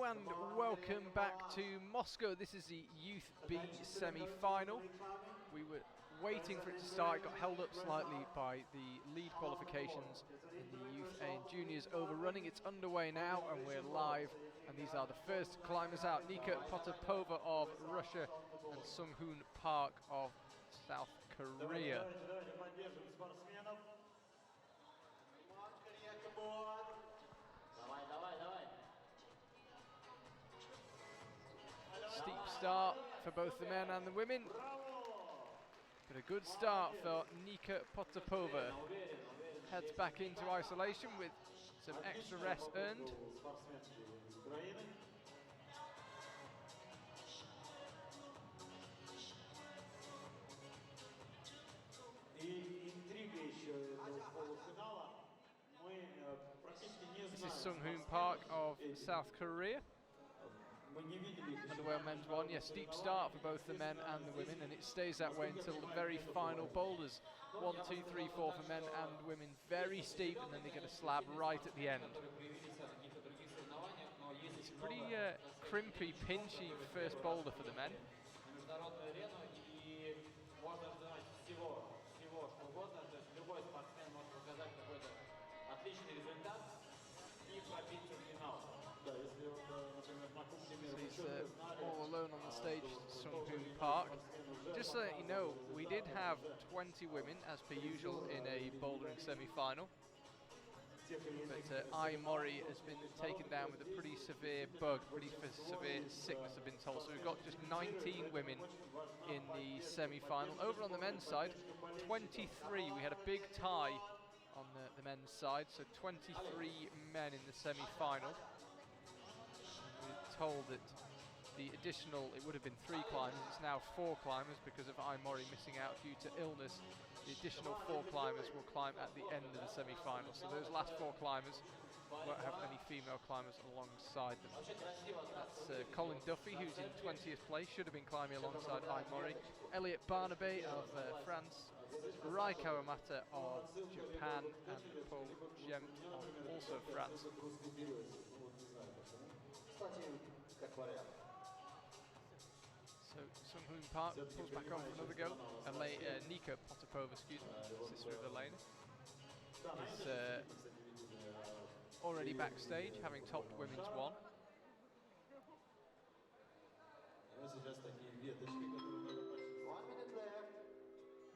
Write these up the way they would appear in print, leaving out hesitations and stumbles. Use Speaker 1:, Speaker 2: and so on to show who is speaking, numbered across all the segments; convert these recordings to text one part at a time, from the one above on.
Speaker 1: and welcome back to Moscow. This is the Youth B semi-final. We were waiting for it to start. It got held up slightly by the lead qualifications in the Youth A and Juniors overrunning. It's underway now and we're live, and these are the first climbers out. Nika Potapova of Russia and Sung-Hoon Park of South Korea. Steep start for both the men and the women, but a good start for Nika Potapova. Heads back into isolation with some extra rest earned. This is Sung-Hoon Park of South Korea. Underway on men's one. Yes, steep start for both the men and the women, and it stays that way until the very final boulders. 1, 2, 3, 4 for men and women. Very steep, and then they get a slab right at the end. It's a pretty crimpy, pinchy first boulder for the men. So he's all alone on the stage, Sung-Hoon Park. Just so that you know, we did have 20 women, as per usual, in a bouldering semi-final. But Ai Mori has been taken down with a pretty severe bug, pretty severe sickness, I've been told. So we've got just 19 women in the semi-final. Over on the men's side, 23. We had a big tie on the men's side, so 23 men in the semi-final. We're told that the additional, it would have been 3 climbers, it's now 4 climbers because of Ai Mori missing out due to illness. The additional 4 climbers will climb at the end of the semi-final, so those last 4 climbers won't have any female climbers alongside them. That's Colin Duffy, who's in 20th place, should have been climbing alongside Ai Mori. Elliot Barnaby of France, Rai Kawamata of Japan, and Paul Gemt of also France. So Sung-Hoon Park pulls back on for another go. Nika Potapova, excuse me, sister of Elena, is already backstage, having topped women's one.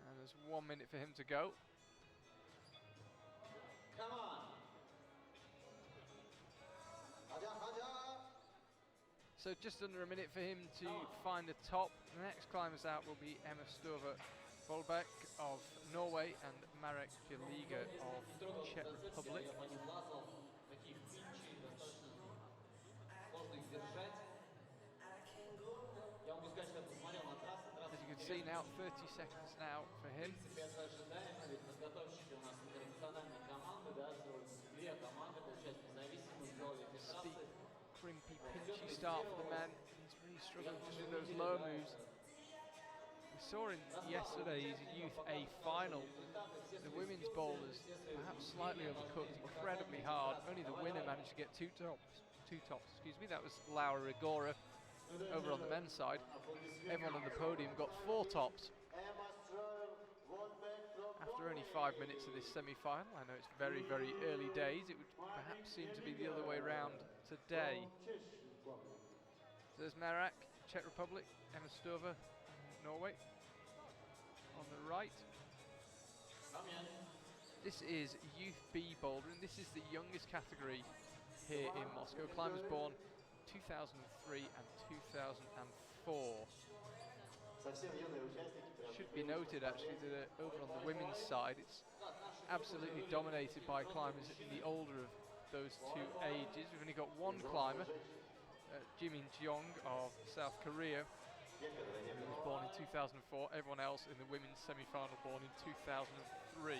Speaker 1: And there's 1 minute for him to go. Come on. So just under a minute for him to find the top. The next climbers out will be Emma Sturva Volbeck of Norway and Marek Jaliga of Czech Republic. As you can see now, 30 seconds now for him. Steep, crimpy, pinchy start for the men. He's really struggling just with those low moves. We saw in yesterday's Youth A final, the women's boulders perhaps slightly overcooked, incredibly hard. Only the winner managed to get two tops. Excuse me. That was Laura Rigora. Over on the men's side, everyone on the podium got 4 tops. After only 5 minutes of this semi-final, I know it's very, very early days. It would perhaps seem to be the other way around today. So there's Marek, Czech Republic, Emma Sturva, Norway on the right. This is Youth B bouldering. This is the youngest category here in Moscow. Climbers born 2003 and 2004. Should be noted actually that over on the women's side, it's absolutely dominated by climbers in the older of those 2 ages. We've only got 1 climber, Jimin Jeong of South Korea, who was born in 2004. Everyone else in the women's semi-final born in 2003.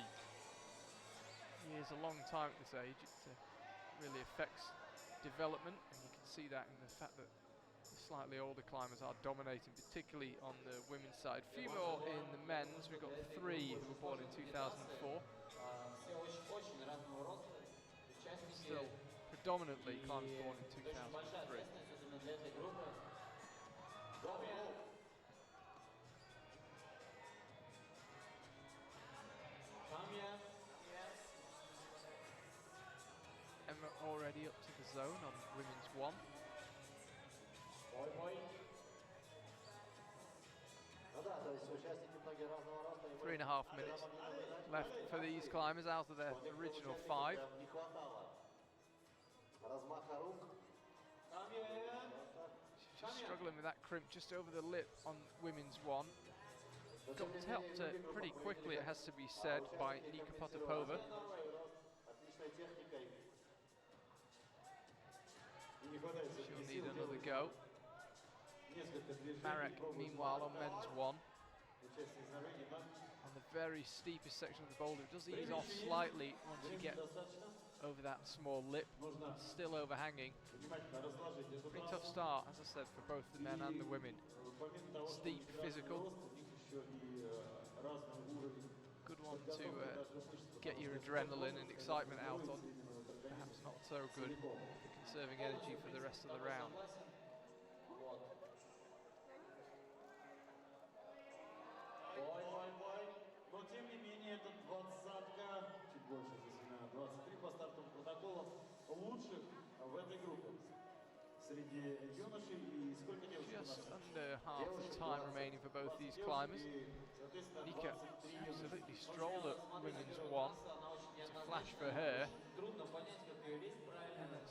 Speaker 1: Years a long time at this age. It really affects development, and you can see that in the fact that the slightly older climbers are dominating, particularly on the women's side. Few more in the men's. We've got 3 who were born in 2004. Still predominantly climbers born in 2003. Emma already up to the zone on women's 1. 3.5 minutes left for these climbers out of their original 5. She's struggling with that crimp just over the lip on women's 1. Got helped pretty quickly, it has to be said, by Nika Potapova. She'll need another go. Marek, meanwhile, on men's 1. On the very steepest section of the boulder, it does ease off slightly once you get over that small lip. It's still overhanging. Pretty tough start, as I said, for both the men and the women. Steep, physical. Good one to get your adrenaline and excitement out on. Perhaps not so good for conserving energy for the rest of the round.
Speaker 2: Но тем не менее, это двадцатка, чуть больше, здесь 23 по стартовым протоколам, лучших в этой группе. Среди юношей и сколько девушек?
Speaker 1: Just under half the time remaining for both these climbers. Nika absolutely strolled at women's 1. It's a flash for her.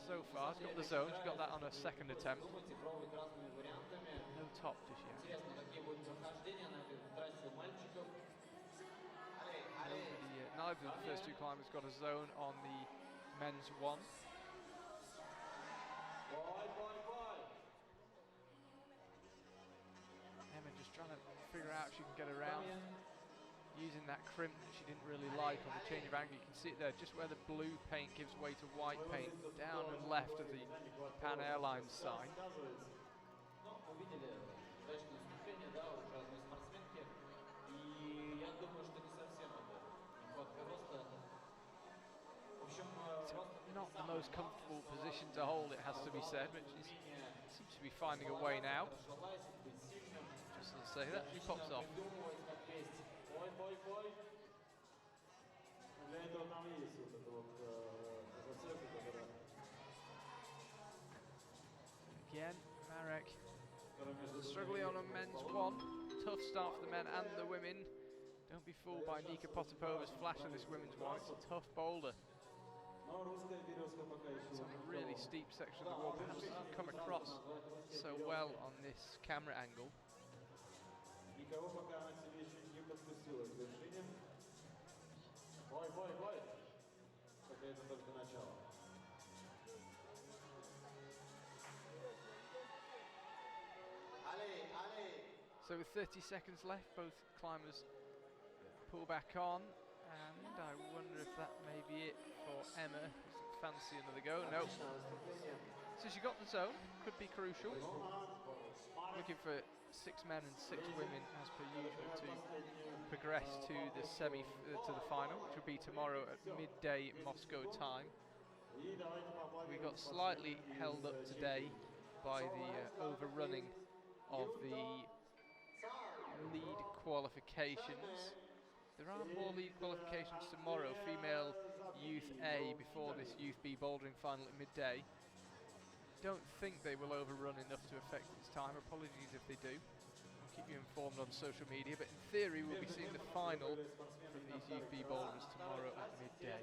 Speaker 1: So far, she's got the zone. She got that on her second attempt. No top just yet. Neither of the first two climbers got a zone on the men's 1. Emma just trying to figure out if she can get around, using that crimp that she didn't really like on the change of angle. You can see it there, just where the blue paint gives way to white paint, down and left of the Pan Airlines sign. It's not the most comfortable position to hold, it has to be said, but she seems to be finding a way now. Just to say that, she pops off. Again, Marek struggling on men's 1. Tough start for the men and the women. Don't be fooled by Nika Potapova's flash on this women's 1. It's a tough boulder. It's on a really steep section of the wall. Perhaps it doesn't come across so well on this camera angle. So with 30 seconds left, both climbers pull back on, and I wonder if that may be it for Emma. Doesn't fancy another go. No. So she got the zone, could be crucial. Looking for 6 men and 6 women as per usual to progress to the to the final, which will be tomorrow at midday Moscow time. We got slightly held up today by the overrunning of the lead qualifications. There are more lead qualifications tomorrow, female Youth A before this Youth B bouldering final at midday. Don't think they will overrun enough to affect its time. Apologies if they do. I'll keep you informed on social media, but in theory we'll be seeing the final from these Youth B boulders tomorrow at midday.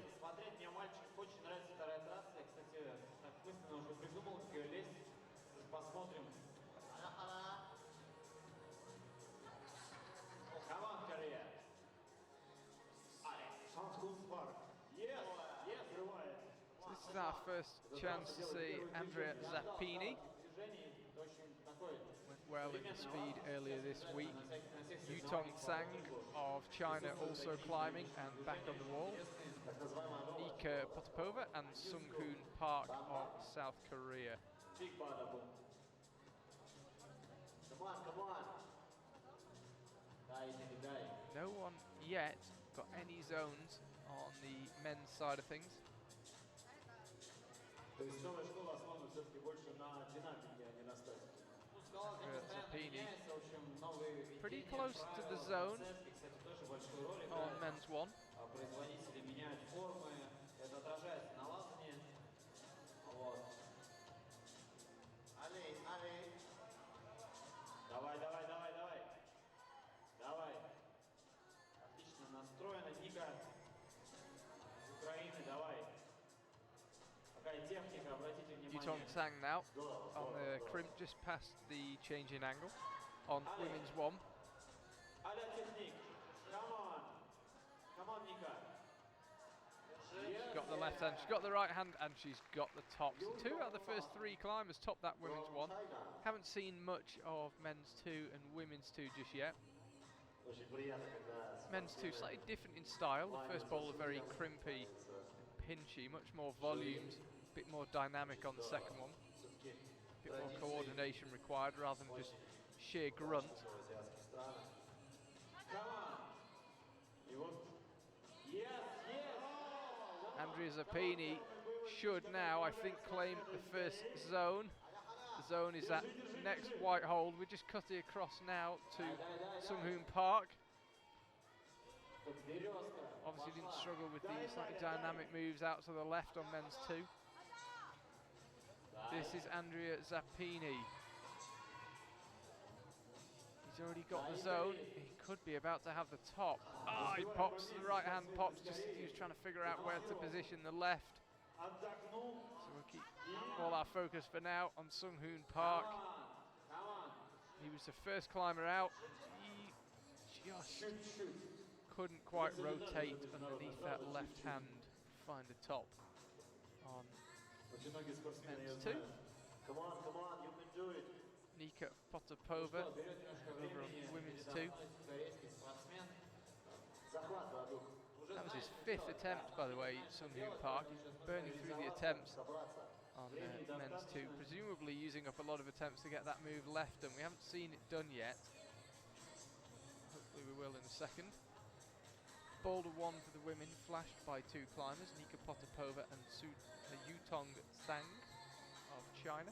Speaker 1: So this is our first chance to see Andrea Zappini. Went well in the speed earlier this week. Yutong Tsang of China also climbing and back on the wall. Nika Potapova and Sung-Hoon Park of South Korea. No one yet got any zones on the men's side of things.
Speaker 2: То есть новая школа основана все-таки больше на динамике, а не на статике.
Speaker 3: Ну, скала,
Speaker 1: Andrea
Speaker 3: конечно, постоянно
Speaker 1: Zappini
Speaker 3: меняется. В общем, новые
Speaker 1: pretty
Speaker 3: введения,
Speaker 1: close to the
Speaker 3: правила,
Speaker 1: zone
Speaker 3: процесс, и, кстати, тоже большую роль
Speaker 1: on
Speaker 3: играет.
Speaker 1: men's one.
Speaker 3: Производители меняют формы, это отражается на лазании. Вот.
Speaker 2: Ali, Ali. Давай, давай, давай, давай. Давай.
Speaker 3: Отлично настроена Ника
Speaker 2: С Украины, давай. Какая техника, обратите
Speaker 1: Yutong
Speaker 2: внимание.
Speaker 1: Sang now
Speaker 2: Здорово,
Speaker 1: on
Speaker 2: здорово,
Speaker 1: the
Speaker 2: здорово.
Speaker 1: crimp just past the change in angle on women's one.
Speaker 2: Аля техник. Come on. Come on, Nика.
Speaker 1: She's got the left hand, she's got the right hand, and she's got the top. So 2 out of the first 3 climbers top that women's one. Haven't seen much of men's 2 and women's 2 just yet.
Speaker 2: Очень приятно, когда
Speaker 1: Men's 2 slightly different in style. The first bowler very crimpy, pinchy, much more volumes, a bit more dynamic on the second one.
Speaker 2: все-таки
Speaker 1: A bit more coordination required rather than just sheer grunt.
Speaker 2: азиатских странах. Come on. И вот. Yes, yes.
Speaker 1: Andrea Zappini should now, I think, claim the first zone. The zone is that next white hold. We're just cutting across now to Sunghoon Park. Obviously didn't struggle with the slightly dynamic moves out to the left on men's 2. This is Andrea Zappini. He's already got the zone. He could be about to have the top. Ah, he pops, the right hand pops, just he was trying to figure out where to position the left.
Speaker 2: Отдохнул.
Speaker 1: So we'll keep all our focus for now on Sunghoon Park.
Speaker 2: Come on.
Speaker 1: He was the first climber out. He just
Speaker 2: Чуть-чуть.
Speaker 1: couldn't quite rotate underneath that left hand, find the top on
Speaker 2: Очень многие спортсмены, я
Speaker 1: men's 2.
Speaker 2: знаю. Come on, you can do it.
Speaker 1: Nika Potapova
Speaker 3: Берет немножко
Speaker 1: over
Speaker 3: времени,
Speaker 1: on women's
Speaker 3: перед
Speaker 1: 2.
Speaker 3: корейский спортсмен.
Speaker 2: Захват, Владух.
Speaker 1: That was his 5th attempt, by the way, Sunghoon Park, burning through the attempts
Speaker 2: Собраться.
Speaker 1: on men's 2, presumably using up a lot of attempts to get that move left, and we haven't seen it done yet. Hopefully we will in a second. Boulder 1 for the women, flashed by 2 climbers, Nika Potapova and Yutong Sang of China.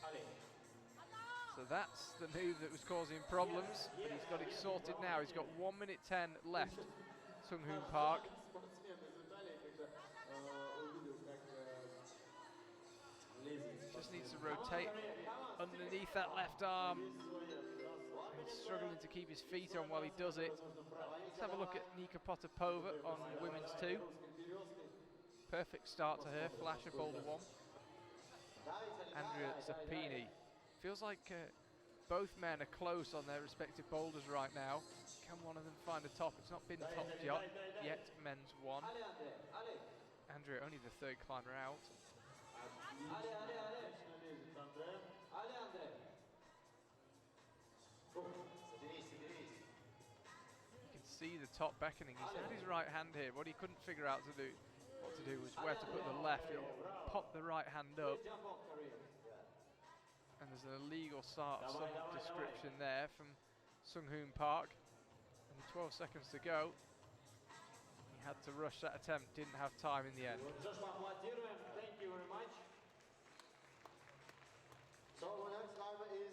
Speaker 2: Ali.
Speaker 1: So that's the move that was causing problems, but he's got it sorted now. He's got 1 minute 10 left, Sunghoon Park.
Speaker 2: Спортсмен из Италии, когда увидел, как лезет.
Speaker 1: Just needs to rotate underneath that left arm. He's struggling to keep his feet on while he does it. Let's have a look at Nika Potapova on women's 2. Perfect start to her, flash of boulder 1. Andrea Zappini. Feels like both men are close on their respective boulders right now. Can one of them find a top? It's not been topped yet, men's 1.
Speaker 3: Ali, Андрей, Ali.
Speaker 1: Andrea only the 3rd climber out.
Speaker 3: Ali, Андрей.
Speaker 2: Соберись, соберись.
Speaker 1: You can see the top beckoning. He's had his right hand here. What he couldn't figure out what to do was where to put the left. He'll pop the right hand up,
Speaker 3: Jump off career.
Speaker 1: and there's an illegal start of some description there from Sunghoon Park. And 12 seconds to go. He had to rush that attempt, didn't have time in the end.
Speaker 3: Что ж, поаплодируем. Thank you very much.
Speaker 2: So our next climber is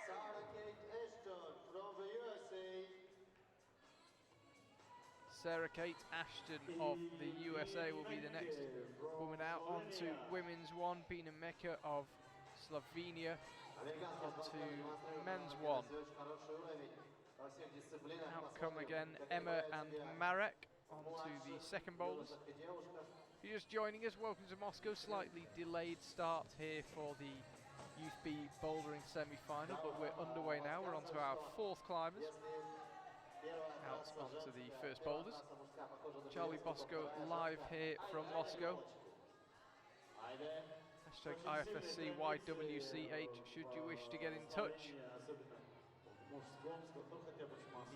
Speaker 2: Sarah Kate Ashton from the USA.
Speaker 1: Sarah Kate Ashton of the USA will be the next woman out. On to women's 1, Bina Meka of Slovenia. On to men's 1. Out come again Emma and Marek on to the second bowlers. If you're just joining us, welcome to Moscow. Slightly delayed start here for the Youth B bouldering semi-final, but we're underway now. We're on to our 4th climbers. Out onto the first boulders. Charlie Bosco live here from Moscow. Hashtag IFSCYWCH should you wish to get in touch.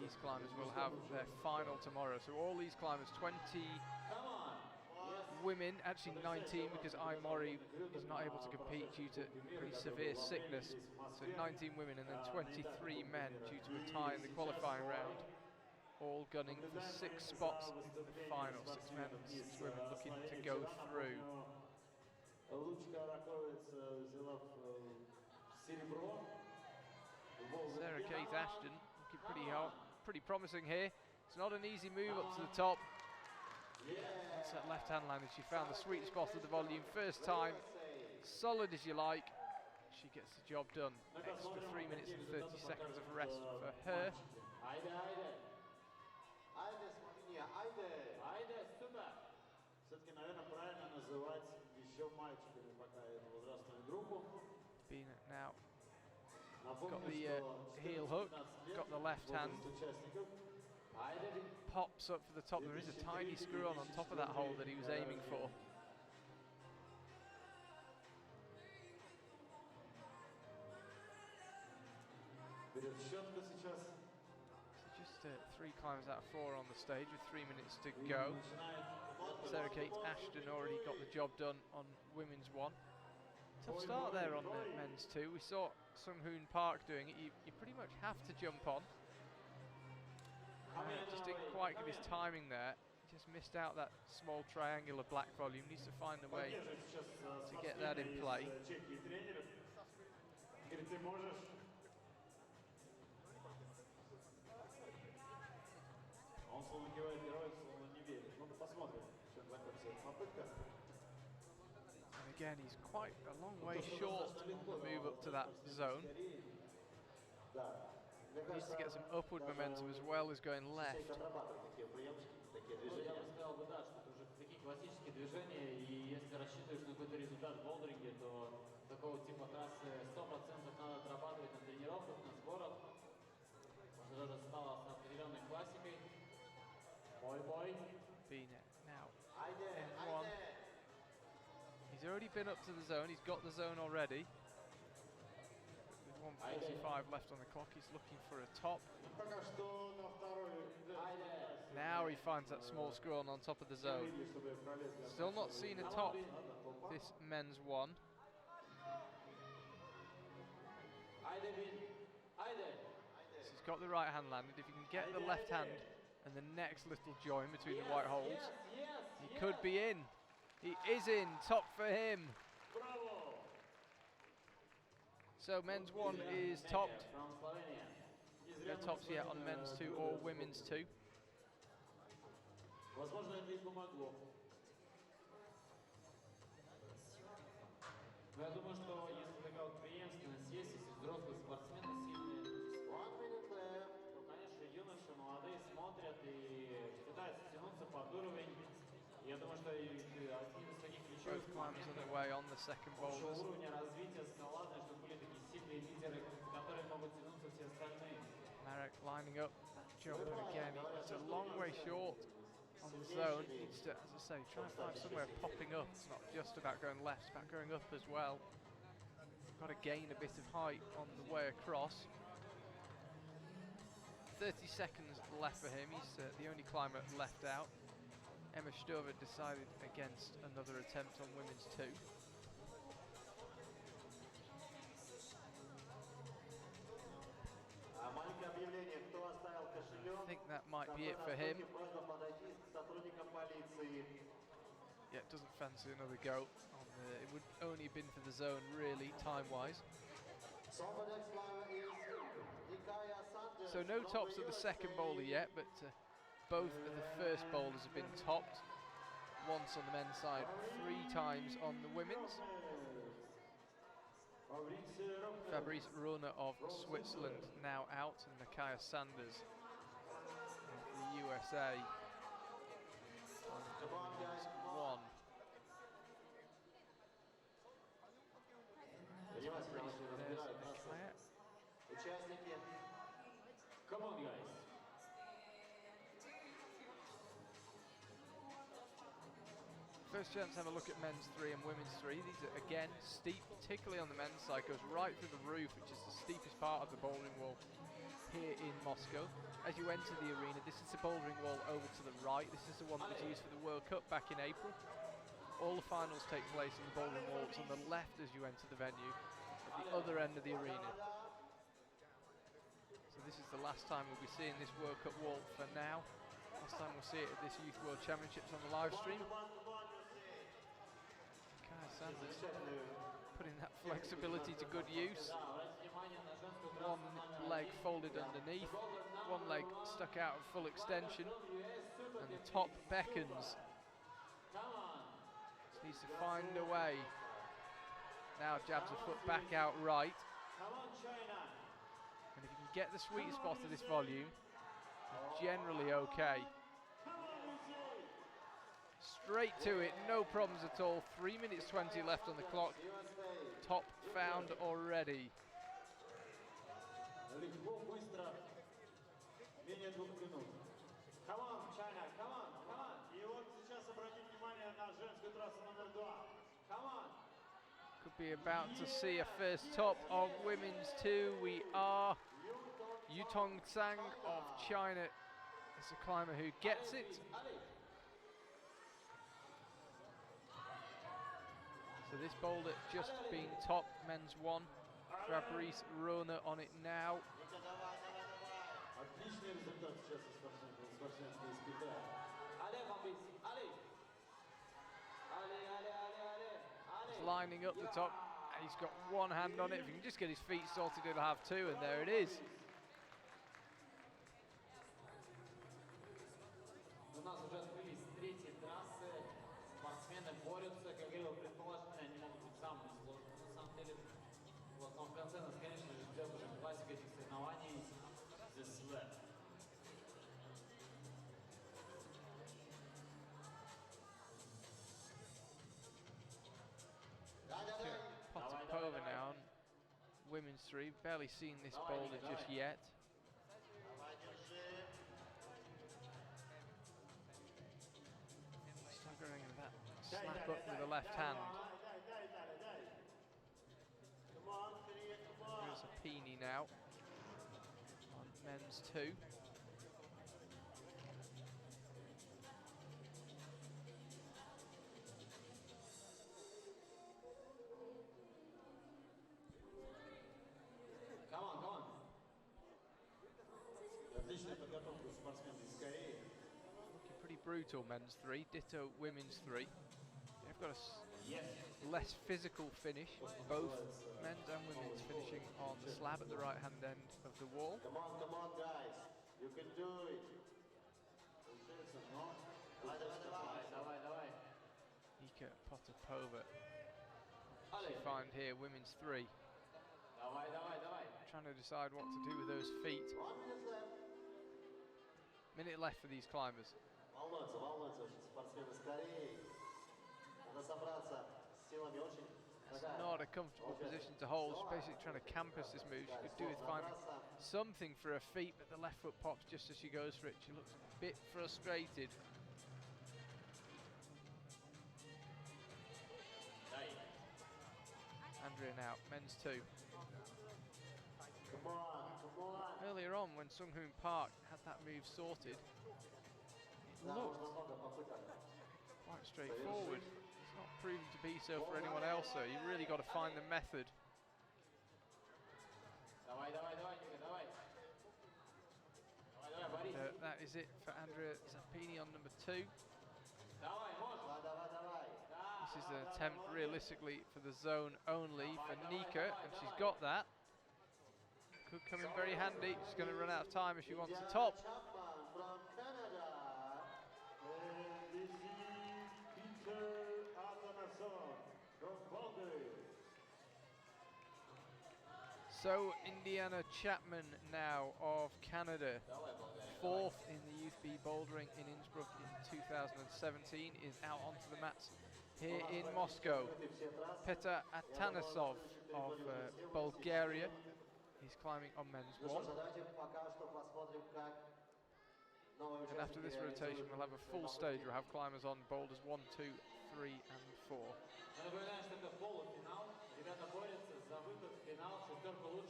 Speaker 1: These climbers will have their final tomorrow. So all these climbers, 20 women, actually 19 because Mori is not able to compete due to pretty severe sickness. So 19 women and then 23 men due to a tie in the qualifying round. all gunning for 6 spots in the final. 6 men and 6 women looking to go through.
Speaker 2: Лучка Раковец взяла серебро.
Speaker 1: Sarah Kate Ashton looking pretty promising here. It's not an easy move up to the top. That's that left-hand line, and she found the sweet spot of the volume first time. Solid as you like. She gets the job done. Extra 3 minutes and 30 seconds of rest for her.
Speaker 3: Айде, айде. Айде, Словения, айде. Айде, супер.
Speaker 2: Все-таки, наверное, правильно называть еще мальчиками пока эту возрастную группу.
Speaker 1: Bina now got the heel hook, got the left hand. Pops up for the top. There is a tiny screw on top of that hole that he was aiming for. So just 3 climbers out of 4 on the stage with 3 minutes to go. Sarah Kate Ashton already got the job done on women's 1. Tough start there on the men's 2. We saw Sung Hoon Park doing it. You pretty much have to jump on. Just didn't quite get his timing there. Just missed out that small triangular black volume. Needs to find a way to get that in play.
Speaker 2: Он словно кивает герою, словно не верит. Ну, посмотрим, чем закончится эта попытка.
Speaker 1: And again, he's quite a long way short on the move up to that zone. Needs to get some upward momentum as well as going left.
Speaker 3: Я бы сказал бы, да, что это уже такие классические движения, и если рассчитываешь на какой-то результат в болдеринге, то такого типа трассы 100% надо отрабатывать на тренировках, на сборах. Это уже стало определенной классикой. Бой.
Speaker 1: Bina now. N1. He's already been up to the zone. He's got the zone already. With 1:45 left on the clock, he's looking for a top. Now he finds that small screw on top of the zone. Still not seen a top this men's 1. So he's got the right hand landed. If you can get the left hand and the next little join between the white holes, he could be in. He is in. Top for him. So men's 1 is topped. No tops yet on men's 2 or women's 2.
Speaker 2: Возможно, это и помогло.
Speaker 3: Но я думаю, что если такая вот преемственность есть, если взрослые спортсмены сильные, то, конечно, юноши молодые смотрят и пытаются тянуться под уровень. Я думаю, что один из таких ключевых
Speaker 1: Both climbers on their way on the second boulders.
Speaker 3: уровня развития скалолазания, чтобы были такие сильные лидеры, которые могут тянуться все остальные.
Speaker 1: Marek lining up, jumping again. It's a long way short on the zone. Needs to, as I say, try and find somewhere popping up. It's not just about going left, it's about going up as well. Got to gain a bit of height on the way across. 30 seconds left for him. He's the only climber left out. Emma Sturva decided against another attempt on women's 2. I think that might be it for him. Yeah, it doesn't fancy another go. It would only have been for the zone, really, time-wise. So no tops at the second boulder yet, but both of the first boulders have been topped. Once on the men's side, 3 times on the women's. Fabrice Runner of Switzerland now out, and Nakaya Sanders of the USA on women's 1.
Speaker 3: Come on, guys.
Speaker 1: First chance to have a look at men's 3 and women's 3. These are again steep, particularly on the men's side, goes right through the roof, which is the steepest part of the bouldering wall here in Moscow. As you enter the arena, this is the bouldering wall over to the right. This is the one that was used for the World Cup back in April. All the finals take place in the bouldering wall. It's on the left as you enter the venue, at the other end of the arena. So this is the last time we'll be seeing this World Cup wall for now. Last time we'll see it at this Youth World Championships on the live stream. Kaya Sanders putting that flexibility to good use. One leg folded underneath, one leg stuck out at full extension, and the top beckons. Just needs to find a way. Now jabs a foot back out right. And if you can get the sweet spot of this volume, you're generally okay. Straight to it, no problems at all. 3 minutes 20 left on the clock. Top found already.
Speaker 2: Легко, быстро. Менее 2 минут. Come on, China, come on, come on. И вот сейчас обратите внимание на женскую трассу номер 2. Come on.
Speaker 1: Could be about to see a first top of women's 2. We are. Yutong Tsang of China is a climber who gets it. So this boulder just being top, men's 1. Fabrice Rona on it now.
Speaker 2: Отличный результат сейчас спортсменской из Китая.
Speaker 1: He's lining up the top. And he's got one hand on it. If he can just get his feet sorted, he'll have 2, and there it is.
Speaker 3: У нас уже открылись третьи трассы. Спортсмены борются, как говорил, предположительно они могут быть самыми сложными. На самом деле, вот, но в конце нас, конечно же, ждет уже классика этих соревнований The Sled.
Speaker 1: Potapova now on women's 3. Barely seen this boulder just yet. Staggering with that snap up with the left hand. There's a Peony now on men's 2.
Speaker 2: Отличная подготовка спортсменов из Кореи.
Speaker 1: Looking pretty brutal, men's 3. Ditto, women's 3. They've got a less physical finish. Both men's and women's finishing on the slab at the right-hand end of the wall.
Speaker 2: Come on, guys. You can do it.
Speaker 1: Ika Potapova. She find here, women's 3. Trying to decide what to do with those feet.
Speaker 2: 1 minute left.
Speaker 1: Minute left for these climbers.
Speaker 2: Волнуются очень спортсмены из Кореи. Надо собраться с силами очень.
Speaker 1: It's not a comfortable position to hold. She's basically trying to campus this move. She could do with finding something for her feet, but the left foot pops just as she goes for it. She looks a bit frustrated. Andrea now, men's 2.
Speaker 2: Come on.
Speaker 1: Earlier on, when Sung Hoon Park had that move sorted, it looked quite straightforward. It's not proven to be so for anyone else, though. You really got to find the method. That is it for Andrea Zappini on number 2. This is an attempt realistically for the zone only for Nika, and she's got that. Could come in very handy. She's going to run out of time if she wants to top. So Indiana Chapman now of Canada, 4th in the Youth B Bouldering in Innsbruck in 2017, is out onto the mats here in Moscow. Petr Atanasov of Bulgaria, he's climbing on men's 1. And after this rotation we'll have a full stage. We'll have climbers on boulders 1, 2, 3 and 4.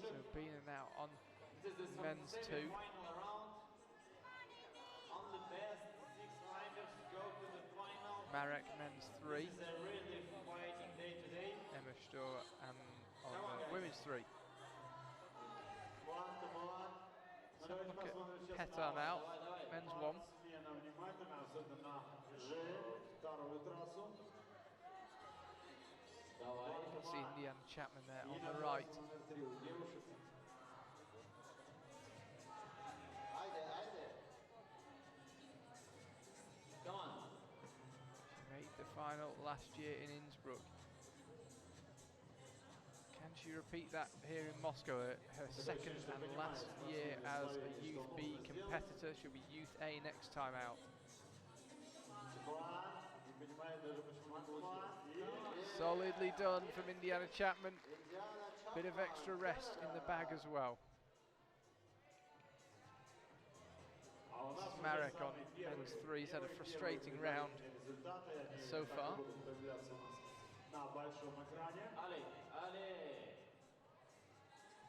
Speaker 1: So Bina now on men's 2. Marek men's 3. Emma Stor and on women's 3. Petar now, men's one.
Speaker 2: Смена внимательно, особенно Ж, вторую трассу.
Speaker 3: Давай,
Speaker 1: See Indiana Chapman there
Speaker 2: И
Speaker 1: on
Speaker 2: на
Speaker 1: the right.
Speaker 2: трассу номер 3 у девушек.
Speaker 3: come on.
Speaker 1: She made the final last year in Innsbruck. Can she repeat that here in Moscow? Her second and last year as a Youth B competitor. She'll be Youth A next time out.
Speaker 2: Два. Не понимает даже, почему не получилось.
Speaker 1: Solidly done from Indiana Chapman. Bit of extra rest in the bag as well.
Speaker 2: А у нас уже
Speaker 1: Marek on
Speaker 2: самый первый,
Speaker 1: men's threes had a
Speaker 2: первый
Speaker 1: frustrating
Speaker 2: предварительные
Speaker 1: round
Speaker 2: результаты, они
Speaker 1: so
Speaker 2: так
Speaker 1: far.
Speaker 2: будут появляться у нас на большом экране.
Speaker 3: Ali, Ali.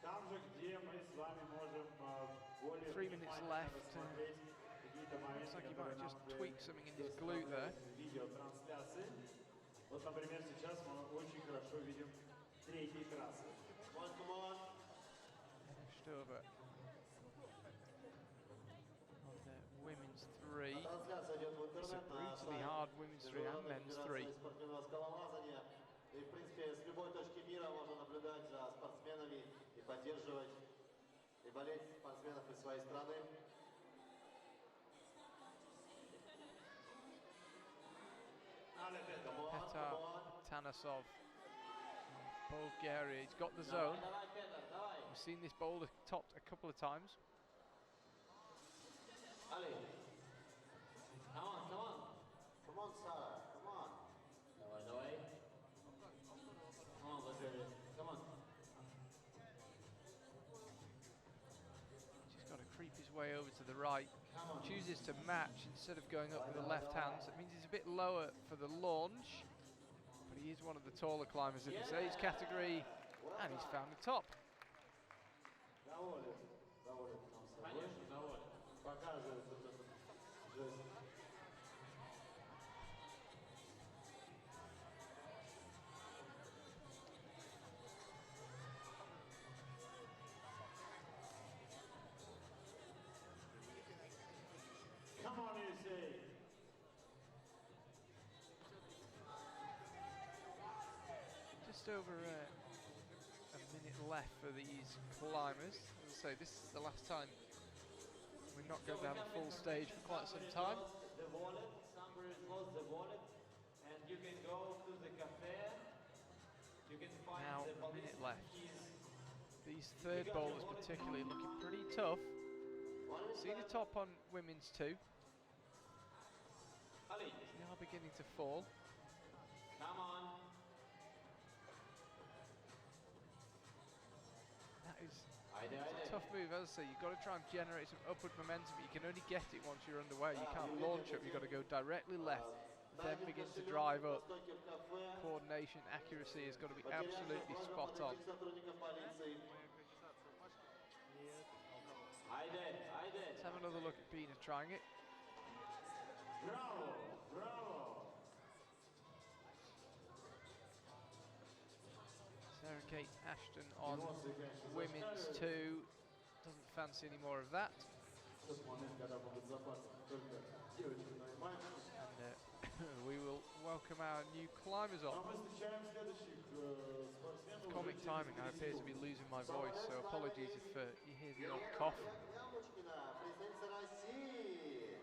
Speaker 2: Там же, где мы с вами можем более
Speaker 1: 3 minutes
Speaker 2: внимательно
Speaker 1: left.
Speaker 2: рассмотреть какие-то моменты,
Speaker 1: Looks like he
Speaker 2: которые
Speaker 1: might
Speaker 2: нам
Speaker 1: just tweak something in his glute there.
Speaker 2: в видеотрансляции. Вот, например, сейчас мы очень хорошо видим третьей трассы.
Speaker 1: Stover on the women's three.
Speaker 4: Трансляция идет в
Speaker 1: It's a
Speaker 4: интернет
Speaker 1: brutally hard women's three and men's three.
Speaker 4: спортивного скалолазания. И, в принципе, с любой точки мира можно наблюдать за спортсменами и поддерживать, и болеть спортсменов из своей страны.
Speaker 1: Petar Tanasov, Bulgaria. He's got the zone.
Speaker 3: Давай, Петр, давай.
Speaker 1: We've seen this boulder topped a couple of times.
Speaker 3: Ali. Come on, come on.
Speaker 4: Come on, Sarah, come on.
Speaker 3: Давай, давай. Come on, Bulgaria. Come on.
Speaker 1: Just got to creep his way over to the right. Chooses to match instead of going up with the left hand. So it means he's a bit lower for the launch. But he is one of the taller climbers in this age category. And he's found the top.
Speaker 2: Доволен, доволен нам собой.
Speaker 3: Конечно, доволен.
Speaker 2: Показывает вот этот жест. Come on, Yusei.
Speaker 1: Just over a minute left for these climbers. As I say, this is the last time we're not going down the full stage for quite some time.
Speaker 3: The wallet, somebody lost the wallet, and you can go to the cafe. You can find
Speaker 1: Now
Speaker 3: the
Speaker 1: a minute
Speaker 3: police
Speaker 1: left.
Speaker 3: keys.
Speaker 1: These third bowlers particularly looking pretty tough. See the top on women's too.
Speaker 3: Ali,
Speaker 1: They are beginning to fall.
Speaker 3: come on.
Speaker 1: That is
Speaker 3: Haydi,
Speaker 1: a
Speaker 3: haydi.
Speaker 1: tough move, as I say. You've got to try and generate some upward momentum, but you can only get it once you're underway. You can't launch up, you've got to go directly left, then begin to drive up. Coordination, accuracy has got to be absolutely spot on.
Speaker 3: Haydi, haydi.
Speaker 1: Let's have another look at Pina trying it.
Speaker 2: Браво, браво.
Speaker 1: Sarah Kate Ashton on
Speaker 2: Эмоции, конечно,
Speaker 1: women's
Speaker 2: зашкаливают.
Speaker 1: two. Doesn't fancy any more of that.
Speaker 2: Тот момент, когда в безопасности не только девочки, но и мальчики.
Speaker 1: And we will welcome our new climbers
Speaker 2: Но
Speaker 1: on.
Speaker 2: мы встречаем следующих спортсменов.
Speaker 1: Comic
Speaker 2: уже
Speaker 1: timing, I
Speaker 2: через
Speaker 1: appear to
Speaker 2: 10
Speaker 1: be
Speaker 2: секунд.
Speaker 1: losing my voice, so apologies if you hear the odd cough.
Speaker 4: Яблочкина, представительница России.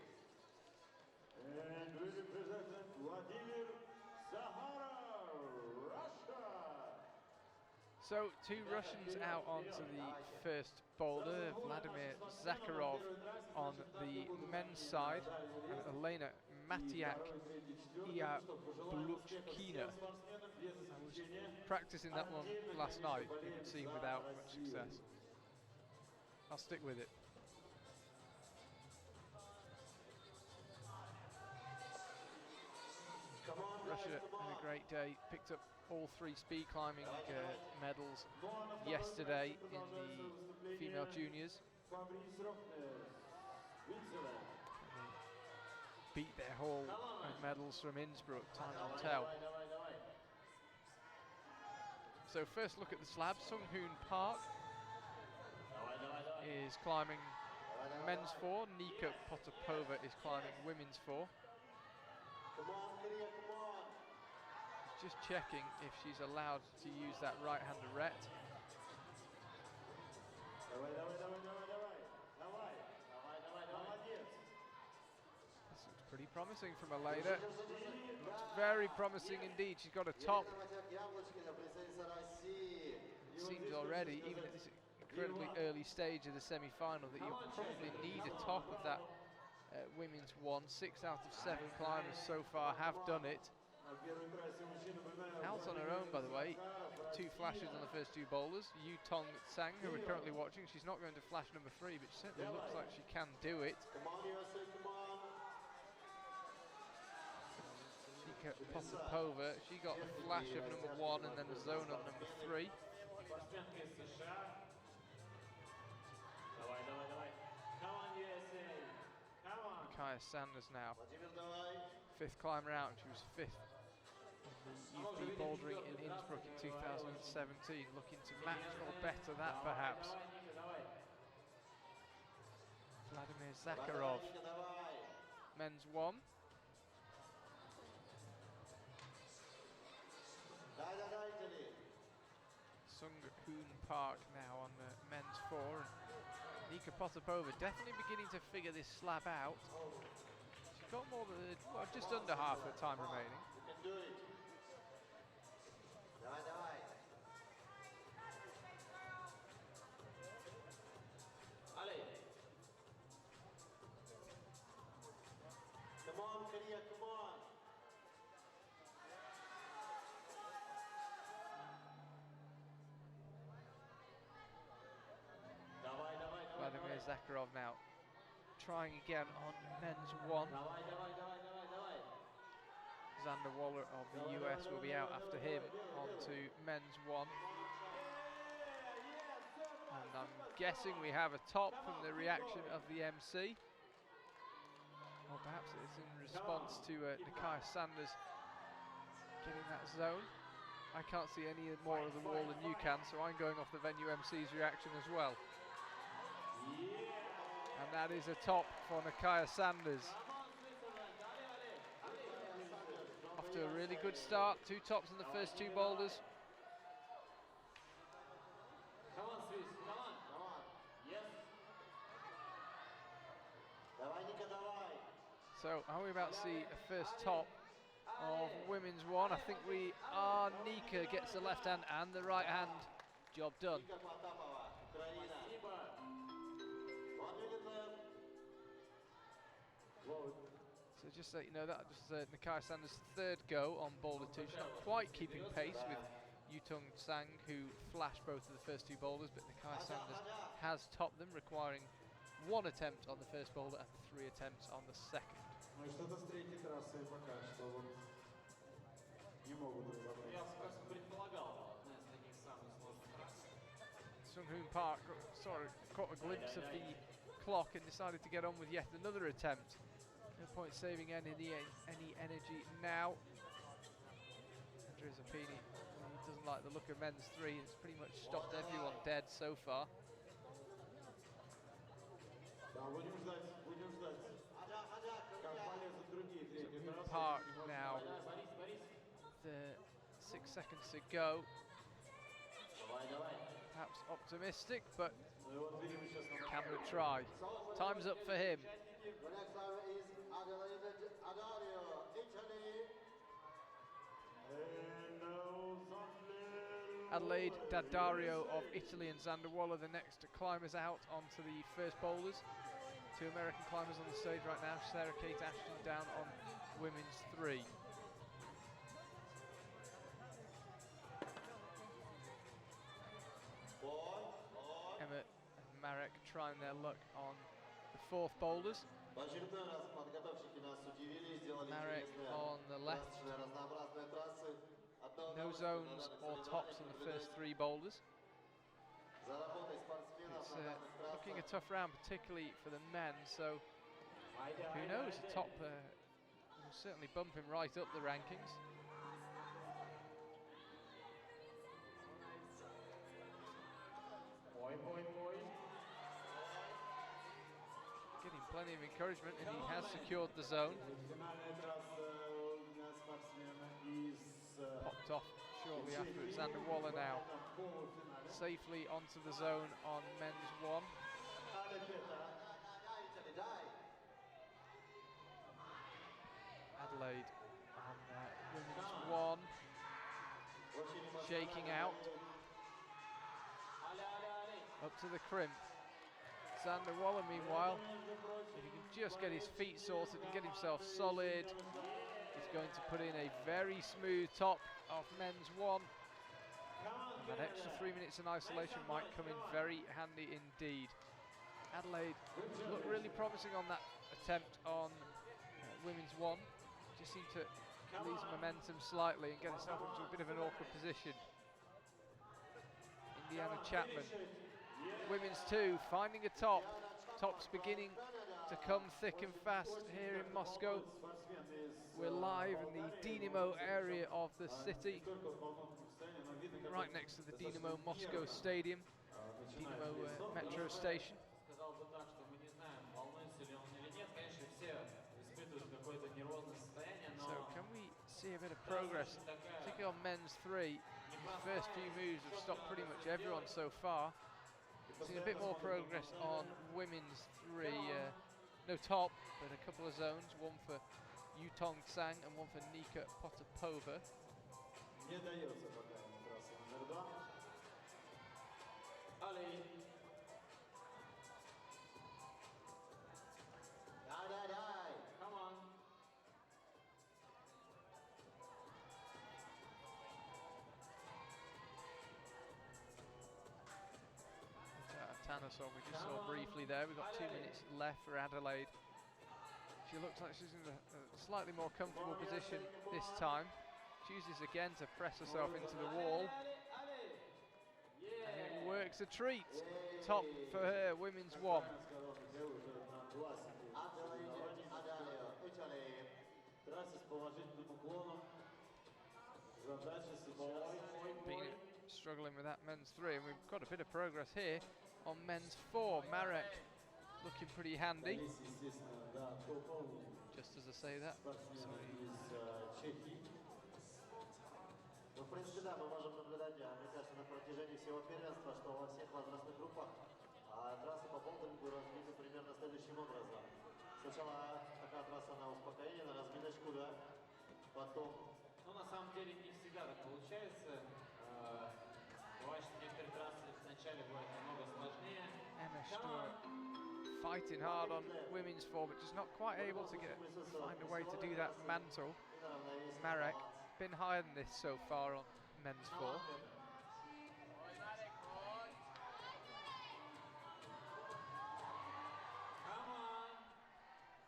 Speaker 2: And we represent Vladimir Sahara, Russia.
Speaker 1: So, two Russians out onto the first boulder. Vladimir Zakharov on the men's side, and Elena Matiak Iabluchkina. I was practicing that one last night, it would seem without much success. I'll stick with it. Russia had a great day, picked up all three speed climbing medals yesterday in the female juniors. Beat their haul of medals from Innsbruck, time will tell.
Speaker 3: Давай, давай, давай.
Speaker 1: So first look at the slab. Sung Hoon Park
Speaker 3: Давай, давай, давай.
Speaker 1: is climbing men's 4. Nika Potapova is climbing women's 4.
Speaker 4: Come on, Korea, come on.
Speaker 1: Just checking if she's allowed to use that right-hand arret.
Speaker 2: Давай, давай, давай, давай, давай. Давай. Молодец.
Speaker 1: This looks pretty promising from Elena. Looks very promising indeed. She's got a top.
Speaker 4: Елена Матяк-Яблочкина, представительница России.
Speaker 1: It seems already, even at this incredibly early stage of the semi-final, that you probably need a top of that women's 1. 6 out of 7 climbers so far have done it.
Speaker 2: На первой трассе мужчин, напоминаю,
Speaker 1: Out on her own, by the way. 2 flashes on the first 2 boulders. Yu Tong Sang, who we're currently watching, she's not going to flash number 3, but she certainly looks like she can do it.
Speaker 4: Come on, USA, come on.
Speaker 1: Nika Potapova, she got the flash of number 1 and then the zone on number 3.
Speaker 3: Спортсменка из США. Давай, давай, давай. Come on, USA. Come on.
Speaker 1: Kaya Sanders now,
Speaker 4: Владимир, давай.
Speaker 1: 5th climber out, and she was 5th in the UP bouldering in Innsbruck in 2017, looking to match or better that perhaps.
Speaker 3: Давай, Ника, давай.
Speaker 1: Vladimir Zakharov,
Speaker 4: Ника, давай.
Speaker 1: men's 1.
Speaker 4: Дай, Итали.
Speaker 1: Sung Hoon Park now on men's 4. And Nika Potapova definitely beginning to figure this slab out. She's got more than, well, just under half her time remaining.
Speaker 4: You can do it. Давай, давай.
Speaker 3: Allez.
Speaker 4: Come on, Korea, come on.
Speaker 3: Давай, давай, давай,
Speaker 1: Vladimir
Speaker 3: давай.
Speaker 1: Zakharov now trying again on men's 1.
Speaker 3: Давай, давай, давай, давай, давай.
Speaker 1: Xander Waller of the US will be out after him on to men's 1. And I'm guessing we have a top from the reaction of the MC. Or perhaps it's in response to Nakia Sanders getting that zone. I can't see any more of the wall than you can, so I'm going off the venue MC's reaction as well. And that is a top for Nakia Sanders. Off to a really good start, 2 tops in the first 2 boulders.
Speaker 3: Come on, Swiss, come on.
Speaker 4: Come on.
Speaker 3: Yes.
Speaker 4: Давай, Ника, давай.
Speaker 1: So are we about to see a first top of women's 1? I think we are. Nika gets the left hand and the right hand. Job done.
Speaker 4: Ника Потапова, Украина.
Speaker 3: Спасибо.
Speaker 4: 1 minute left.
Speaker 1: So just so you know, that was Nakia Sanders' 3rd go on boulder 2. She's not quite keeping pace with Yutung Sang, who flashed both of the first 2 boulders, but Nakia Sanders has topped them, requiring 1 attempt on the first boulder and 3 attempts on the second.
Speaker 2: Ну и что-то с третьей трассой пока что вот не могут разобраться.
Speaker 3: Я, собственно, предполагал, одна из таких самых сложных трасс.
Speaker 1: Sung Hoon Park caught a glimpse of the clock and decided to get on with yet another attempt. No point saving any energy now. Andrea Zappini, he doesn't like the look of men's 3. It's pretty much stopped everyone dead so far.
Speaker 2: Да, будем ждать, будем ждать. Как полезут другие третьи
Speaker 1: Hoon
Speaker 2: трассы.
Speaker 1: Park
Speaker 2: И вот
Speaker 1: now,
Speaker 3: Борис, Борис.
Speaker 1: the 6 seconds to go.
Speaker 3: Давай, давай.
Speaker 1: Perhaps optimistic, but
Speaker 2: Ну и вот видим сейчас на
Speaker 1: camera try. Time's up for him.
Speaker 4: The next driver is Adelaide Adario, Italy.
Speaker 2: And now something.
Speaker 1: Adelaide Daddario of Italy and Xander Waller, the next climbers out onto the first boulders. 2 American climbers on the stage right now. Sarah Kate Ashton down on women's 3. Emma and Marek trying their luck on the 4th boulders.
Speaker 4: В очередной раз подготовщики нас удивили, сделали
Speaker 1: Marek
Speaker 4: интересные,
Speaker 1: on the left.
Speaker 4: красочные, разнообразные трассы. Одно
Speaker 1: No
Speaker 4: удовольствие
Speaker 1: zones
Speaker 4: наблюдать
Speaker 1: or
Speaker 4: за
Speaker 1: tops in the
Speaker 4: соревнованиями,
Speaker 1: first 3 boulders.
Speaker 4: за работой спортсменов
Speaker 1: It's
Speaker 4: на разных
Speaker 1: looking a
Speaker 4: трассах.
Speaker 1: tough round, particularly for the men, so
Speaker 3: Айде,
Speaker 1: who
Speaker 3: айде,
Speaker 1: knows,
Speaker 3: айде.
Speaker 1: the top will certainly bump him right up the rankings.
Speaker 3: Ой, ой, ой.
Speaker 1: plenty of encouragement, and he has secured the zone.
Speaker 2: Финальная трасса для спортсмена из
Speaker 1: Popped off shortly after it. Xander Waller now
Speaker 2: полуфинале.
Speaker 1: safely onto the zone on men's 1.
Speaker 2: Але Петер.
Speaker 1: Adelaide on women's 1, shaking out. Up to the crimp. Xander Waller, meanwhile, if he can just get his feet sorted and get himself solid, he's going to put in a very smooth top of men's 1. And that extra 3 minutes in isolation might come in very handy indeed. Adelaide looked really promising on that attempt on women's 1. Just seemed to lose momentum slightly and get herself into a bit of an awkward position. Indiana Chapman. Women's 2 finding a top. Top's beginning to come thick and fast here in Moscow. We're live in the Dynamo area of the city, right next to the Dynamo Moscow Stadium, Dynamo metro station.
Speaker 3: Сказал бы так, что мы не знаем, волнуется ли он или нет. Конечно, все испытывают какое-то нервозное состояние, но
Speaker 1: So can we see a bit of progress, particularly on men's 3? The first few moves have stopped pretty much everyone so far. Seen a bit more progress on women's 3. No top, but a couple of zones. One for Yutong Tsang and one for Nika Potapova.
Speaker 2: Не дается пока ему трасса номер 2.
Speaker 3: Ali. Come on.
Speaker 1: Tanasov, we just saw briefly there. We've got 2 minutes left for Adelaide. She looks like she's in a slightly more comfortable position this time. Chooses again to press herself into the wall. And it works a treat. Top for her, women's 1.
Speaker 2: Трасса с положительным уклоном. Задача сейчас.
Speaker 1: Been struggling with that men's 3, and we've got a bit of progress here on men's 4. Marek looking pretty handy.
Speaker 2: Естественно, да, топовый
Speaker 1: Just as I say that.
Speaker 2: спортсмен
Speaker 1: Sorry.
Speaker 2: из Чехии.
Speaker 4: Ну, в принципе, да, мы можем наблюдать, мне кажется, на протяжении всего первенства, что во всех возрастных группах трассы по болдингу разбиты примерно следующим образом. Сначала такая трасса на успокоение, на разминочку, да, потом...
Speaker 3: Ну, на самом деле, не всегда так получается. Бывает, что некоторые трассы вначале бывают намного сложнее.
Speaker 1: Emma Stewart fighting hard on women's 4, but just not quite able to find a way to do that mantle. Marek, been higher than this so far on men's 4.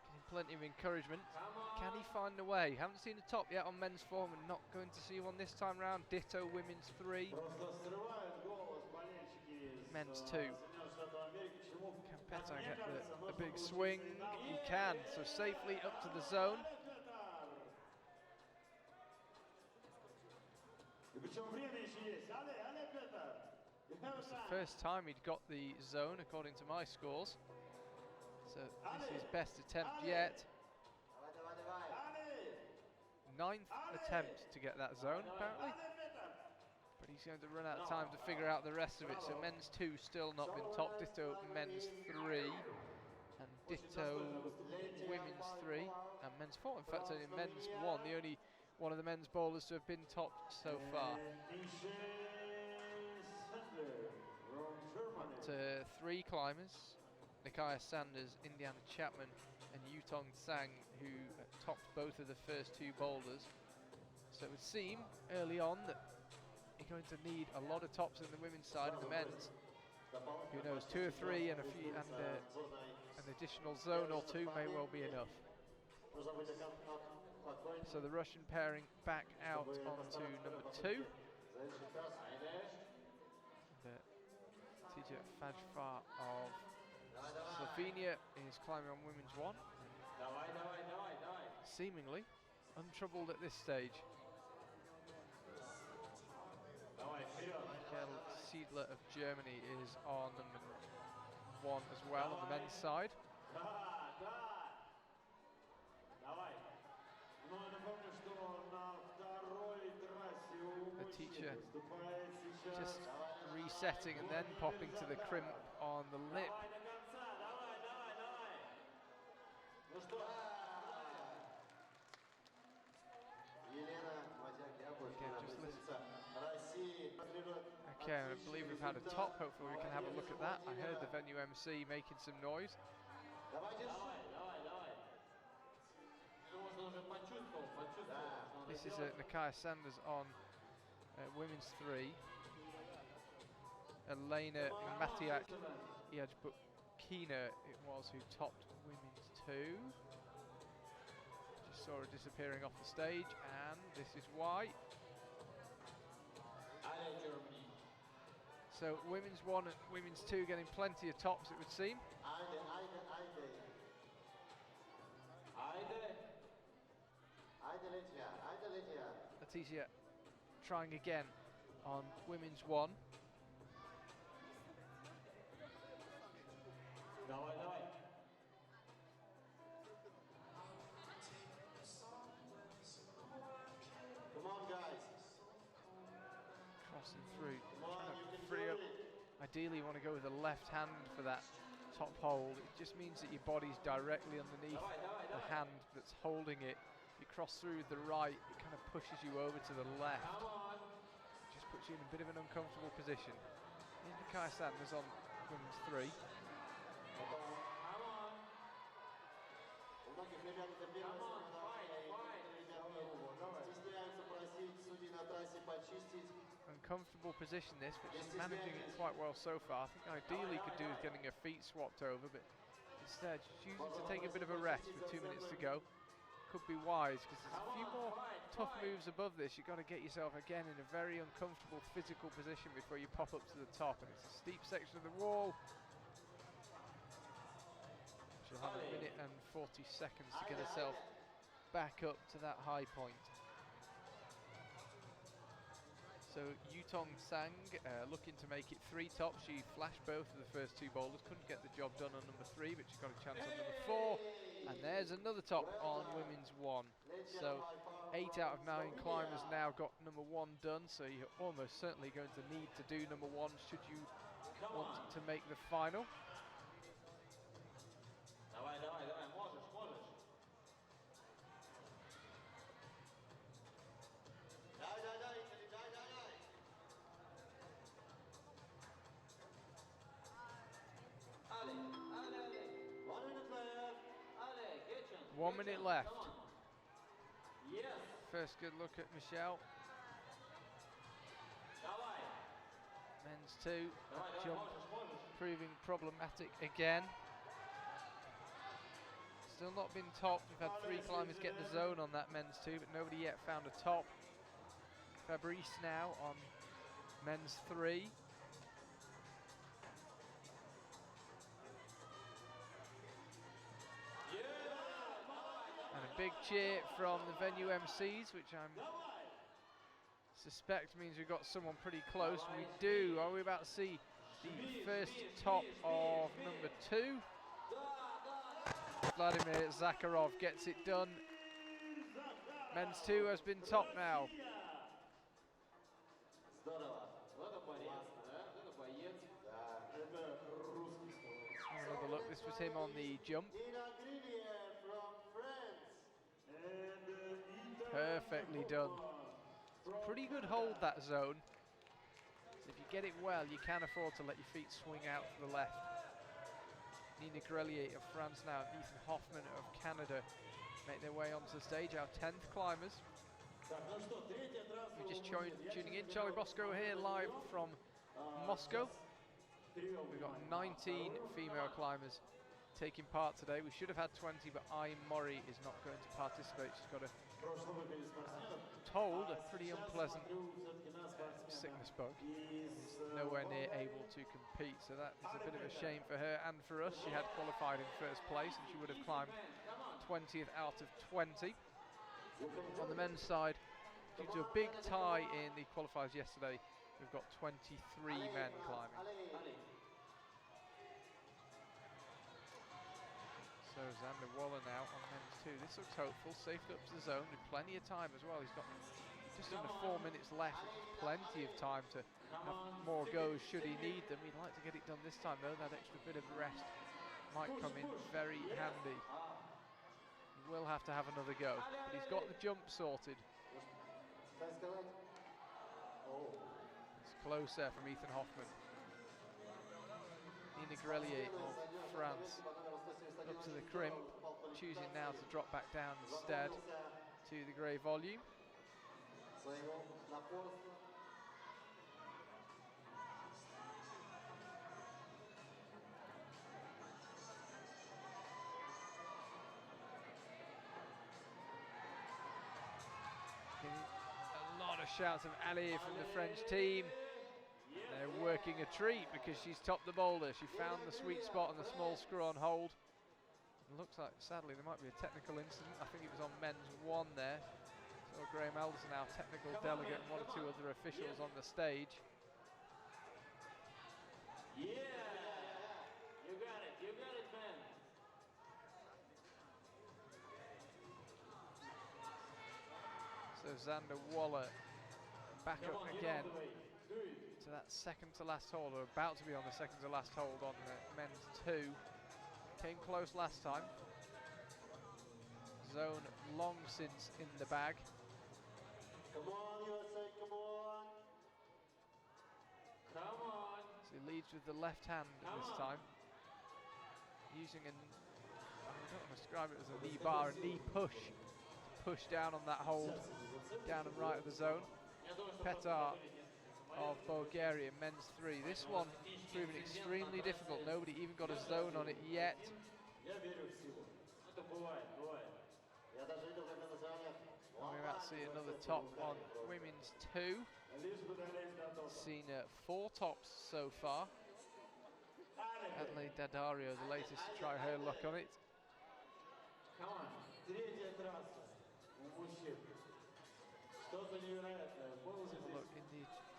Speaker 1: Getting plenty of encouragement. Can he find a way? Haven't seen a top yet on men's 4, and not going to see one this time round. Ditto women's 3.
Speaker 2: Просто срывают голос болельщики из
Speaker 1: Men's 2.
Speaker 2: Соединенных Штатов Америки. Чему,
Speaker 1: Can
Speaker 2: как
Speaker 1: Petar
Speaker 2: мне
Speaker 1: get
Speaker 2: кажется,
Speaker 1: the big swing? He can, so safely up to the zone.
Speaker 2: И причем время еще есть. Але, Петр!
Speaker 1: It's the first time he'd got the zone, according to my scores. So this is his best attempt yet. Ninth attempt to get that zone, apparently. But he's going to run out of time to figure out the rest of it. So men's 2 still not been top. Ditto men's 3. And ditto women's 3. And men's 4. In fact, only men's 1. The only one of the men's bowlers to have been top so far. To 3 climbers. Nikaya Sanders, Indiana Chapman and Yutong Tsang, who topped both of the first 2 boulders. So it would seem early on that you're going to need a lot of tops in the women's side and the men's. Who knows, 2 or 3 and an additional zone or 2 may well be enough. So the Russian pairing back out onto number 2. Tija Fajfar of Slovenia is climbing on women's 1. Seemingly untroubled at this stage. Michael Siedler of Germany is on number 1 as well on the men's side.
Speaker 2: да. Давай. Ну, я напомню, что на второй трассе у
Speaker 1: The
Speaker 2: мужчин
Speaker 1: teacher
Speaker 2: выступает сейчас.
Speaker 1: just resetting and then popping to the crimp on the lip.
Speaker 2: Давай до конца, давай, давай, давай. Ну что?
Speaker 4: Елена Матяк-Яблочкина,
Speaker 1: Again, just
Speaker 4: представительница России.
Speaker 1: Okay, I believe we've had a top. Hopefully we can have a look at that. I heard the venue MC making some noise.
Speaker 4: Давайте
Speaker 3: Давай, давай, давай. Потому что уже почувствовал, что надо
Speaker 1: This is
Speaker 3: делать.
Speaker 1: Nakaya Sanders on women's 3. Elena Matiak Iajbukina it was who topped women's 2. Just saw her disappearing off the stage, and this is why.
Speaker 3: Allez, Germany.
Speaker 1: So women's 1 and women's 2 getting plenty of tops, it would seem.
Speaker 4: Айде, айде, айде.
Speaker 3: Айде.
Speaker 4: Айде, Летия, айде, Летия.
Speaker 1: Leticia trying again on women's 1.
Speaker 3: Давай, давай.
Speaker 4: Come on, guys.
Speaker 1: Crossing through,
Speaker 4: Come on,
Speaker 1: trying
Speaker 4: you
Speaker 1: to
Speaker 4: can
Speaker 1: free
Speaker 4: do
Speaker 1: up.
Speaker 4: it.
Speaker 1: Ideally you want to go with the left hand for that top hold. It just means that your body's directly underneath
Speaker 3: Давай, давай,
Speaker 1: the
Speaker 3: давай.
Speaker 1: hand that's holding it. You cross through with the right, it kind of pushes you over to the left.
Speaker 3: Come on.
Speaker 1: Just puts you in a bit of an uncomfortable position. Here's Nakaya Sanders on women's 3.
Speaker 3: Come on.
Speaker 4: У многих ребят это первое
Speaker 3: Come on,
Speaker 4: соревнование, и
Speaker 3: fight,
Speaker 4: некоторые ребятки стесняются просить судей на трассе почистить.
Speaker 1: Uncomfortable position this, but she's managing it quite well so far. I think ideally could do with getting her feet swapped over, but instead she's choosing to take a bit of a rest with 2 minutes to go. Could be wise, because there's a few more tough moves above this. You've got to get yourself again in a very uncomfortable physical position before you pop up to the top, and it's a steep section of the wall. She'll have a minute and 40 seconds to get herself back up to that high point. So Yutong Sang looking to make it 3 tops. She flashed both of the first 2 boulders, couldn't get the job done on number 3, but she got a chance on number 4. And there's another top on women's 1. So 8 out of 9 climbers now got number 1 done, so you're almost certainly going to need to do number 1 should you want to make the final.
Speaker 3: Давай, давай, давай. Можешь, можешь.
Speaker 4: Дай, дай, дай, Итали, дай, дай, дай.
Speaker 3: Allez, allez, allez.
Speaker 4: 1 minute left.
Speaker 3: Allez, Getchen.
Speaker 1: 1 minute left.
Speaker 3: Come on. Yes.
Speaker 1: First good look at Michelle.
Speaker 3: Давай.
Speaker 1: Men's 2,
Speaker 3: Давай, давай,
Speaker 1: jump
Speaker 3: можешь, можешь.
Speaker 1: proving problematic again. Still not been topped. We've had 3 climbers get the zone on that men's 2, but nobody yet found a top. Fabrice now on men's 3. And a big cheer from the venue MCs, which I suspect means we've got someone pretty close. We do. Are we about to see the first top of number 2? Vladimir Zakharov gets it done. Men's 2 has been topped now.
Speaker 4: Здорово.
Speaker 3: Вот это борец, да? Вот это боец.
Speaker 4: Да.
Speaker 2: Это русский слово.
Speaker 1: Have another look. This was him on the jump.
Speaker 4: Nina Grenier from France.
Speaker 1: Perfectly done. Pretty good hold, that zone. If you get it well, you can afford to let your feet swing out to the left. Nina Grelier of France now, and Ethan Hoffman of Canada make their way onto the stage, our 10th climbers.
Speaker 2: Так, ну что, третья трасса.
Speaker 1: We're just
Speaker 2: у мужчин. Я
Speaker 1: tuning in.
Speaker 2: сейчас
Speaker 1: Charlie
Speaker 2: сделаю,
Speaker 1: Bosco here live from Moscow.
Speaker 2: трём
Speaker 1: We've got
Speaker 2: внимание.
Speaker 1: 19 female climbers taking part today. We should have had 20, but Ai Mori is not going to participate. She's got a
Speaker 2: В прошлом выходе спортсменов.
Speaker 1: told a
Speaker 2: А
Speaker 1: pretty
Speaker 2: сейчас
Speaker 1: unpleasant
Speaker 2: смотрю всё-таки на спортсмена
Speaker 1: sickness bug.
Speaker 2: из,
Speaker 1: Nowhere near
Speaker 2: Болгарии.
Speaker 1: able to compete, so that is a bit of a shame for her and for us. She had qualified in first place and she would have climbed 20th out of 20. On the men's side, due to a big tie in the qualifiers yesterday, we've got 23 men climbing.
Speaker 3: Allez.
Speaker 1: So Xander Waller now on men's 2. This looks hopeful. Safely up to the zone with plenty of time as well. He's got just under 4 minutes left, which is plenty of time to have more goes should he need them. He'd like to get it done this time though. That extra bit of rest might come in very handy. He will have to have another go, but he's got the jump sorted. It's close there from Ethan Hoffman. Nina Grelier of France up to the crimp, choosing now to drop back down instead to the grey volume. A lot of shouts of Ali from the French team. They're working a treat because she's topped the boulder. She found the sweet spot on the small screw on hold. It looks like, sadly, there might be a technical incident. I think it was on men's 1 there. So Graham Elderson, our technical delegate, and 1 or 2 other officials on the stage.
Speaker 3: Yeah, you got it, man.
Speaker 1: So Xander Waller back up again to that second to last hold, or about to be on the second to last hold on men's 2. Came close last time. Zone long since in the bag.
Speaker 4: Come on, USA, come on.
Speaker 3: Come on.
Speaker 1: So he leads with the left hand this time. Using I don't want to describe it as a knee bar, a knee push. To push down on that hold, down and right of the zone. Petar of Bulgaria, men's 3. This one proving extremely difficult. Nobody even got a zone on it yet. We're about to see another top on women's 2. Seen 4 tops so far. Adelaide Daddario, the latest to try her luck on it.
Speaker 3: Come on.
Speaker 1: Look,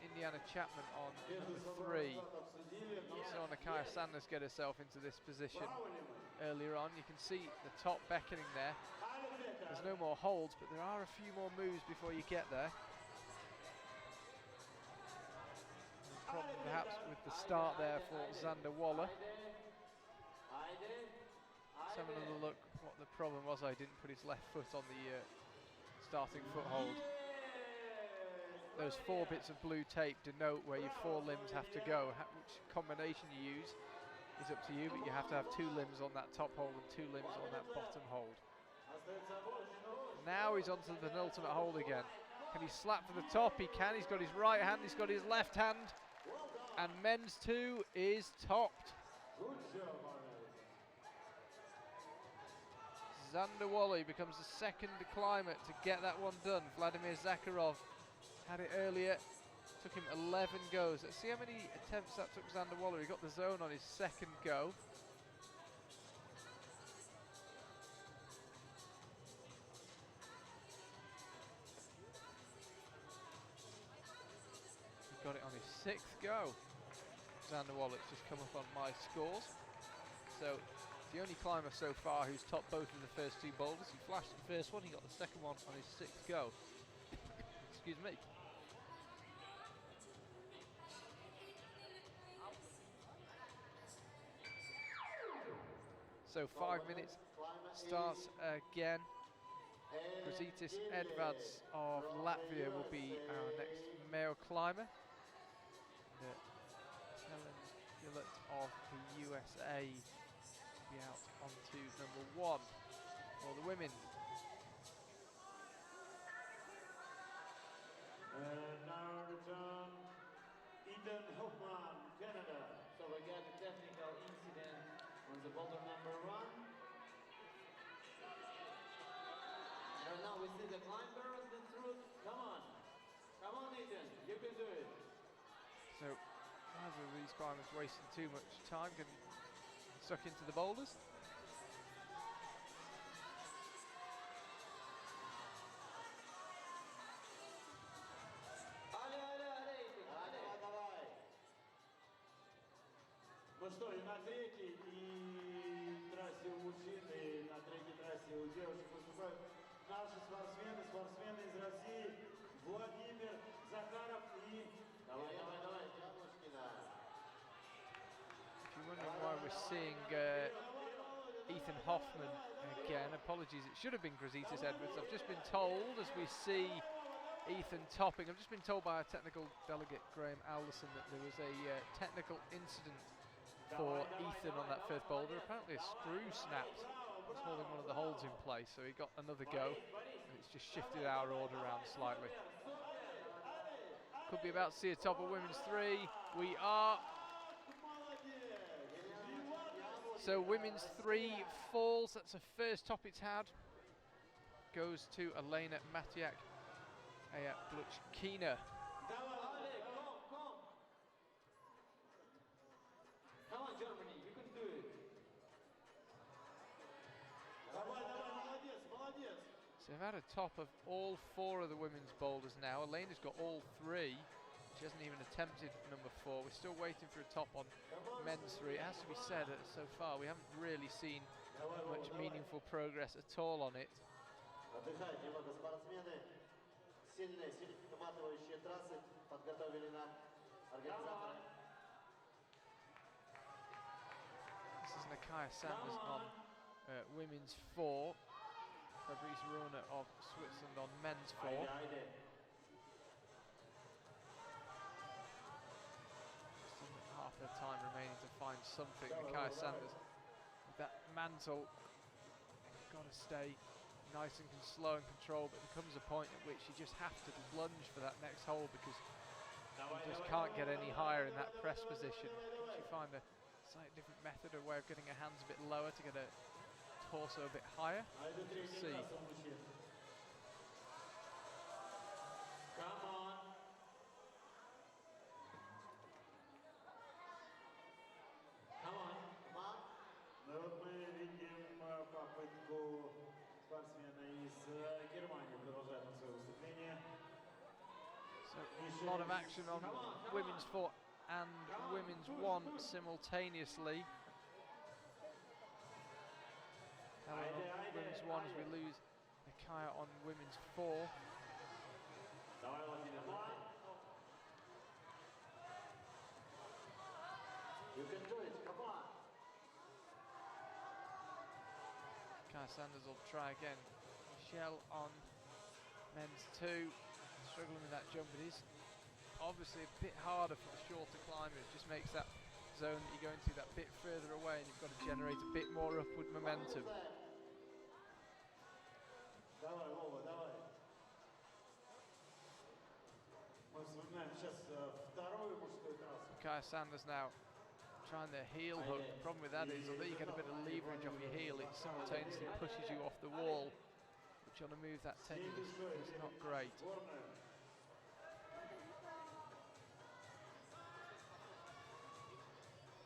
Speaker 1: Indiana Chapman on number 3. Saw Nakaya Sanders get herself into this position earlier on. You can see the top beckoning there. There's no more holds, but there are a few more moves before you get there. Problem perhaps with the start there for Xander Waller. Let's have another look what the problem was. I didn't put his left foot on the starting foothold. Those 4 bits of blue tape denote where your 4 limbs have to go. Which combination you use is up to you, but you have to have 2 limbs on that top hold and 2 limbs on that bottom hold. Now he's onto the penultimate hold again. Can he slap for the top? He can. He's got his right hand, he's got his left hand. And men's 2 is topped. Xander Waller becomes the second climber to get that one done. Vladimir Zakharov had it earlier. Took him 11 goes. Let's see how many attempts that took Xander Waller. He got the zone on his second go. He got it on his 6th go. Xander Waller's just come up on my scores. So the only climber so far who's topped both of the first 2 boulders. He flashed the first one, he got the second one on his 6th go. Excuse me. So 5 minutes starts again. Rositas Edvards of Latvia will be our next male climber. And, Helen Gillett of the USA will be out onto number 1 for the women.
Speaker 2: And now return Ethan Hoffman, Canada.
Speaker 3: So we got a technical incident on the boulder number 1. And now we see the climber on the truth. Come on, Ethan, you can do it.
Speaker 1: So neither of these climbers wasting too much time, getting stuck into the boulders.
Speaker 2: Ну что, и на 3-й, и трассе у мужчины Владимир Захаров и
Speaker 3: Давай, давай, давай.
Speaker 4: Яблочкина.
Speaker 1: If you're wondering why we're seeing Ethan Hoffman again, apologies, it should have been Grazitis Edwards. I've just been told as we see Ethan topping, I've just been told by our technical delegate Graham Alderson that there was a technical incident for Ethan on that first boulder. Apparently a screw snapped, was holding one of the holds in place, so he got another go, and it's just shifted our order around slightly. Could be about to see a top of women's 3. We are. So women's 3 falls, that's the first top it's had. Goes to Elena Matiak, Aya Bluchkina.
Speaker 3: Come on, Germany, you can do it.
Speaker 2: Давай, давай, молодец, молодец.
Speaker 1: So they've had a top of all 4 of the women's boulders now. Elena's got all 3. She hasn't even attempted number 4. We're still waiting for a top on men's 3. It has to be said that so far we haven't really seen much meaningful progress at all on it.
Speaker 4: Отдыхают немного спортсмены. Сильные, выматывающие трассы подготовили нам организаторы.
Speaker 1: This is Nakaya Sanders on women's 4. Fabrice Rona of Switzerland on men's 4.
Speaker 3: Айде, айде.
Speaker 1: Just under half their time remaining to find something. Nakaya Sanders with that mantle, got to stay nice and slow and controlled, but there comes a point at which you just have to lunge for that next hole because you just can't get any higher in that press position. She find a slightly different method or way of getting her hands a bit lower to get a torso a bit higher. Let's see.
Speaker 3: Come on. Come on.
Speaker 2: Ну вот мы видим попытку спортсмена из Германии продолжает он свое выступление.
Speaker 1: So a lot of action on women's 4 and women's 1 simultaneously. However, on women's 1 as we lose Nakaya on women's 4.
Speaker 3: Давай, Владимир.
Speaker 4: You can do it, come on.
Speaker 1: Nakaya Sanders will try again. Michelle on men's 2. Struggling with that jump. It is obviously a bit harder for the shorter climber. It just makes that zone that you're going to that bit further away, and you've got to generate a bit more upward momentum.
Speaker 2: Давай, Вова, давай. Мы вспоминаем сейчас вторую мужскую трассу.
Speaker 1: Nakaya Sanders now trying the heel hook. The problem with that is, although you get a bit of leverage off your heel, it simultaneously pushes you off the wall, which on a move that technique is not great.
Speaker 2: Сборная.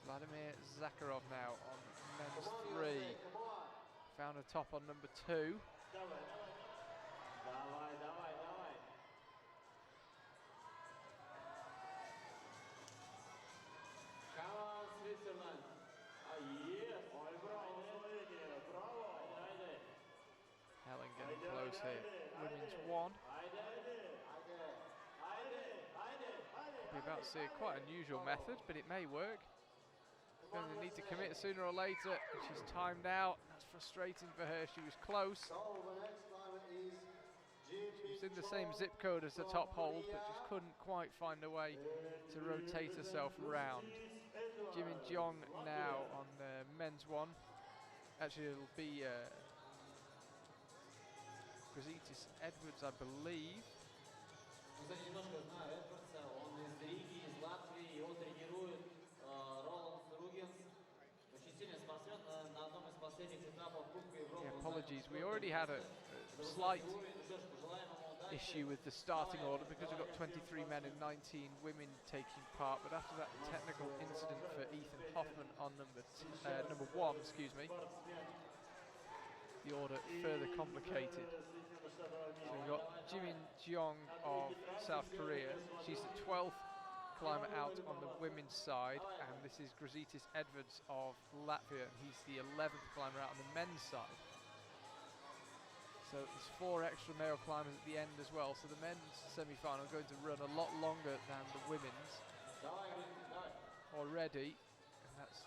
Speaker 1: Vladimir Zakharov now on men's 3.
Speaker 4: Come on.
Speaker 1: Found a top on number 2.
Speaker 2: Давай, давай.
Speaker 3: Давай, давай, давай. Come on, Switzerland. Yes.
Speaker 2: Ой, браво, Словения, браво.
Speaker 3: Айде,
Speaker 1: Helen getting close here. Women's 1.
Speaker 3: айде. Айде, айде, айде.
Speaker 1: We're about to see quite unusual method, but it may work. Going to need to commit sooner or later. And she's timed out. That's frustrating for her. She was close.
Speaker 4: So the next climber is
Speaker 1: She was in the same zip code as the top hold, but just couldn't quite find a way to rotate herself around. Jimin Jeong now on men's 1. Actually, it'll be Grazitis Edwards, I believe.
Speaker 3: Кстати, немножко знаю Эдвардса, он из Риги, из Латвии, его тренирует Роланд Ругенс. Очень сильный спортсмен на одном из последних этапов Кубка Европы.
Speaker 1: Yeah, apologies, we already had a slight issue with the starting order because we've got 23 men and 19 women taking part, but after that technical incident for Ethan Hoffman on number 1, excuse me, the order further complicated. So we've got Jimin Jeong of South Korea. She's the 12th climber out on the women's side, and this is Grazitis Edwards of Latvia, and he's the 11th climber out on the men's side. So there's 4 extra male climbers at the end as well. So the men's semi-final going to run a lot longer than the women's already, and that's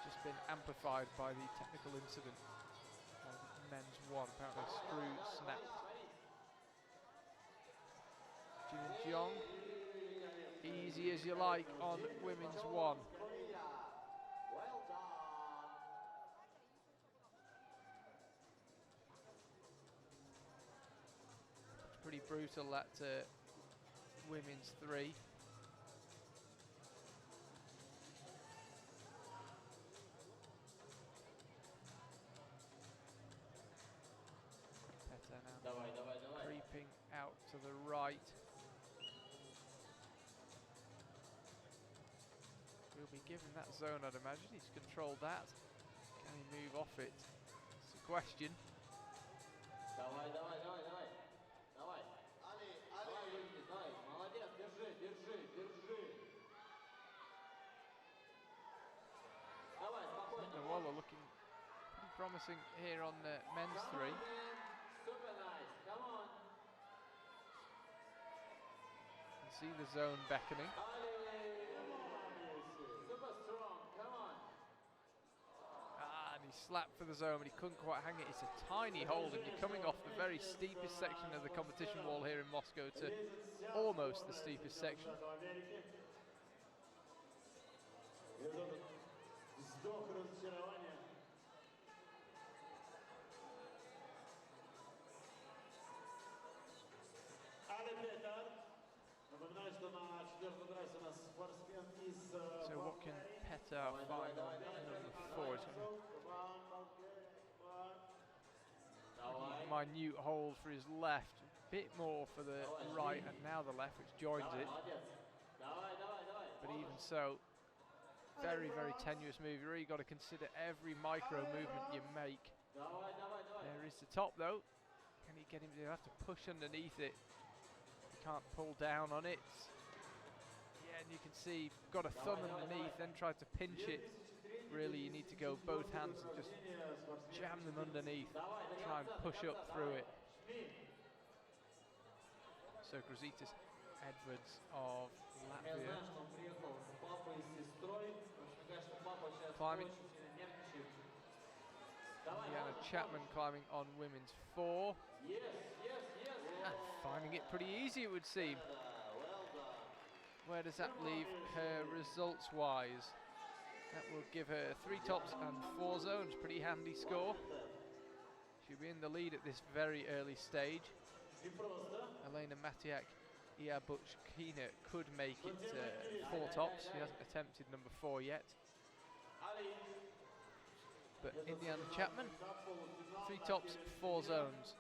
Speaker 1: just been amplified by the technical incident on men's 1. Apparently a screw snapped. Jin Jeong, easy as you like on women's 1. Pretty brutal, that women's 3. Peta now creeping out to the right. We'll be given that zone, I'd imagine. He's controlled that. Can he move off it? It's a question.
Speaker 3: Давай. Молодец, держи. Давай, спокойно.
Speaker 1: Waller looking pretty promising here on the men's 3.
Speaker 3: Super nice, come on.
Speaker 1: You see the zone beckoning.
Speaker 3: Super strong, come on.
Speaker 1: And he slapped for the zone, but he couldn't quite hang it. It's a tiny hold, and you're coming off the very steepest section of the competition wall here in Moscow to almost the steepest section.
Speaker 2: Вздох разочарования. Але Петер. Напоминаю, что на 4-й трассе у нас спортсмен из
Speaker 1: So what can Petar find on number 4? It's a minute hold for his left, a bit more for the right, and now the left, which joins it. But even so, very, very tenuous move. You really got to consider every micro movement you make. There is the top though. Can he get him? He'll have to push underneath it. He can't pull down on it. Yeah, and you can see, got a thumb underneath, then tried to pinch it. Really, you need to go both hands and just jam them underneath. Try and push up through it. So Grazitis Edwards of Latvia climbing. Indiana Chapman climbing on women's 4. Finding it pretty easy, it would seem. Where does that leave her results-wise? That will give her 3 tops and 4 zones. Pretty handy score. She'll be in the lead at this very early stage. Elena Matiak Iabuchkina could make it 4 tops. She hasn't attempted number 4 yet. But Indiana Chapman, 3 tops, 4 zones.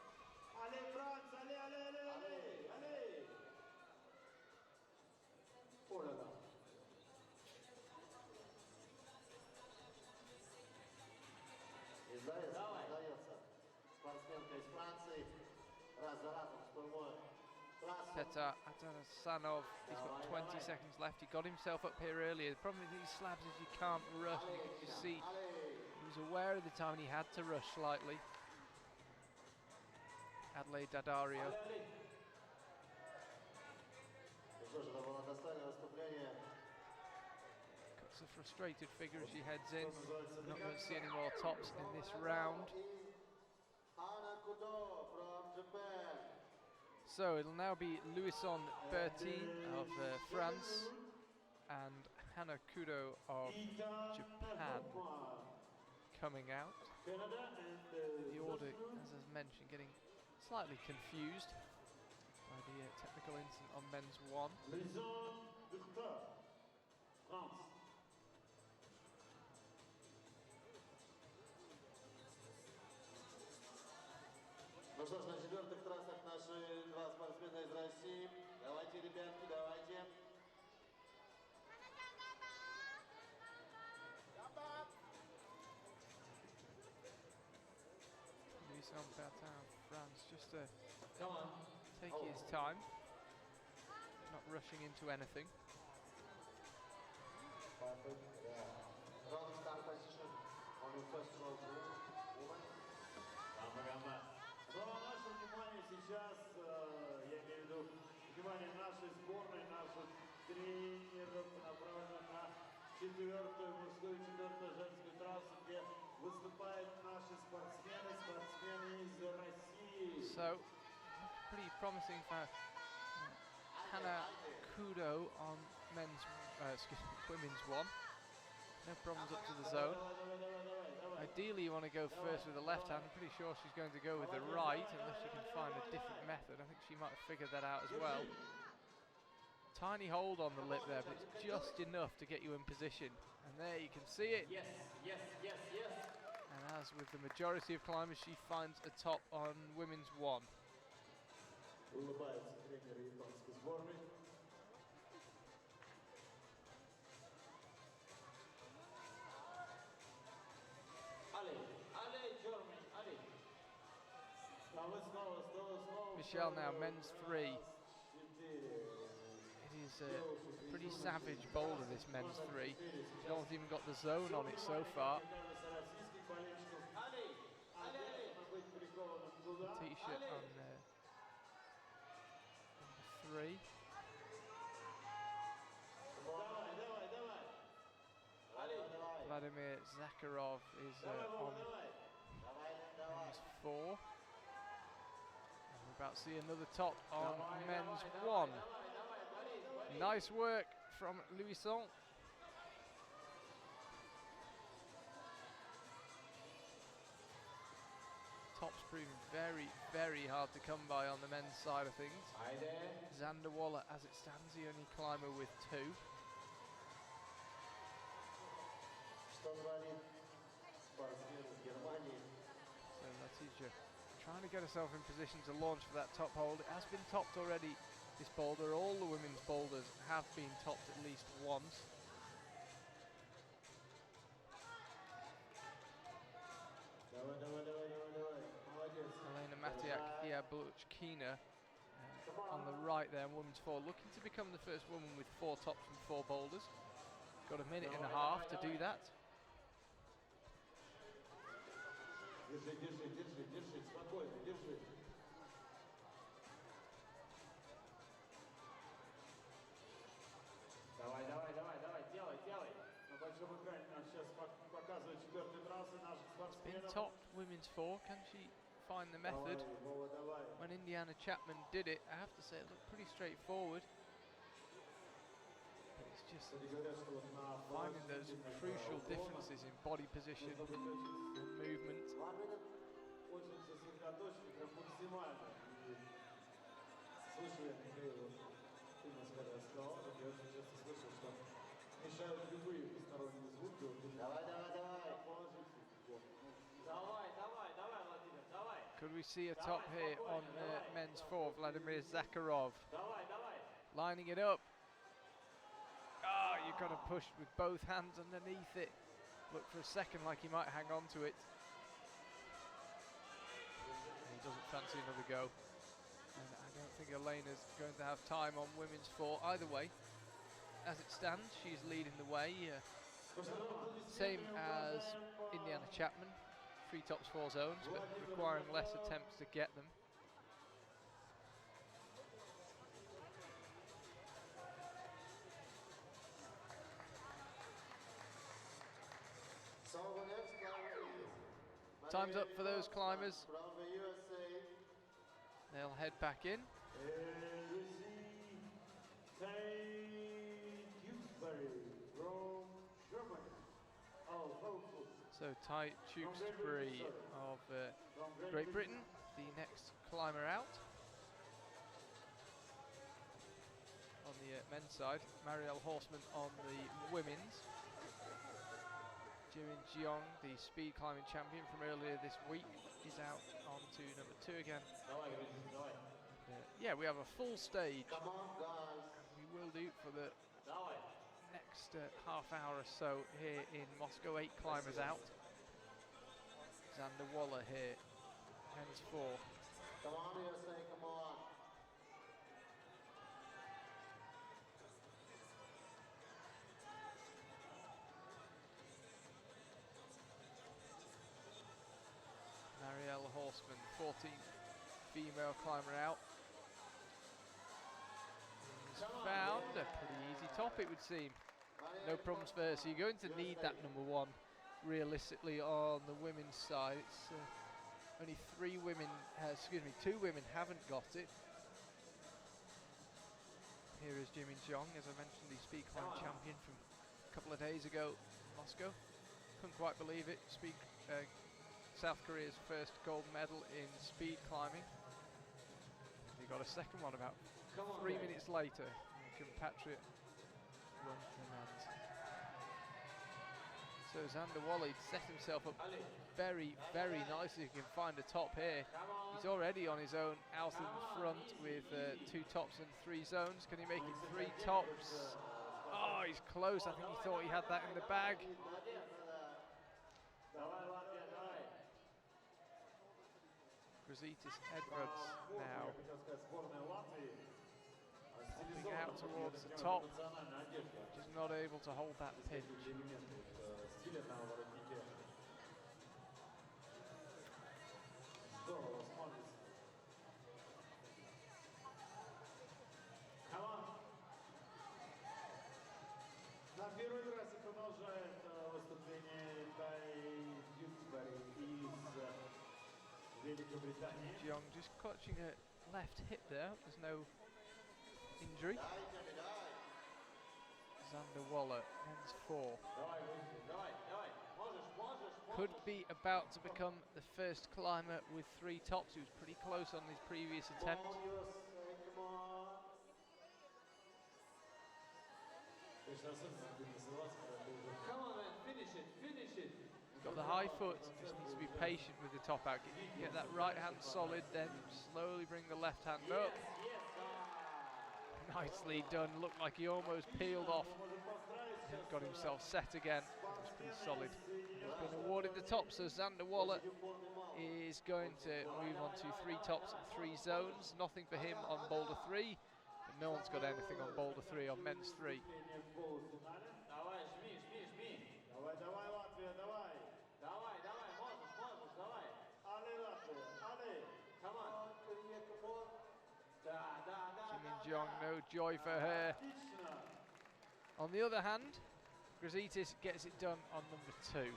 Speaker 1: Petar Atanasanov, he's got 20 seconds left. He got himself up here earlier. The problem with these slabs is you can't rush. You can just see he was aware of the time and he had to rush slightly. Adelaide Daddario. Cuts a frustrated figure as she heads in. We're not going to see any more tops in this round. So it'll now be Louison Bertin of France and Hana Kudo of Japan coming out. The order, as I mentioned, getting slightly confused by the technical incident on men's 1.
Speaker 4: Ну что ж, на 4-х трассах наши 2 спортсмена из России. Давайте, ребятки, давайте.
Speaker 1: Louison Bertin, France, just to take his time, not rushing into anything.
Speaker 4: Wrong start position on the first row, woman.
Speaker 2: Гамма. тренер направлен на четвертую мужскую и четвертую женскую трассу, где выступают наши спортсмены из России.
Speaker 1: So, pretty promising for Hannah Kudo on women's one. No problems up to the zone. Ideally you want to go first with the left hand. I'm pretty sure she's going to go with the right unless she can find a different method. I think she might have figured that out as well. Tiny hold on the lip there, but it's just enough to get you in position. And there you can see it.
Speaker 3: Yes, yes, yes, yes.
Speaker 1: And as with the majority of climbers, she finds a top on women's one.
Speaker 2: Улыбается тренер японской сборной.
Speaker 3: Ali, Germany, Ali.
Speaker 2: А мы снова.
Speaker 1: Michelle now, men's three. It is a pretty savage boulder, this men's three. She's not even got the zone on it so far. T-shirt on number three. Vladimir Zakharov is on men's four. And we're about to see another top on men's one. Nice work from Louison. Top's proving very, very hard to come by on the men's side of things. Xander Waller, as it stands, the only climber with two.
Speaker 4: Что говорит спортсмен из Германии?
Speaker 1: So Latija trying to get herself in position to launch for that top hold. It has been topped already, this boulder. All the women's boulders have been topped at least once.
Speaker 2: Молодец.
Speaker 1: Elena Matiak, Ia Bluchkina on the right there in women's four, looking to become the first woman with four tops and four boulders. Got a minute and a half to do that.
Speaker 2: Держи, спокойно, держи.
Speaker 3: Давай, делай.
Speaker 2: На большом экране нам сейчас показывают четвертую трассу наших
Speaker 1: Been
Speaker 2: спортсменов.
Speaker 1: topped women's four. Can she find the method?
Speaker 2: Вова, давай.
Speaker 1: When Indiana Chapman did it, I have to say it looked pretty straightforward. But it's just
Speaker 2: Кстати, говорят, что вот на
Speaker 1: finding those crucial differences in body position and movement.
Speaker 2: очень сосредоточены, прям максимально. И слышу я, Михаил, ты мне сказал, что я очень часто слышал, что мешают любые посторонние звуки. Вот именно
Speaker 4: Давай.
Speaker 2: положительный. Вот.
Speaker 3: Давай, Владимир, давай.
Speaker 1: Could we see a top here on men's four? Vladimir Zakharov
Speaker 3: Давай.
Speaker 1: lining it up. Ah, you've got to push with both hands underneath it. Look for a second like he might hang on to it. And he doesn't fancy another go. And I don't think Elena's going to have time on women's four either way. As it stands, she's leading the way. Same as Indiana Chapman. 3 tops, 4 zones, but requiring less attempts to get them.
Speaker 4: So the next climber is
Speaker 1: Time's up for those climbers.
Speaker 4: from the USA.
Speaker 1: They'll head back in. So Ty Tewkesbury of Great Britain, the next climber out. On the men's side, Marielle Horseman on the women's. Jimin Jeong, the speed climbing champion from earlier this week, is out on to number 2 again.
Speaker 3: Давай, давай.
Speaker 1: Yeah, we have a full stage.
Speaker 4: Come on, guys.
Speaker 1: We will do for the
Speaker 3: Давай.
Speaker 1: next half hour or so here in Moscow. 8 climbers out. Xander Waller here, men's 4.
Speaker 4: Come on, USA, come on.
Speaker 1: Marielle Horseman, 14th female climber out. found a pretty easy top, it would seem. No problems for her. So you're going to need that number one realistically on the women's side. It's only two women haven't got it. Here is Jimin Jeong, as I mentioned, the speed climb champion from a couple of days ago in Moscow. Couldn't quite believe it. South Korea's first gold medal in speed climbing. He got a second one about 3 minutes later. Compatriot won the men's. So Xander Walley set himself up very, very nicely. He can find a top here. He's already on his own out in the front with 2 tops and 3 zones. Can he make it 3 tops? Oh, he's close. I think he thought he had that in the bag. Grazitis Edvards now popping out towards the top, just not able to hold that pinch.
Speaker 2: На первой трассе продолжает выступление Тай Дьюсбери из Великобритании.
Speaker 1: Jeong just clutching her left hip there. There's no injury. Xander Waller, men's 4. Could be about to become the first climber with 3 tops. He was pretty close on his previous attempt.
Speaker 3: Come on, man, finish it, finish it.
Speaker 1: He's got the high foot, just needs to be patient with the top out. Get that right hand solid, then slowly bring the left hand up. Nicely done, looked like he almost peeled off. Got himself set again, it was pretty solid. He's been awarded the top, so Xander Waller is going to move on to 3 tops and 3 zones. Nothing for him on boulder 3, but no one's got anything on boulder 3 on men's 3.
Speaker 3: Давай, жми, жми, жми.
Speaker 2: Давай, давай, Латвия, давай.
Speaker 3: Давай, давай, можешь, можешь, давай.
Speaker 2: Але, Латвия, але.
Speaker 3: Come on. Да, да, да.
Speaker 1: Jimin Jeong, no joy for her.
Speaker 2: Отлично.
Speaker 1: On the other hand, Grazitis gets it done on number 2.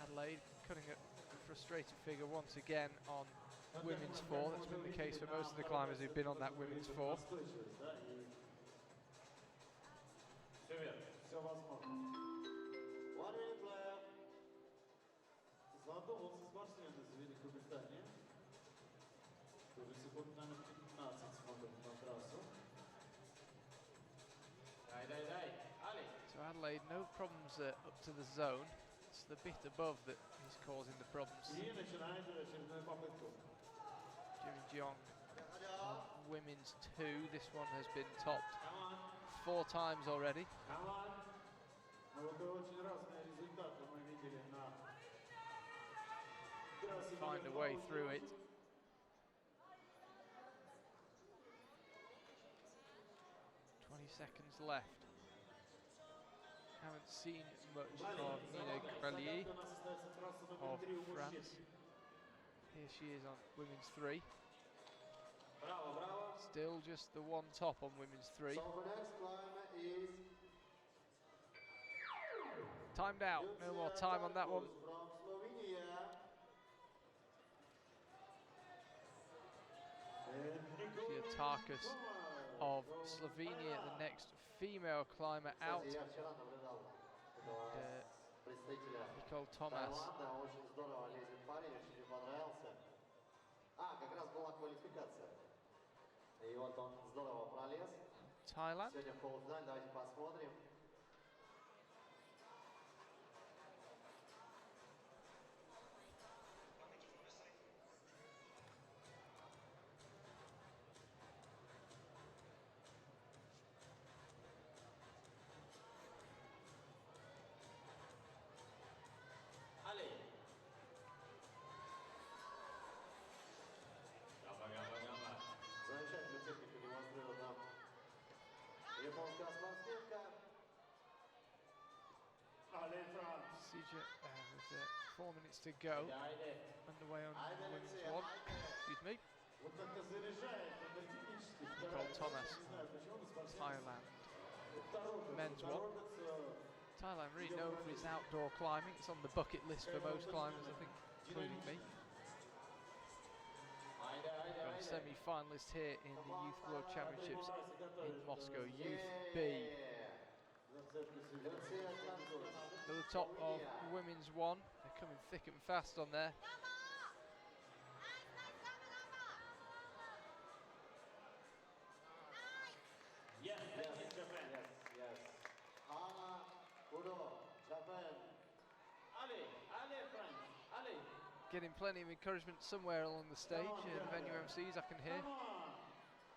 Speaker 1: Adelaide cutting a frustrated figure once again on women's 4. That's been the case for most of the climbers who've been on that women's 4.
Speaker 2: Настойчивость, да, и
Speaker 3: Все верно.
Speaker 2: все возможно. Задумался спортсмен из Великобритании. Тоже секунд, наверное, 15 смотрит на трассу.
Speaker 3: Дай, дай, дай. Ali.
Speaker 1: So Adelaide, no problems up to the zone. It's the bit above that is causing the problems.
Speaker 2: И начинает очередную попытку.
Speaker 1: Jimin Jeong on women's 2. This one has been topped
Speaker 3: Come on.
Speaker 1: 4 times already.
Speaker 3: Come on.
Speaker 2: Ну, вот и очень разные результаты мы видели на трассе.
Speaker 1: Find a way through it. 20 seconds left. Haven't seen much of Nina Grelier
Speaker 2: У нас остается трасса
Speaker 1: of
Speaker 2: номер 3 у мужчин.
Speaker 1: France. Here she is on women's 3.
Speaker 3: Браво, браво.
Speaker 1: Still just the 1 top on women's 3.
Speaker 4: So the next climber is
Speaker 1: Timed out, no more time on that one.
Speaker 4: from Slovenia.
Speaker 1: Tarkus of Slovenia, the next female climber out.
Speaker 4: Кстати, я вчера наблюдал этого представителя
Speaker 1: Nicole Thomas.
Speaker 4: Таиланда, очень здорово лезет парень, очень мне понравился. Как раз была квалификация. И вот он здорово пролез.
Speaker 1: Thailand.
Speaker 4: Сегодня в полуфинале, давайте посмотрим.
Speaker 3: Ali. Гамма, гамма, гамма.
Speaker 4: Замечательную технику демонстрирует нам японская спортсменка.
Speaker 2: Але Франц.
Speaker 1: Sija with 4 minutes to go.
Speaker 3: Haydi, haydi.
Speaker 1: Underway on
Speaker 4: Haydi,
Speaker 1: women's
Speaker 4: let's see,
Speaker 1: 1.
Speaker 4: haydi.
Speaker 1: Excuse me.
Speaker 2: Вот как-то заряжает энергетически.
Speaker 1: Nicole Thomas,
Speaker 2: Не знаю, почему, но спортсмен
Speaker 1: Thailand.
Speaker 2: торопится.
Speaker 1: Men's one. Thailand really known for its outdoor climbing. It's on the bucket list for most climbers, I think, including me. Got a semi-finalist here in the Youth World Championships in Moscow, Youth B. At the top of women's one, they're coming thick and fast on there.
Speaker 3: Yes, Japan.
Speaker 4: Yes. Hana, Kudo, Japan.
Speaker 3: Ali, France, Ali.
Speaker 1: Getting plenty of encouragement somewhere along the stage. The venue MCs I can hear.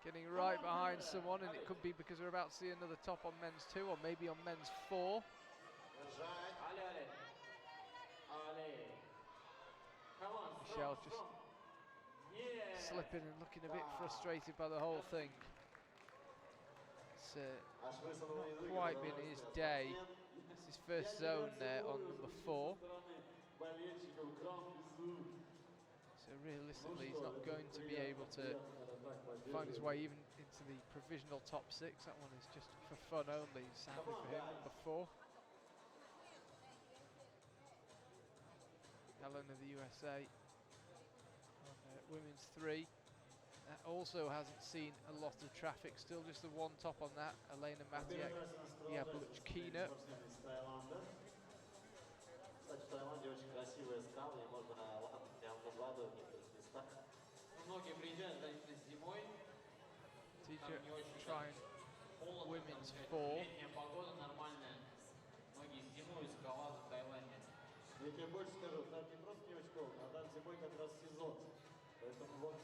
Speaker 1: Getting right behind someone, and it could be because we're about to see another top on men's 2 or maybe on men's 4.
Speaker 3: Ali. Come on,
Speaker 1: Michelle
Speaker 3: strong,
Speaker 1: just
Speaker 3: strong. Yeah.
Speaker 1: slipping and looking a bit frustrated by the whole thing. It's not quite been his day. It's his first zone there on number 4. So realistically, he's not going to be able to find his way even into the provisional top 6. That one is just for fun only, sadly for him, number 4. Helen of the USA on women's 3. That also hasn't seen a lot of traffic, still just the one top on that. Elena Matiak, Yablutchkina.
Speaker 4: Кстати, в Таиланде очень красивые скалы, и можно прям под водой в некоторых местах.
Speaker 3: Многие приезжают туда именно зимой.
Speaker 1: Teacher
Speaker 3: Там не очень
Speaker 1: trying
Speaker 3: холодно,
Speaker 1: women's
Speaker 3: там,
Speaker 1: 4.
Speaker 3: летняя погода нормальная. Многие зимой скалазят в Таиланде.
Speaker 2: Я тебе больше скажу, там не просто не очень холодно, а там зимой как раз сезон. Поэтому вот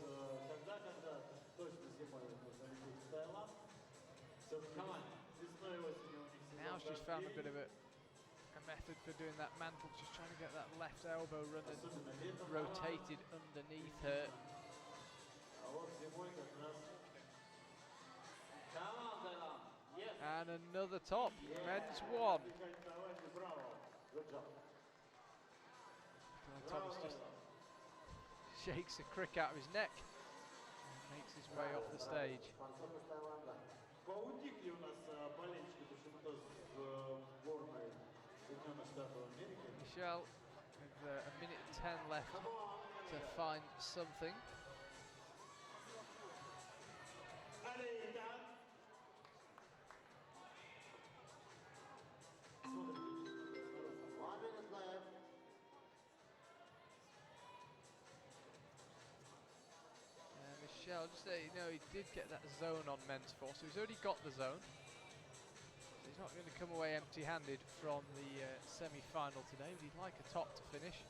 Speaker 2: когда точно зимой нужно лететь в Таиланд, все-таки весной и осенью у них сезон.
Speaker 1: Now she's found a bit of a method for doing that mantle, just trying to get that left elbow run and rotated underneath her.
Speaker 2: А вот зимой как раз.
Speaker 3: Come on, Thailand. Yes.
Speaker 1: And another top, men's 1.
Speaker 2: Браво, good job.
Speaker 1: Thomas just shakes the crick out of his neck and makes his way off the stage.
Speaker 4: Спортсмен из Таиланда.
Speaker 2: Поутихли у нас болельщики почему-то с сборной Соединенных Штатов Америки.
Speaker 1: Michelle with a minute 10 left to find something.
Speaker 2: Allez, Dan.
Speaker 4: 1 minute left.
Speaker 1: Michelle, just so you know, he did get that zone on men's 4, so he's already got the zone. So he's not going to come away empty-handed from the semi-final today, but he'd like a top to finish.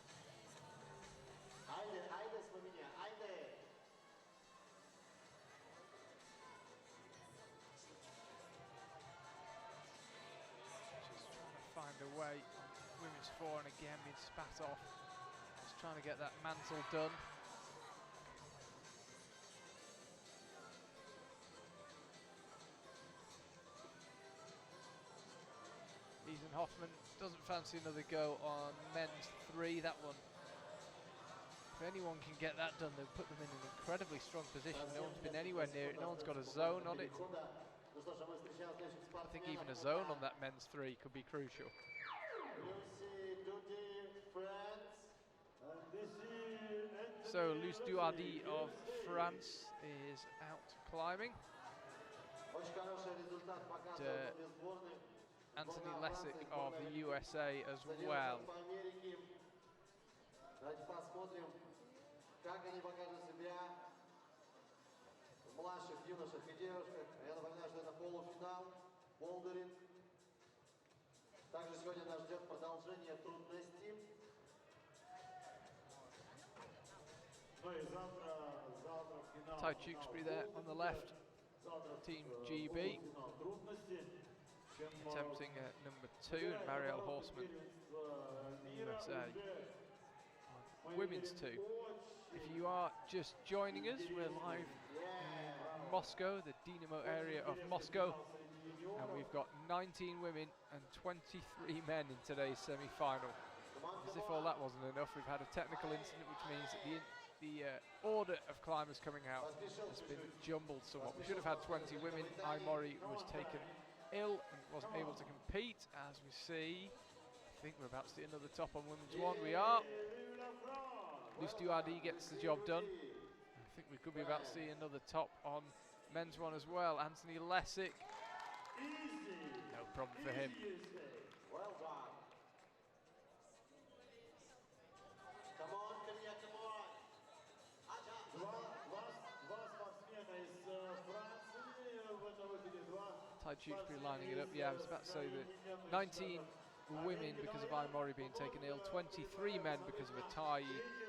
Speaker 4: Айде, айде, Словения, айде.
Speaker 1: Just trying to find a way on women's 4, and again being spat off. Just trying to get that mantle done. Ethan Hoffman doesn't fancy another go on men's 3. That one, if anyone can get that done, they'll put them in an incredibly strong position. No one's been anywhere near it. No one's got a zone on it.
Speaker 4: Ну что ж, а мы встречаем следующих
Speaker 1: I think
Speaker 4: спортсменов.
Speaker 1: even a zone on that men's 3 could be crucial.
Speaker 4: Lucy Duty, France.
Speaker 1: So Luce Duardi of France is out climbing.
Speaker 4: Очень хороший результат показывает обе сборные.
Speaker 1: Anthony Lessick of the USA as well.
Speaker 4: По Америке. Давайте посмотрим, как они покажут себя в младших юношах и девушках. Я напоминаю, что это полуфинал, болдеринг. Также сегодня нас ждет продолжение трудностей.
Speaker 2: Ну и завтра финал.
Speaker 1: Ty Tewksbury there on the left, Team GB, attempting number 2, and Marielle Horseman, USA. Women's 2. If you are just joining us, we're live in Moscow, the Dynamo area of Moscow, and we've got 19 women and 23 men in today's semi-final. As if all that wasn't enough, we've had a technical incident, which means that the the order of climbers coming out has been jumbled somewhat. We should have had 20 women. Aimori was taken ill and wasn't able to compete. As we see, I think we're about to see another top on women's one. We are. Lustuadi gets the job done. I think we could be about to see another top on men's one as well. Anthony Lessick. No problem for him.
Speaker 4: Well done. Come on, Kenya, come on. Aja.
Speaker 2: Два спортсмена из Франции в этом выходе, два.
Speaker 1: Tai Tewksbury lining it up. Yeah, I was about to say that 19 women because of Aimori being taken ill, 23 men because of a tie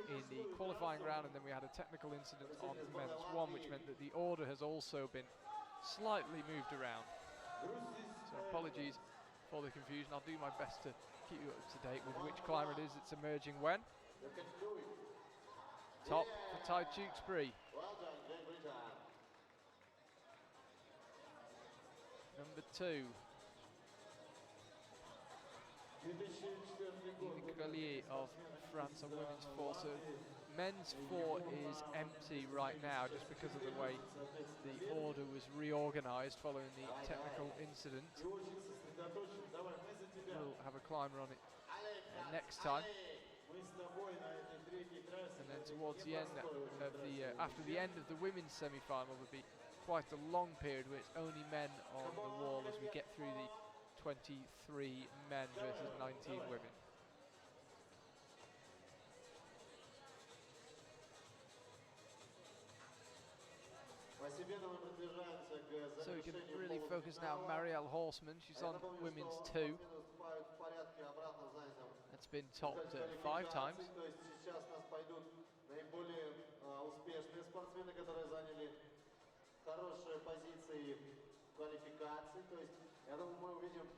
Speaker 1: in the qualifying round, and then we had a technical incident on men's one, which meant that the order has also been slightly moved around. So apologies for the confusion. I'll do my best to keep you up to date with which climber it is that's emerging when.
Speaker 4: You can do it.
Speaker 1: Top for Tai Tewksbury.
Speaker 4: Well done, Great Britain.
Speaker 1: Number 2,
Speaker 2: 2004 год.
Speaker 1: Yves Grelier of France on women's 4. So men's 4 is empty right now just because of the way the order was reorganised following the technical incident.
Speaker 2: И очень сосредоточен. Давай, мы за тебя.
Speaker 1: We'll have a climber on it next time.
Speaker 2: Мы с тобой на этой третьей трассе.
Speaker 1: And then towards the end of the after the end of the women's semi-final, there'll be quite a long period where it's only men on the wall as we get through the 23 men versus 19 women.
Speaker 4: Постепенно мы приближаемся к
Speaker 1: So we can
Speaker 4: завершению
Speaker 1: really
Speaker 4: полуфинала.
Speaker 1: focus now. Marielle Horseman, she's on women's 2.
Speaker 4: Выступают в порядке обратно занятом.
Speaker 1: That's been topped 5 times.
Speaker 4: То есть сейчас у нас пойдут наиболее успешные спортсмены, которые заняли хорошие позиции в квалификации. То есть я думаю, мы увидим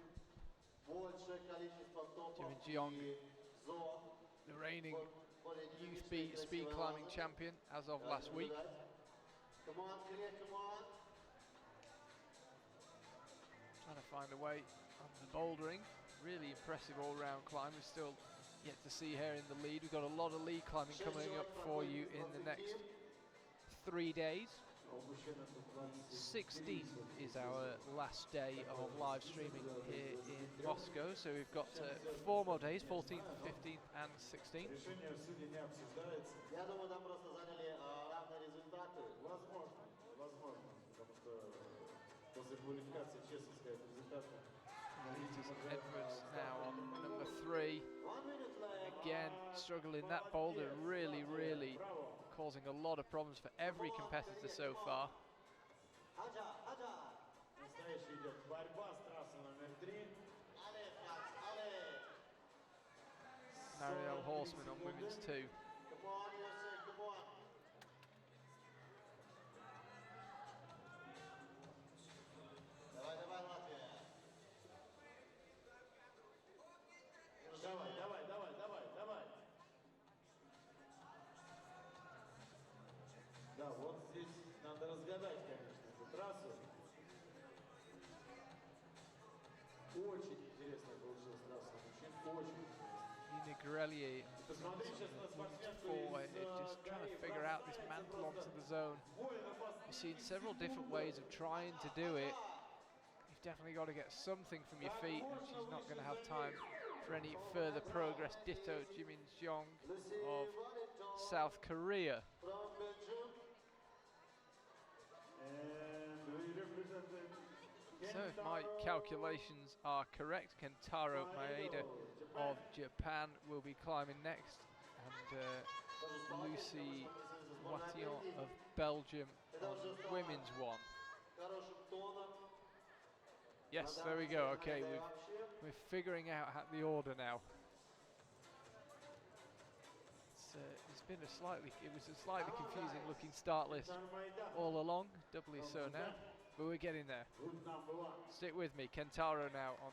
Speaker 4: большее количество топов
Speaker 1: Jimin Jeong,
Speaker 4: и зон.
Speaker 1: The reigning
Speaker 4: Более
Speaker 1: youth
Speaker 4: динамичные,
Speaker 1: speed
Speaker 4: красивые
Speaker 1: climbing
Speaker 4: лазы.
Speaker 1: champion as of
Speaker 4: Давайте
Speaker 1: last week.
Speaker 4: наблюдать. Come on, Korea, come on.
Speaker 1: Trying to find a way on the bouldering. Really impressive all-round climb. We're still yet to see her in the lead. We've got a lot of lead climbing coming up for you in the next 3 days. 16th is our last day of live streaming here in Moscow. So we've got 4 more days, 14th, 15th and 16th.
Speaker 2: Решение в суде не обсуждается.
Speaker 4: Я думаю, там просто заняли равные результаты.
Speaker 2: Возможно, возможно, потому что после квалификации, честно сказать, результаты.
Speaker 1: Melita Edwards now on number 3.
Speaker 4: 1 minute left.
Speaker 1: Again, struggling that boulder, really
Speaker 2: Браво.
Speaker 1: causing a lot of problems for every competitor so far.
Speaker 4: Аджа, Аджа.
Speaker 2: Настоящая идет борьба с трассы номер 3.
Speaker 4: Але, Франц, але.
Speaker 1: Marielle Horseman on women's 2.
Speaker 4: Come on, USA, come on. Давай, давай, Латвия.
Speaker 2: Давай, давай, давай, давай, давай. Да, вот здесь надо разгадать, конечно, эту трассу. Очень интересная получилась трасса, очень интересная.
Speaker 1: Nina Grelier
Speaker 2: Посмотри сейчас на спортсменку
Speaker 1: forward,
Speaker 2: из
Speaker 1: just trying to figure out this mantle onto the zone. You've seen several different ways of trying to do it. You've definitely got to get something from your feet, and she's not going to have time for any further progress. Ditto Jimin Jeong of South Korea.
Speaker 4: From Belgium.
Speaker 2: And we represented
Speaker 1: So if my calculations are correct, Kentaro Maeda of Japan will be climbing next, and Lucy Watillon of Belgium on women's 1.
Speaker 4: Хорошим тоном.
Speaker 1: Yes, there we go. Okay, we're figuring out the order now. It was a slightly confusing looking start list all along, doubly so now, but we're getting there.
Speaker 2: Route number 1.
Speaker 1: Stick with me. Kentaro now on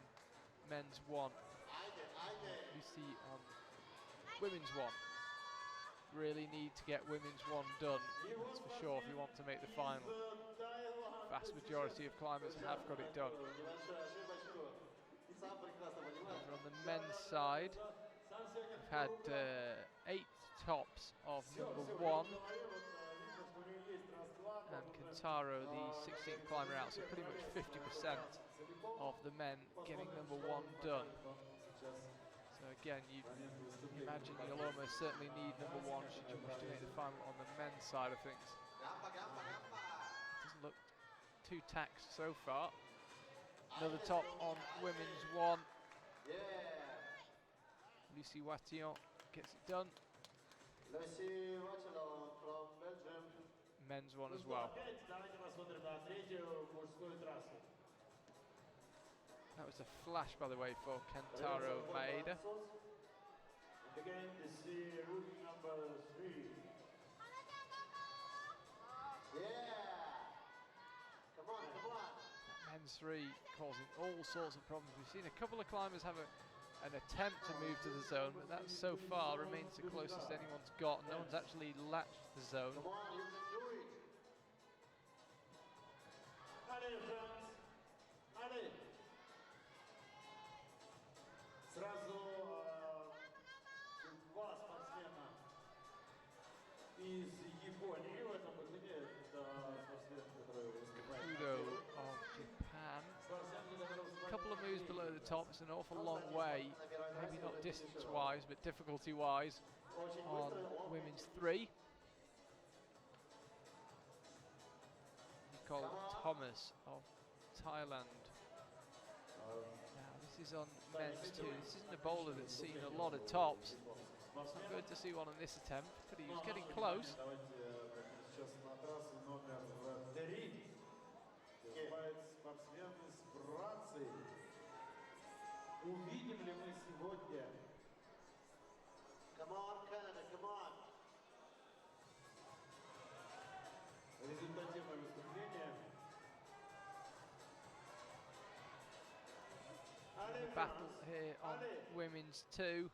Speaker 1: men's 1.
Speaker 4: Айде, айде.
Speaker 1: Lucy on women's 1. Really need to get women's 1 done, that's for sure, if we want to make the final. Vast majority of climbers have got it done.
Speaker 4: Небольшую ошибочку. И сам прекрасно понимаешь.
Speaker 1: Over on the men's side, we've had 8 tops of
Speaker 2: Все,
Speaker 1: number
Speaker 2: все,
Speaker 1: 1
Speaker 2: в голове, вот видно, что у него есть расклад.
Speaker 1: and
Speaker 2: он уже
Speaker 1: Kentaro, the 16th climber out, so pretty much 50% of the men getting number 1 done. So again, you imagine you'll almost certainly need number 1 should you wish to make the final on the men's side of things. Doesn't look too taxed so far. Another top on women's 1. Lucie Watillon gets it done.
Speaker 4: Lucy Watillon from Belgium.
Speaker 1: Men's 1
Speaker 2: Ну
Speaker 1: as
Speaker 2: что,
Speaker 1: well.
Speaker 2: опять давайте посмотрим на третью мужскую трассу.
Speaker 1: That was a flash, by the way, for Kentaro Maeda.
Speaker 2: And again, to see route number 3.
Speaker 4: Yeah! Come on, come on!
Speaker 1: Men's 3 causing all sorts of problems. We've seen a couple of climbers have an attempt to move to the zone, but that so far remains the closest anyone's got. No one's actually latched the zone.
Speaker 4: Come on, you can do it!
Speaker 2: Allez, France! Allez! Сразу два спортсмена из Японии в этом батуне. Это спортсмен, который выступает.
Speaker 1: Kudo of Japan.
Speaker 2: Спортсмен, который
Speaker 1: A couple of moves below the top. It's an awful long way, maybe not distance-wise, but difficulty-wise on women's 3. Nicole Thomas of Thailand. Now this is on men's 2. This isn't a bowler that's seen a lot of tops. It's not good to see one on this attempt, but he was getting close.
Speaker 2: Давайте сейчас на трассу номер 3. Выступает спортсмен из Франции. Увидим ли мы сегодня
Speaker 4: Come on, Canada, come on!
Speaker 2: результативное выступление?
Speaker 1: The battle here on women's 2.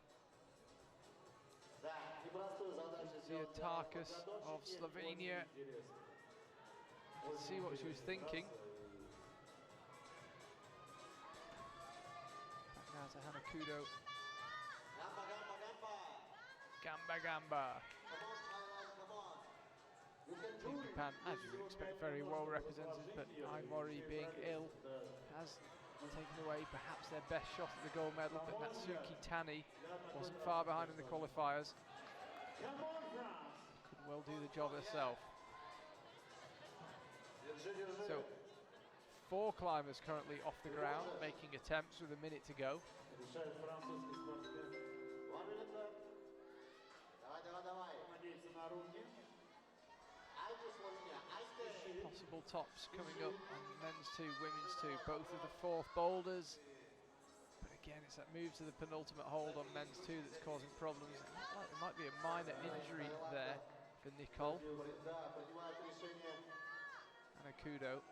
Speaker 4: Да, непростую задачу сделал
Speaker 1: Vyatarkas of Slovenia. See what she was thinking. Back now to Hana Kudo.
Speaker 4: Гамба, гамба, гамба!
Speaker 1: Gamba Gamba.
Speaker 4: Come on, Thailand, come on! You can do
Speaker 1: Team
Speaker 4: it!
Speaker 1: Japan, as you would expect, very well represented, but Aimori being ill has taken away perhaps their best shot at the gold medal, but Natsuki Tani wasn't far behind in the qualifiers.
Speaker 2: Come on, France!
Speaker 1: Could well do the job herself.
Speaker 4: Держи, держи!
Speaker 1: So, 4 climbers currently off the ground, making attempts with a minute to go.
Speaker 2: Решает французский спортсмен.
Speaker 4: 1 minute left. Давай, давай, давай!
Speaker 2: Надеется на руки.
Speaker 4: Айде, Словения, айде!
Speaker 1: Possible tops coming up on men's 2, women's 2, both of the 4th boulders. But again, it's that move to the penultimate hold on men's 2 that's causing problems. It looks like there might be a minor injury there for Nicole.
Speaker 4: Да, принимает решение
Speaker 1: Hana Kudo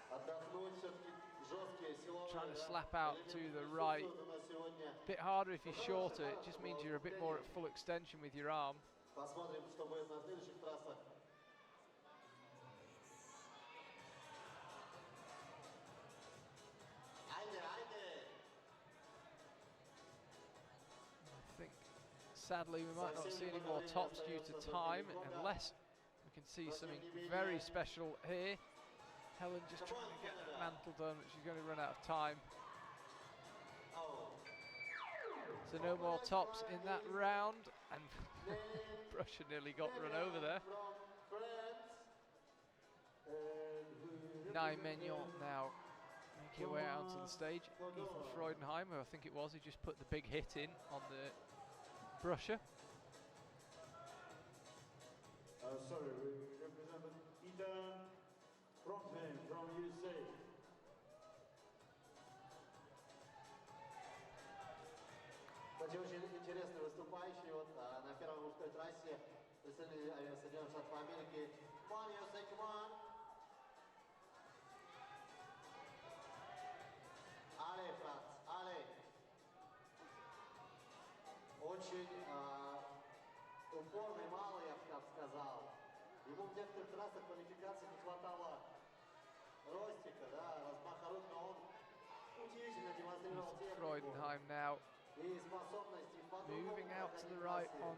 Speaker 4: отдохнуть, все-таки жесткие силовые.
Speaker 1: trying to slap out to the right.
Speaker 4: На сегодня.
Speaker 1: A bit harder if you're shorter, it just means you're a bit more at full extension with your arm.
Speaker 4: Посмотрим, что будет на следующих трассах. Айде, айде!
Speaker 1: I think sadly we might not see any more tops due to time, unless we can see something very special here. Helen just trying to get that mantle done, but she's going to run out of time.
Speaker 4: Oh.
Speaker 1: So no more tops in that round, and Brusher nearly got run over there.
Speaker 4: From France.
Speaker 1: Nye Mignon now making her way out onto the stage. Ethan Freudenheim, who I think it was, who just put the big hit in on the Brusher.
Speaker 2: Sorry, we represented Ethan Freudenheim from USA.
Speaker 4: Кстати, очень интересный выступающий. Вот на первой мужской трассе представители Соединенных Штатов Америки. Come on, USA, come on. Але, Франц, але. Очень упорный малый, я бы сказал. Ему в некоторых трассах квалификации не хватало ростика, да, размаха рук, но он удивительно демонстрировал технику.
Speaker 1: Freudenheim now
Speaker 4: И способности по
Speaker 1: moving out to the right on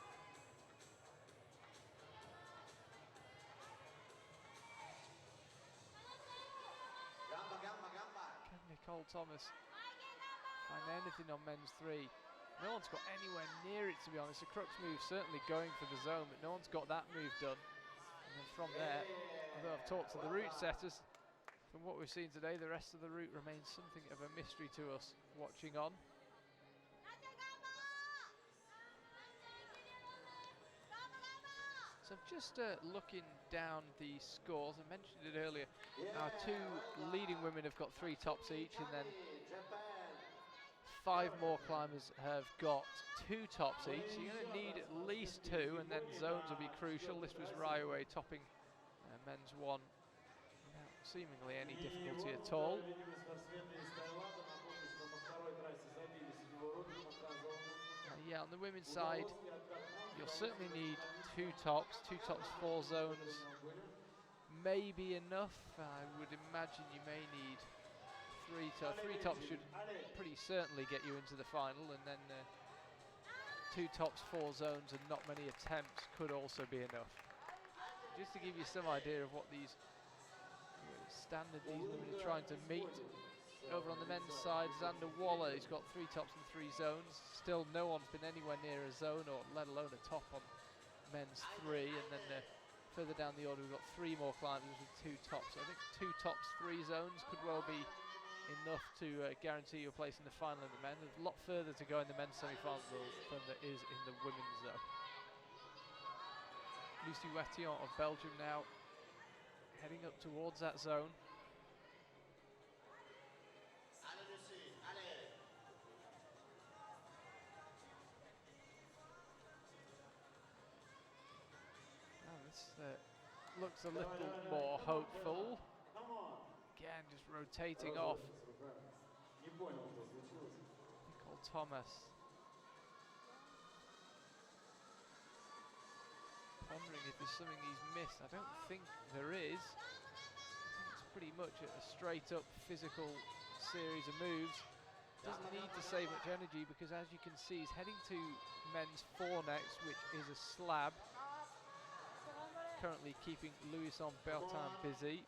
Speaker 1: Cole Thomas find anything on men's 3? No one's got anywhere near it, to be honest. The crux move certainly going for the zone, but no one's got that move done. And then from there, although I've talked to the route setters, from what we've seen today, the rest of the route remains something of a mystery to us watching on. So just looking down the scores, I mentioned it earlier, our 2 leading women have got 3 tops each, and then 5 more climbers have got 2 tops each. So you're going to need at least 2, and then zones will be crucial. This was Raiway topping men's 1 without seemingly any difficulty at all. Yeah, on the women's side, you'll certainly need 2 tops, 4 zones may be enough. I would imagine you may need 3 tops. 3 tops should pretty certainly get you into the final, and then 2 tops, 4 zones and not many attempts could also be enough. Just to give you some idea of what these standard these women are trying to meet. Over on the men's side, Xander Waller, he's got 3 tops and 3 zones. Still no one's been anywhere near a zone, or let alone a top on men's 3. And then further down the order, we've got 3 more climbers with 2 tops. So I think 2 tops, 3 zones could well be enough to guarantee your place in the final in the men. There's a lot further to go in the men's semi-final than there is in the women's, though. Lucie Watillon of Belgium now heading up towards that zone. This looks a little more hopeful. Again, just rotating off. Nicole Thomas. Wondering if there's something he's missed. I don't think there is. I think it's pretty much a straight up physical series of moves. Doesn't need to save much energy because, as you can see, he's heading to men's 4 next, which is a slab. Currently keeping Louison Bertin busy. He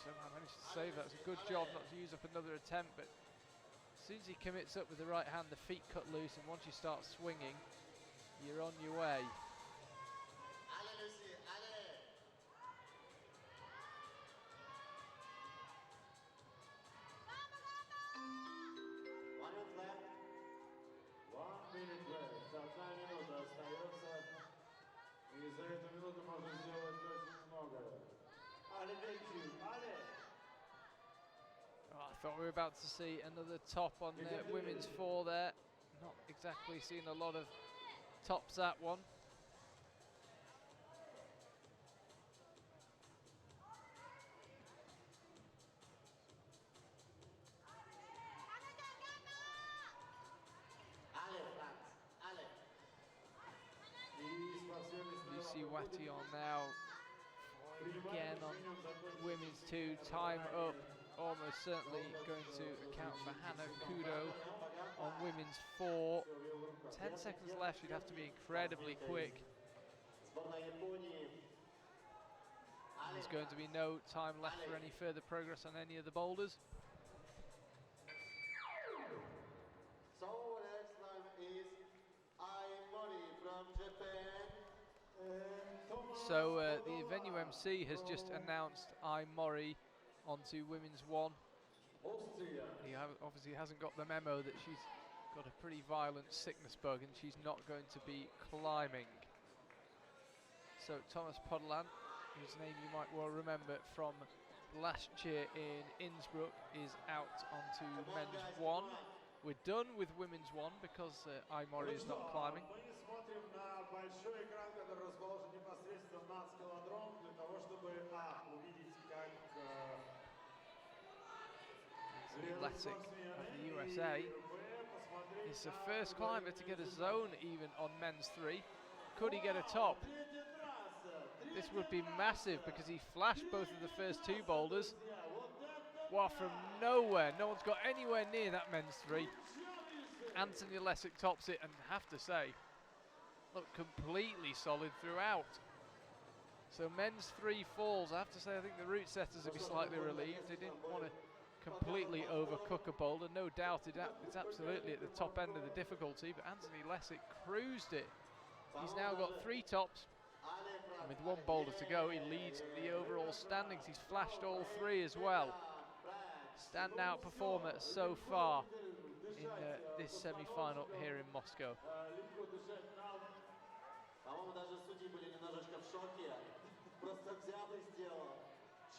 Speaker 1: somehow managed to save that. It's a good job not to use up another attempt, but as soon as he commits up with the right hand, the feet cut loose, and once you start swinging, you're on your way. I thought we were about to see another top on the women's 4 there. Not exactly seeing a lot of tops that one. Lucie Watillon now again on women's 2, time up, almost certainly going to account for Hannah Kudo on women's 4. 10 seconds left, she'd have to be incredibly quick. There's going to be no time left for any further progress on any of the boulders.
Speaker 4: So next time is Aimori from Japan.
Speaker 1: So the venue MC has just announced Aimori onto women's 1. He obviously hasn't got the memo that she's got a pretty violent sickness bug and she's not going to be climbing. So Thomas Podolán, whose name you might well remember from last year in Innsbruck, is out onto men's 1. We're done with women's 1 because Aimori is not climbing. Letic of the USA is the first climber to get a zone even on men's 3. Could he get a top? This would be massive because he flashed both of the first 2 boulders. Well, from nowhere, no one's got anywhere near that men's 3. Anthony Lesick tops it, and have to say, look completely solid throughout. So men's 3 falls. I have to say, I think the route setters will be slightly relieved. They didn't want to completely overcook a boulder. No doubt it's absolutely at the top end of the difficulty, but Anthony Lessig cruised it. He's now got 3 tops, and with 1 boulder to go, he leads the overall standings. He's flashed all 3 as well. Standout performer so far in this semi-final here in Moscow.
Speaker 2: Легко дышать нам.
Speaker 4: По-моему, даже судьи были немножечко в шоке. Просто взял и сделал.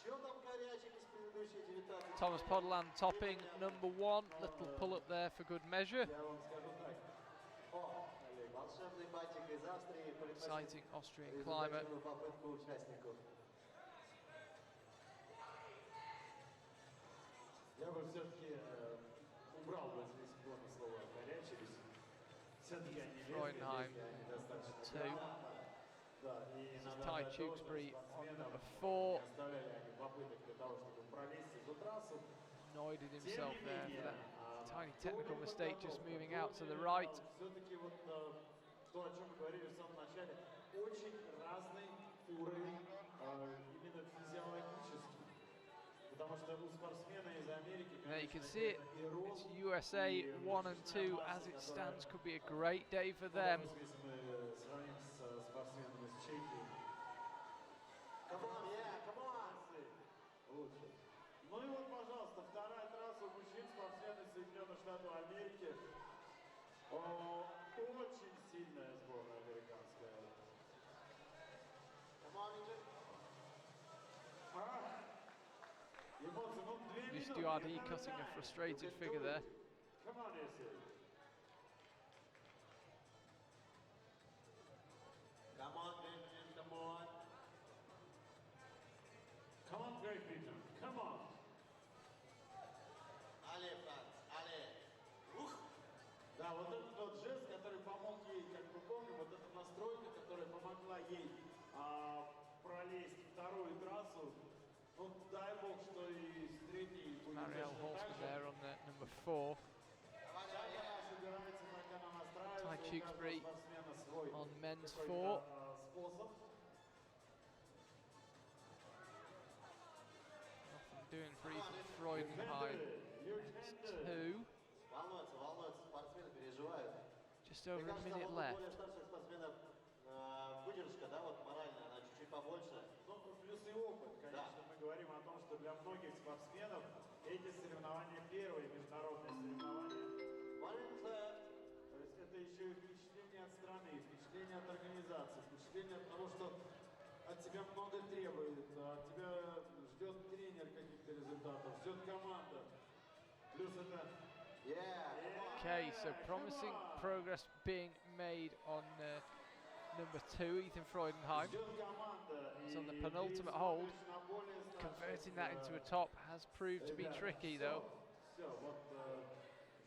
Speaker 4: Чё там горячек из предыдущей 19?
Speaker 1: Thomas Podolland topping number 1. Little pull up there for good measure.
Speaker 2: Я вам скажу так.
Speaker 4: О, волшебный батик из Австрии.
Speaker 1: Exciting Austrian climber.
Speaker 4: Результативную попытку участников.
Speaker 2: Я бы все-таки убрал бы здесь главное слово «горячились». Все-таки они лезли,
Speaker 1: Freudenheim,
Speaker 2: они достаточно
Speaker 1: 2.
Speaker 2: грамотно. Да, и
Speaker 1: This is
Speaker 2: надо
Speaker 1: Ty
Speaker 2: отдать должное
Speaker 1: Tewksbury on
Speaker 2: спортсменам.
Speaker 1: number 4.
Speaker 2: Не оставляли они попыток для того, чтобы пролезть эту трассу.
Speaker 1: Annoyed himself
Speaker 2: Тем не
Speaker 1: there for
Speaker 2: менее,
Speaker 1: that tiny
Speaker 2: до
Speaker 1: technical mistake, just
Speaker 2: подготовки
Speaker 1: moving out to the right.
Speaker 2: все-таки вот то, о чем мы говорили в самом начале, очень разный уровень именно физиологический. Потому что у спортсмена из Америки,
Speaker 1: There you
Speaker 2: конечно,
Speaker 1: can see it.
Speaker 2: это и рост,
Speaker 1: It's USA
Speaker 2: и
Speaker 1: 1 and 2
Speaker 2: мышечная
Speaker 1: as it
Speaker 2: масса,
Speaker 1: stands.
Speaker 2: которая,
Speaker 1: Could be a great day for
Speaker 2: ну,
Speaker 1: them.
Speaker 2: если мы сравним с спортсменом из Чехии,
Speaker 4: Come on, yeah, come on.
Speaker 2: лучше. Ну и вот, пожалуйста, вторая трасса у мужчин, спортсмены из Соединенных Штатов Америки. Очень сильная сборная американская.
Speaker 4: Come on, Egypt.
Speaker 2: Эмоции, ну 2 минуты.
Speaker 1: Stuardi
Speaker 2: это
Speaker 1: cutting a
Speaker 2: нормально.
Speaker 1: frustrated figure there.
Speaker 2: Come on, Issy.
Speaker 4: Come on, Benjamin, come on.
Speaker 2: Come on, Great Britain. Come on.
Speaker 4: Але, Франц, але. Ух!
Speaker 2: Да, вот этот тот жест, который помог ей, как мы помним, вот эта настройка, которая помогла ей пролезть вторую трассу. Ну, дай бог, что и с третьей будет
Speaker 1: Marielle
Speaker 2: точно
Speaker 1: Horseman
Speaker 2: так же.
Speaker 1: there on number 4.
Speaker 4: Давай,
Speaker 2: Как
Speaker 4: давай,
Speaker 2: она собирается, как она настраивается,
Speaker 1: Ty
Speaker 2: у каждого
Speaker 1: Tewksbury
Speaker 2: спортсмена свой
Speaker 1: on men's
Speaker 2: какой-то,
Speaker 1: 4.
Speaker 2: способ.
Speaker 1: Nothing doing for Ethan Freudenheim.
Speaker 2: You
Speaker 1: Men's
Speaker 2: can do it.
Speaker 1: 2.
Speaker 4: волнуются, спортсмены переживают.
Speaker 1: Just
Speaker 4: Мне
Speaker 1: over a
Speaker 4: кажется,
Speaker 1: minute
Speaker 4: вот у более
Speaker 1: left.
Speaker 4: старших спортсменов выдержка, да, вот моральная, она чуть-чуть побольше.
Speaker 2: Ну, плюс и опыт, конечно. Мы говорим о том, что для многих спортсменов эти соревнования первые международные соревнования. То есть это еще и впечатление от страны, впечатление от организации, впечатление от того, что от тебя много требует, от тебя ждет тренер каких-то результатов, ждет команда. Плюс это...
Speaker 1: Okay, so promising progress being made on number 2, Ethan Freudenheim.
Speaker 2: Ждет команда.
Speaker 1: He's on the
Speaker 2: И
Speaker 1: penultimate
Speaker 2: ты
Speaker 1: hold.
Speaker 2: смотришь на более старших,
Speaker 1: Converting that into a top has proved to be
Speaker 2: ребят.
Speaker 1: tricky though.
Speaker 2: Все, вот...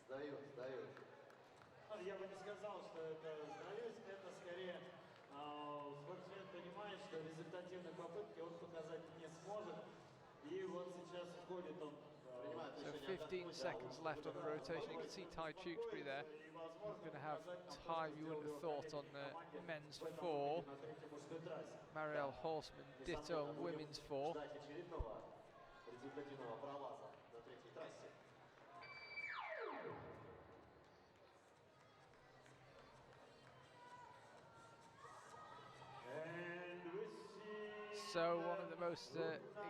Speaker 4: Сдают.
Speaker 2: Я бы не сказал, что это сдаюсь, это скорее спортсмен понимает, что результативной попытки он показать не сможет. И вот сейчас входит он.
Speaker 1: So 15 seconds left on the rotation. You can see Ty Tewksbury there. He's going to have time you wouldn't have thought on men's 4. Marielle Horseman ditto on women's 4.
Speaker 4: Ждать очередного результативного провала на третьей трассе.
Speaker 1: So one of the most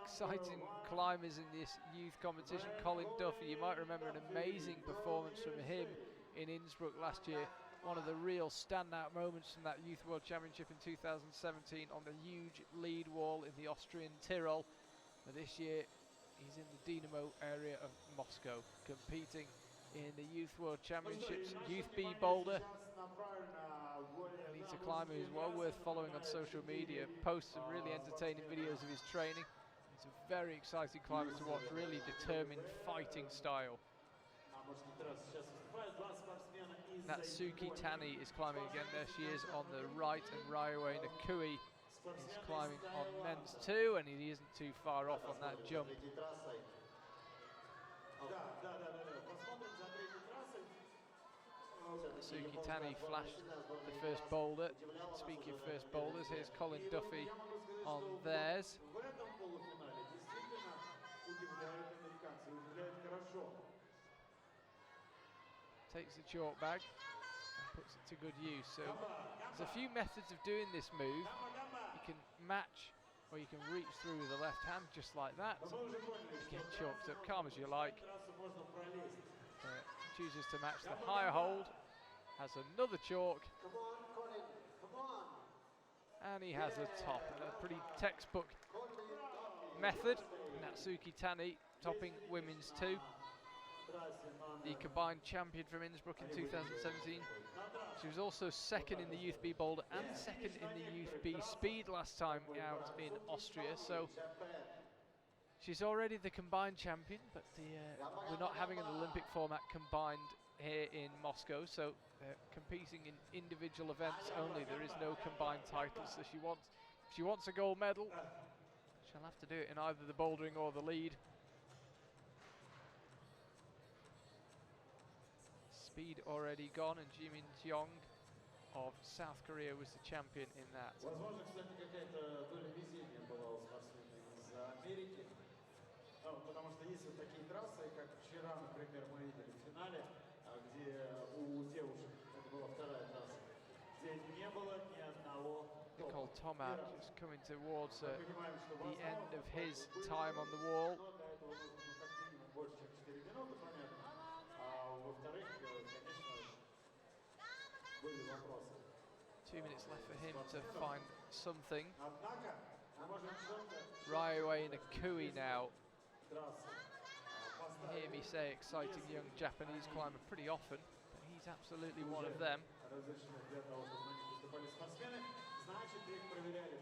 Speaker 1: exciting climbers in this youth competition, Colin Duffy. You might remember an amazing performance from him in Innsbruck last year. One of the real standout moments from that Youth World Championship in 2017 on the huge lead wall in the Austrian Tyrol. But this year he's in the Dynamo area of Moscow, competing in the Youth World Championships, Youth B Boulder. And he's a climber who's well worth following on social media, posts some really entertaining videos of his training. He's a very exciting climber to watch, really determined fighting style. Natsuki Tani is climbing again, there she is on the right, and Ryuhei Nakui is climbing on men's 2, and he isn't too far off on that jump. Natsuki Tani flashed the first boulder. Speaking of first boulders, here's Colin Duffy on theirs.
Speaker 2: Хорошо.
Speaker 1: Takes the chalk bag and puts it to good use. So there's a few methods of doing this move. You can match, or you can reach through with the left hand just like that.
Speaker 2: Но мы уже поняли, что
Speaker 1: Get
Speaker 2: в
Speaker 1: chalked up,
Speaker 2: трассу
Speaker 1: calm as you like.
Speaker 2: трассу можно пролезть.
Speaker 1: Chooses to match the higher hold. Has another chalk,
Speaker 4: Come on, Colin, come on.
Speaker 1: and he has a top. A pretty textbook
Speaker 4: Colin,
Speaker 1: method. Natsuki Tani topping women's 2.
Speaker 2: Трассе номер
Speaker 1: The combined champion from Innsbruck in 2017. She was also second in the Youth B Boulder and second in the Youth B Speed last time out in Austria. So she's already the combined champion, but we're not having an Olympic format combined here in Moscow. So competing in individual events only. There is no combined title. So if she wants a gold medal, she'll have to do it in either the bouldering or the lead. Speed already gone, and Jimin Jeong of South Korea was the champion in that.
Speaker 2: Возможно, кстати, какая-то доля везения была у спортсменов из Америки. Ну, потому что есть вот такие трассы, как вчера, например, мы видели в финале, где у девушек, это была вторая трасса, где не было ни одного
Speaker 1: Nicole Tomac just coming towards
Speaker 2: Мы понимаем, что
Speaker 1: the end of his
Speaker 2: было,
Speaker 1: time on the wall.
Speaker 2: но для этого нужно как минимум больше, чем 4 минуты, понятно. А во-вторых, конечно, были вопросы.
Speaker 1: 2 minutes left for him to find something.
Speaker 2: Однако, мы можем
Speaker 1: Ryuhei Nakui now.
Speaker 2: трассы
Speaker 1: You hear me say exciting young Japanese climber pretty often, but he's absolutely one of them.
Speaker 2: разрешены для того, чтобы на них выступали спортсмены, значит, их проверяли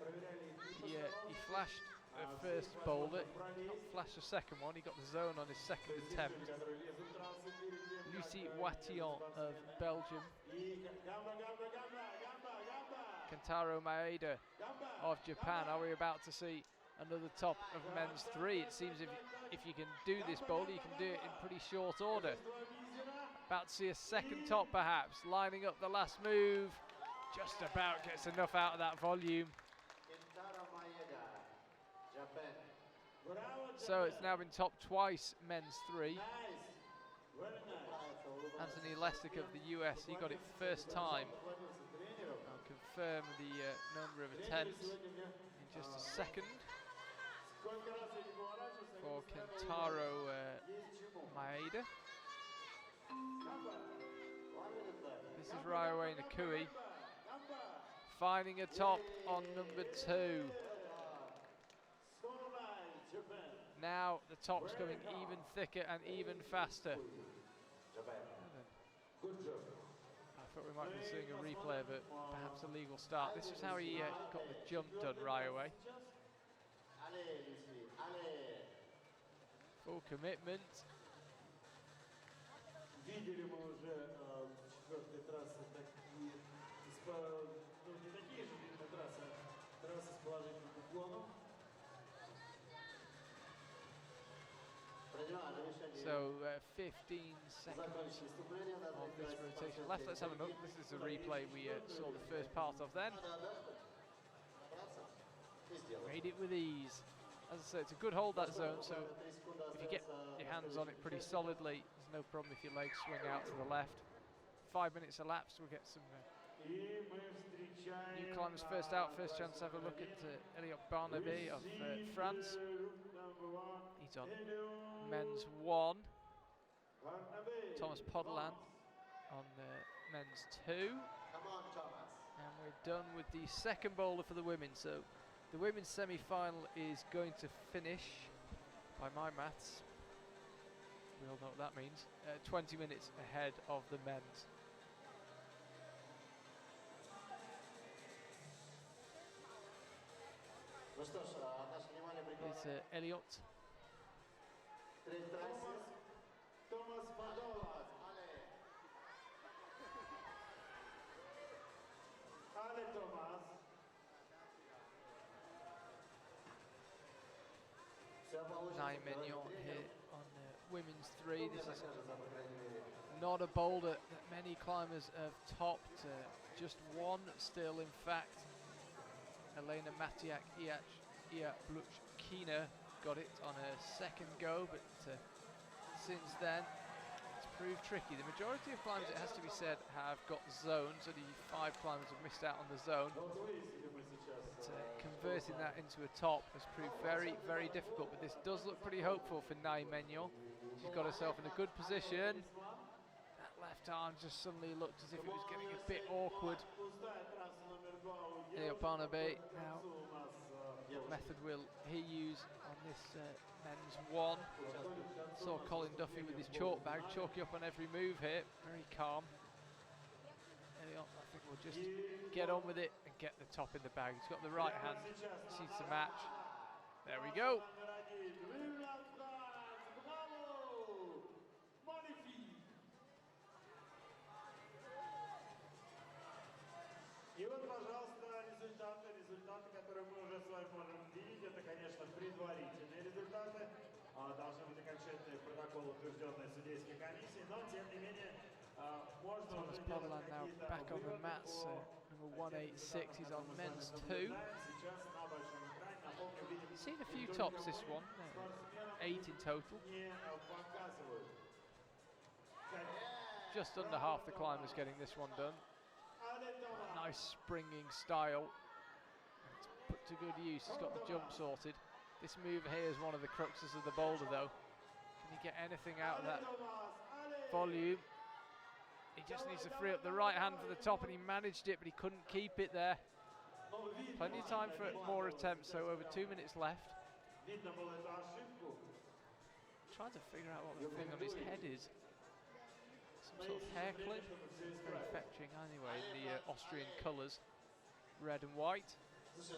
Speaker 1: He flashed the first boulder, not flashed the second one, he got the zone on his second attempt.
Speaker 2: которые лезут в трассы перед тем,
Speaker 1: Lucy Watillon of Belgium,
Speaker 2: и гамба,
Speaker 1: Kentaro Maeda of Japan. Are we about to see another top of men's 3? It seems if you can do this boulder, you can do it in pretty short order. About to see a second top perhaps, lining up the last move. Just about gets enough out of that volume.
Speaker 4: Kentaro Maeda, Japan.
Speaker 1: So it's now been topped twice, men's 3. Anthony Lessig of the US, he got it first time. I'll confirm the number of attempts in just a second for Kentaro Maeda. This is Ryuhei Nakui finding a top on number 2. Now the top's coming even thicker and even faster. I thought we might be seeing a replay of it, perhaps a legal start. This is how he got the jump done, Ryuhei. Full commitment.
Speaker 2: Видели мы уже четвертой трассы такие, ну не такие же видно трассы, трассы с положительным уклоном.
Speaker 1: So 15 seconds of this rotation left. Let's have a look. This is a replay we saw the first part of then. Made it with ease. As I say, it's a good hold, that zone, so if you get your hands on it pretty solidly, there's no problem if your legs swing out to the left. 5 minutes elapsed, we'll get some new climbers first out. First chance to have a look at Elliot Barnaby of France. He's on men's 1. Thomas Podelan on men's 2.
Speaker 4: Come on, Thomas.
Speaker 1: And we're done with the second boulder for the women. So the women's semi-final is going to finish, by my maths, we all know what that means, 20 minutes ahead of the men's.
Speaker 4: Ну что ж, наше внимание
Speaker 1: Here's
Speaker 4: приковано
Speaker 1: Elliot.
Speaker 4: к третьей трассе.
Speaker 2: Томас Падова, Але Томас.
Speaker 4: Все получится.
Speaker 1: Nye Mignon here on women's 3. This is not a boulder that many climbers have topped. Just one still, in fact. Elena Matiak Ia Bluchkina got it on her second go, but since then. It's proved tricky. The majority of climbers, it has to be said, have got zones. Only 5 climbers have missed out on the zone.
Speaker 2: Но вот выяснили мы сейчас.
Speaker 1: But, converting that into a top has proved very, very difficult. But this does look pretty hopeful for Nai Menyor. She's got herself in a good position. That left arm just suddenly looked as if it was getting a bit awkward.
Speaker 2: Пустая трасса номер 2 у
Speaker 1: Leo Barnaby now.
Speaker 2: у нас
Speaker 1: What method will he use on this men's one? Saw Colin Duffy with his chalk bag, chalking up on every move here. Very calm. There we are. I think we'll just get on with it and get the top in the bag. He's got the right hand, sees the match. There we go.
Speaker 2: И вот, пожалуйста, результаты, которые мы уже с вами можем видеть, это, конечно, предварительные результаты. Должны быть окончательные протоколы, утвержденные судейской комиссией, но, тем не менее, можно
Speaker 1: Thomas
Speaker 2: уже делать
Speaker 1: Podolak now
Speaker 2: какие-то
Speaker 1: back on the
Speaker 2: выводы
Speaker 1: mats. Number 186, he's on men's 2.
Speaker 2: Сейчас на большом экране, напомню, видим,
Speaker 1: Seen a few tops this one, 8 in total.
Speaker 2: не показывают.
Speaker 1: Just under half the climbers getting this one done. Nice springing style. It's put to good use. He's got the jump sorted. This move here is one of the cruxes of the boulder, though. Can he get anything out of that volume? He just needs to free up the right hand for the top, and he managed it, but he couldn't keep it there. Plenty of time for more attempts, so over 2 minutes left.
Speaker 2: Видно было эту ошибку.
Speaker 1: Trying to figure out what the thing on his head is. Some sort of hair clip. Very fetching anyway, the Austrian colours, red and white.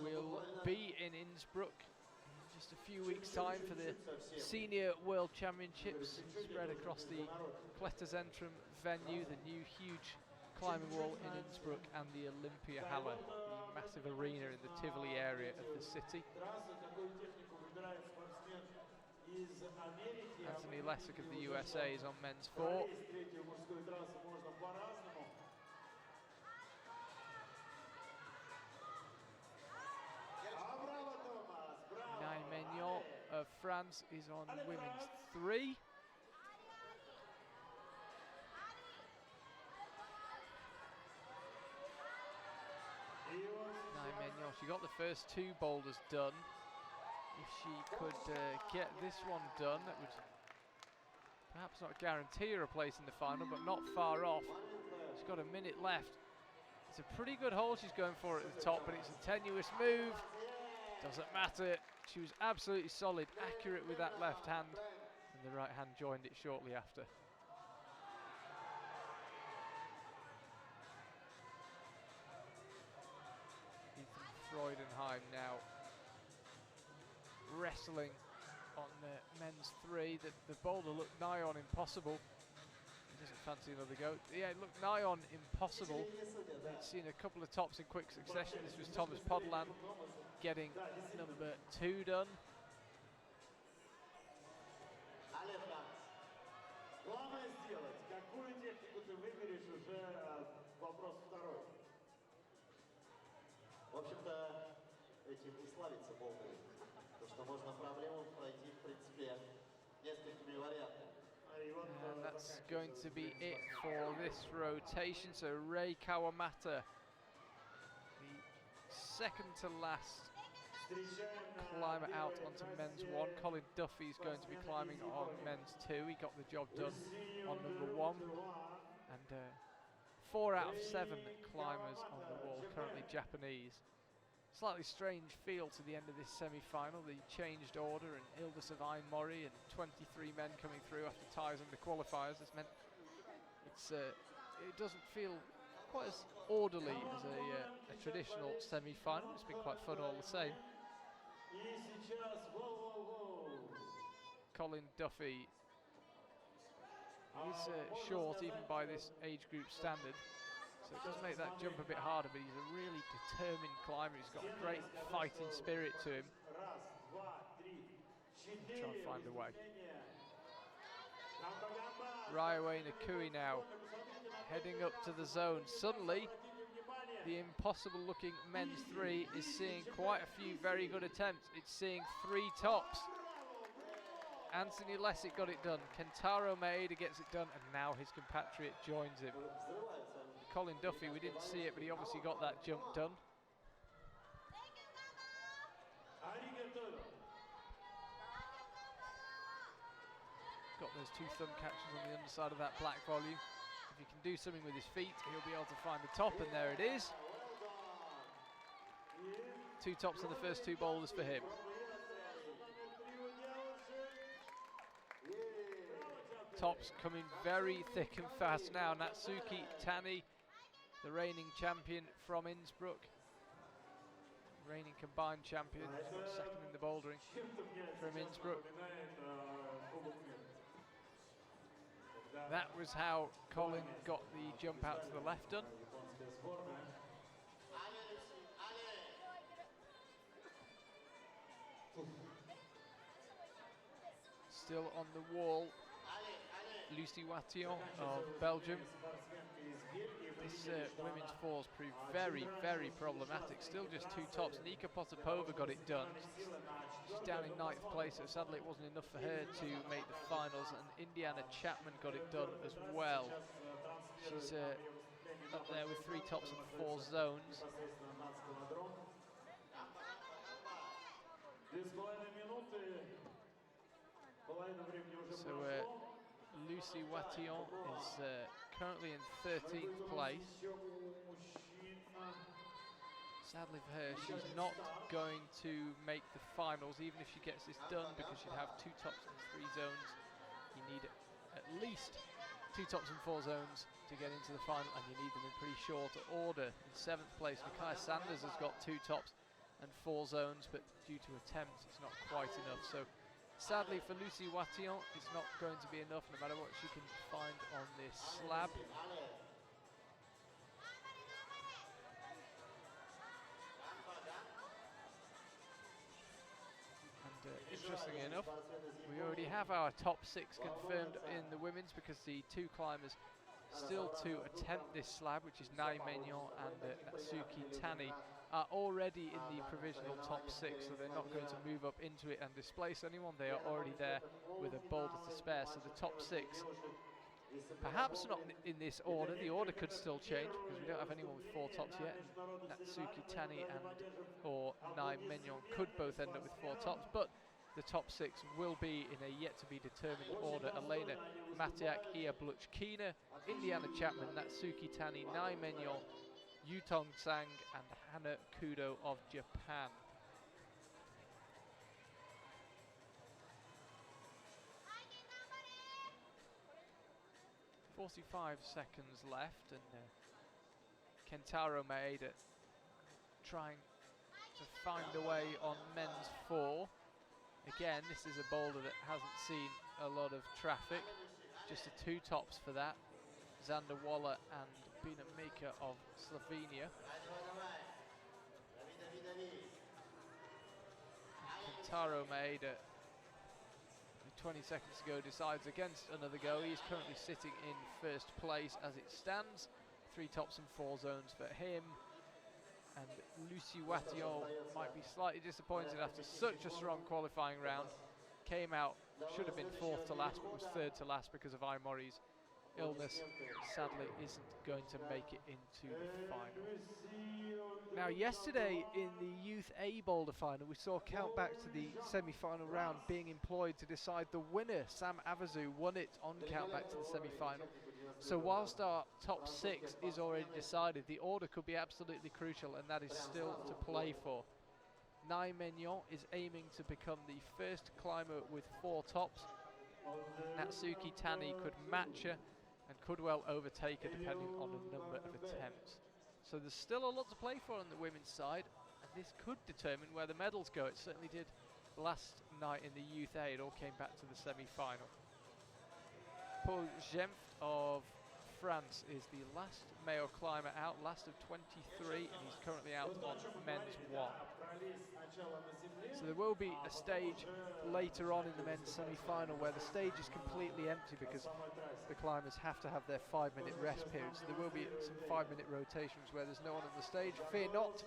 Speaker 1: We'll be in Innsbruck in just a few weeks' time for the Senior World Championships spread across the Kletterzentrum venue, the new huge climbing wall in Innsbruck, and the Olympia Halle, the massive arena in the Tivoli area of the city.
Speaker 2: Трасса, какую технику выбирает спортсмен из Америки.
Speaker 1: Anthony Lessig of the USA is on men's 4.
Speaker 2: Пролезть третью мужскую трассу можно по-разному. Браво, Томас! Браво!
Speaker 1: Nai Menyor of France is on women's 3.
Speaker 2: И вот
Speaker 1: Nai Menyor, she got the first 2 boulders done. If she could get this one done, that would perhaps not guarantee her a place in the final, but not far off. She's got a minute left. It's a pretty good hole she's going for at the top, but it's a tenuous move. Doesn't matter. She was absolutely solid, accurate with that left hand, and the right hand joined it shortly after. Ethan Freudenheim now wrestling on the men's 3. The boulder looked nigh on impossible. He doesn't fancy another go. Yeah, it looked nigh on impossible. He'd seen a couple of tops in quick succession. This was Thomas Podolak getting number 2 done.
Speaker 4: Але Франц.
Speaker 2: главное сделать. Какую технику ты выберешь, уже вопрос второй.
Speaker 4: В общем-то, этим и славится Болдер. То, что можно проблему пройти, в принципе, несколькими вариантами.
Speaker 2: И вот,
Speaker 1: And that's going to be it for this rotation. So Rei Kawamata, the second to last
Speaker 2: встречаем на
Speaker 1: climber out
Speaker 2: первой
Speaker 1: onto
Speaker 2: трассе
Speaker 1: men's 1. Colin Duffy is going to be climbing on men's 2. He got the job done
Speaker 2: Senior
Speaker 1: on number
Speaker 2: номер
Speaker 1: 1.
Speaker 2: 2.
Speaker 1: And 4 out of 7 climbers on the wall currently Japanese. Slightly strange feel to the end of this semi-final. The changed order, and Hilda Savine Mori and 23 men coming through after ties in the qualifiers has meant it doesn't feel quite as orderly as a traditional semi-final. It's been quite fun all the same.
Speaker 2: И сейчас воу-воу-воу.
Speaker 1: Colin Duffy is short even by this age group standard, so it does make that jump a bit harder, but he's a really determined climber. He's got a great fighting spirit to him.
Speaker 2: Раз, два, три, четыре.
Speaker 1: Try and find a way.
Speaker 2: Выступление. Гамба-гамба.
Speaker 1: Raiway Nakui now heading up to the zone. Suddenly, the impossible looking men's 3 is seeing quite a few very good attempts. It's seeing 3 tops. Anthony Lessig got it done. Kentaro Maeda gets it done, and now his compatriot joins him. Colin Duffy, we didn't see it, but he obviously got that jump done. Got those two thumb catches on the underside of that black volume. If he can do something with his feet, he'll be able to find the top, and there it is. 2 tops on the first 2 boulders for him. Tops coming very thick and fast now. Natsuki Tani, the reigning champion from Innsbruck. Reigning combined champion, second in the bouldering from Innsbruck. That was how Colin got the jump out to the left done. Still on the wall, Lucie Watillon of Belgium. This women's fours proved very, very problematic. Still just 2 tops. Nika Potapova got it done. She's down in 9th place, so sadly it wasn't enough for her to make the finals. And Indiana Chapman got it done as well. She's up there with 3 tops and 4 zones. So Lucie Watillon is currently in 13th place. Sadly for her, she's not going to make the finals, even if she gets this done, because she'd have 2 tops and 3 zones. You need at least 2 tops and 4 zones to get into the final, and you need them in pretty short order. In 7th place, Micaiah Sanders has got 2 tops and 4 zones, but due to attempts, it's not quite enough. So sadly for Lucie Watillon, it's not going to be enough, no matter what she can find on this slab. And interestingly enough, we already have our top 6 confirmed in the women's, because the 2 climbers still to attempt this slab, which is Nai Meignan and Natsuki Tani, are already in the provisional top 6, so they're not going to move up into it and displace anyone. They are already there with a boulder to spare. So the top 6, perhaps not in this order. The order could still change, because we don't have anyone with 4 tops yet. Natsuki Tani or Nai Meignan could both end up with 4 tops, but the top 6 will be in a yet to be determined order. Elena Matiak, Ia Bluchkina, Indiana Chapman, Natsuki Tani, Nai Meignan, Yutong Tsang and Hana Kudo of Japan. "45 seconds left, and Kentaro Maeda trying to find a way on men's 4. Again, this is a boulder that hasn't seen a lot of traffic. Just the 2 tops for that. Xander Waller and Bina Mika of Slovenia. Kentaro Maeda, 20 seconds ago, decides against another go. He is currently sitting in 1st place as it stands. 3 tops and 4 zones for him. And Lucie Watillon might be slightly disappointed after such a strong qualifying round. Came out, should have been 4th to last, but was 3rd to last because of Aimori's illness. Sadly isn't going to make it into the final. Now yesterday in the Youth A Boulder final, we saw count back to the semi-final round being employed to decide the winner. Sam Avazu won it on count back to the semi-final. So whilst our top 6 is already decided, the order could be absolutely crucial, and that is still to play for. Nai Meignan is aiming to become the first climber with 4 tops. Natsuki Tani could match her and could well overtake her depending on the number of attempts. So there's still a lot to play for on the women's side, and this could determine where the medals go. It certainly did last night in the Youth A. It all came back to the semi-final. Paul Gemft of France is the last male climber out, last of 23, and he's currently out on men's 1. So there will be a stage later on in the men's semi-final where the stage is completely empty because the climbers have to have their 5-minute rest period. So there will be some 5-minute rotations where there's no one on the stage. Fear not,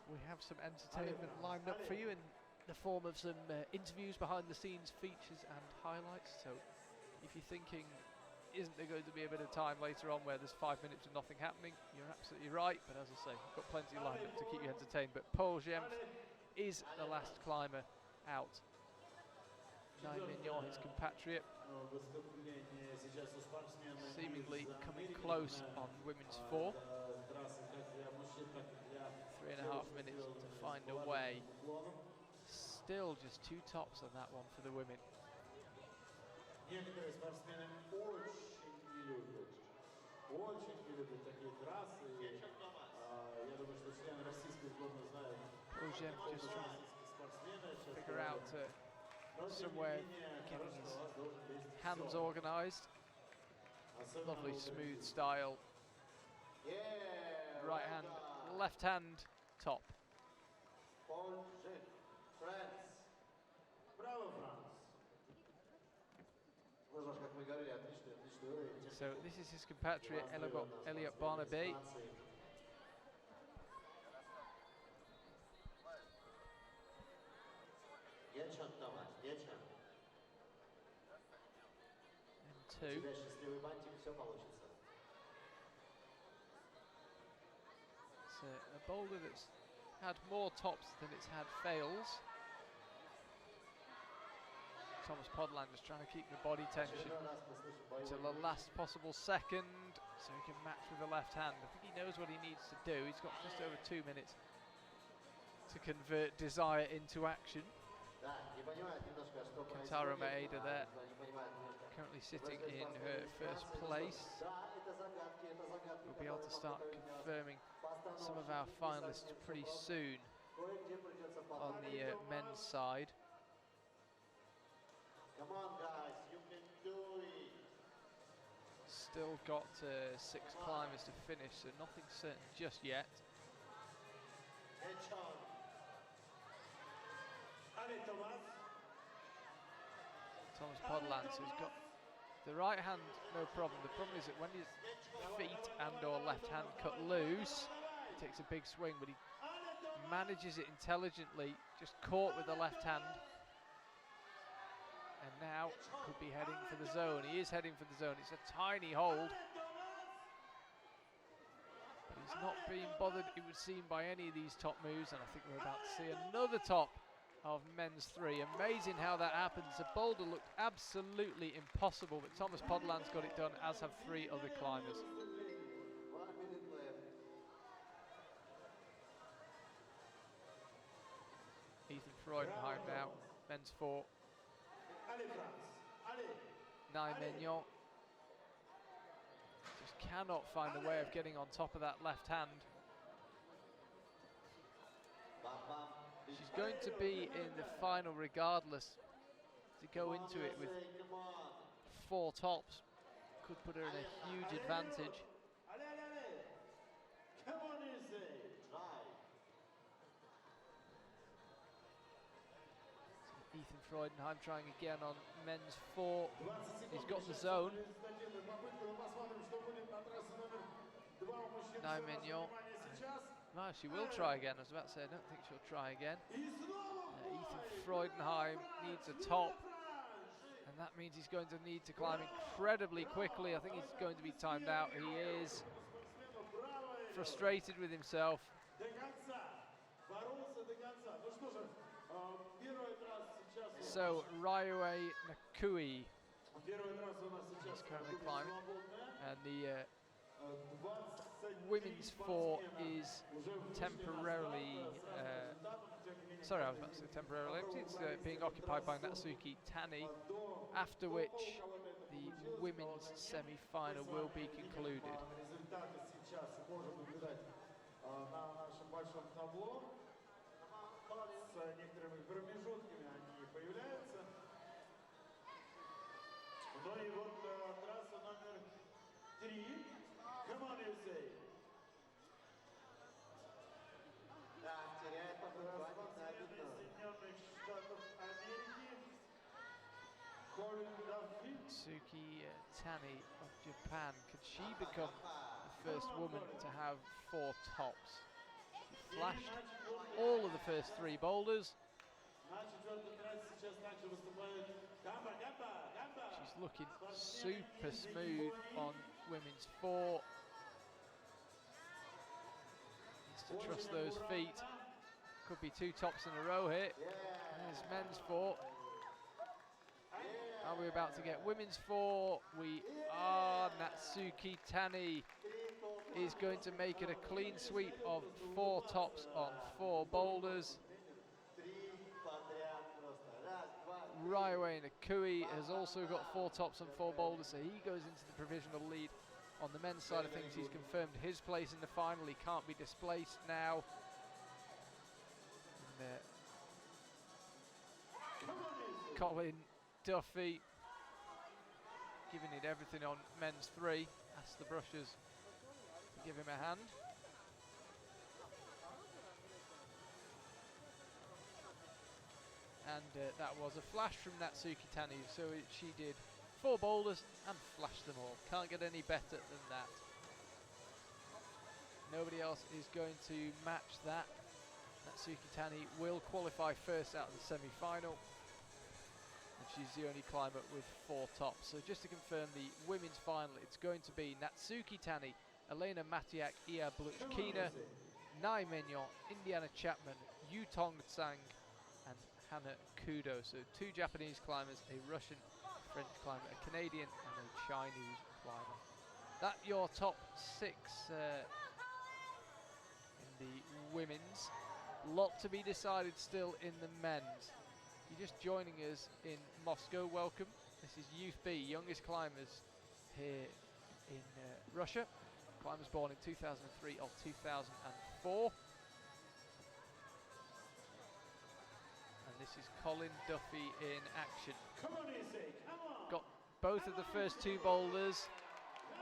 Speaker 1: we have some entertainment lined up for you in the form of some interviews, behind the scenes features and highlights. So if you're thinking, isn't there going to be a bit of time later on where there's 5 minutes of nothing happening, you're absolutely right. But as I say, we've got plenty lined up to keep you entertained. But Paul Jempf is the last climber out. Naim Mignon, his compatriot, seemingly coming close on women's 4. 3.5 minutes to find a way. Still just 2 tops on that one for the women.
Speaker 2: Некоторые спортсмены очень не любят такие трассы. Я думаю, что члены российской сборной знают.
Speaker 1: Paul Jempf just trying to figure out somewhere getting his hands organised. Lovely smooth style. Right hand, left hand, top.
Speaker 4: Paul Jempf, France.
Speaker 2: Браво, Франц!
Speaker 4: Как мы говорили, отличный уровень.
Speaker 1: So this is his compatriot Elliot Barnaby.
Speaker 4: Дечан, Томас, Дечан.
Speaker 1: And
Speaker 4: У
Speaker 1: 2.
Speaker 4: тебя счастливый бантик, все получится.
Speaker 1: It's a boulder that's had more tops than it's had fails. Thomas Podland just trying to keep the body tension until the last possible second so he can match with the left hand. I think he knows what he needs to do. He's got just over 2 minutes to convert desire into action. Kentaro Maeda there, currently sitting in her first place. We'll be able to start confirming some of our finalists pretty soon on the men's side.
Speaker 4: Come on, guys, you can do it.
Speaker 1: Still got 6 climbers to finish, so nothing certain just yet.
Speaker 2: Allez, Thomas!
Speaker 1: Thomas Podland, so he's got the right hand, no problem. The problem is that when his feet and or left hand cut loose, he takes a big swing, but he manages it intelligently, just caught with the left hand. And now could be heading for the zone. He is heading for the zone. It's a tiny hold. But he's not being bothered, it would seem, by any of these top moves. And I think we're about to see another top of men's 3. Amazing how that happens. The boulder looked absolutely impossible, but Thomas Podland's got it done, as have 3 other climbers.
Speaker 4: 1 minute left.
Speaker 1: Ethan Freudenheim now, men's 4.
Speaker 2: Allez, France! Allez!
Speaker 1: Naim Mignon just cannot find a way of getting on top of that left hand.
Speaker 4: Bam, bam.
Speaker 1: She's going to be in the final regardless. To go into it with
Speaker 4: Come on.
Speaker 1: 4 tops could put her in a huge advantage.
Speaker 2: Allez, allez, allez! Come on, Izzy!
Speaker 4: Try.
Speaker 1: Ethan Freudenheim trying again on men's 4. He's got the zone. Naim Mignon. No, she will try again. I was about to say, I don't think she'll try again. Ethan Freudenheim needs a top, and that means he's going to need to climb incredibly quickly. I think he's going to be timed out. He is frustrated with himself.
Speaker 2: До конца! Боролся до конца. Ну что же, первая трасса сейчас...
Speaker 1: So Ryue Nakui
Speaker 2: Первая трасса у нас сейчас
Speaker 1: is currently
Speaker 2: будет
Speaker 1: climbing,
Speaker 2: свободная.
Speaker 1: and the
Speaker 2: 23
Speaker 1: women's 4
Speaker 2: спортсмена
Speaker 1: is
Speaker 2: уже вышли
Speaker 1: temporarily,
Speaker 2: на старт с разным результатом, тем не менее,
Speaker 1: sorry, I was about to say temporarily empty. It's being occupied by Natsuki Tani, after which the women's semi-final will be concluded.
Speaker 2: Результаты сейчас можно наблюдать на нашем большом табло. С некоторыми промежутками они появляются. Ну и вот трасса номер 3. Come on, USA.
Speaker 4: Да, теряет попытку,
Speaker 2: Спортсмены Соединенных Штатов Америки. Colin Duffy.
Speaker 1: Natsuki Tani of Japan, could she become the first woman to have 4 tops? She flashed all of the first 3 boulders,
Speaker 2: На четвертой трассе сейчас также выступает Гамба, Гамба, Гамба.
Speaker 1: She's looking super smooth on women's 4. Needs to trust those feet. Could be 2 tops in a row here. There's men's 4. Are we about to get women's 4? We are. Natsuki Tani is going to make it a clean sweep of 4 tops on 4 boulders. Raiwe Nakui has also got 4 tops on 4 boulders, so he goes into the provisional lead. On the men's side of things, he's confirmed his place in the final. He can't be displaced now. And, Colin Duffy giving it everything on men's 3. Asks the Brushers to give him a hand. And that was a flash from Natsuki Tani, so she did 4 boulders and flashed them all. Can't get any better than that. Nobody else is going to match that. Natsuki Tani will qualify first out of the semi-final. And she's the only climber with 4 tops. So just to confirm the women's final, it's going to be Natsuki Tani, Elena Matiak, Ia Bluchkina, Nai Mignon, Indiana Chapman, Yu Tong Tsang, and Hana Kudo. So 2 Japanese climbers, a Russian, French climber, a Canadian, and a Chinese climber. That your top 6 in the women's. Lot to be decided still in the men's. If you're just joining us in Moscow, welcome. This is Youth B, youngest climbers here in Russia. Climbers born in 2003 or 2004. And this is Colin Duffy in action.
Speaker 2: Come on, Issei, come on.
Speaker 1: Got both of the first 2 boulders,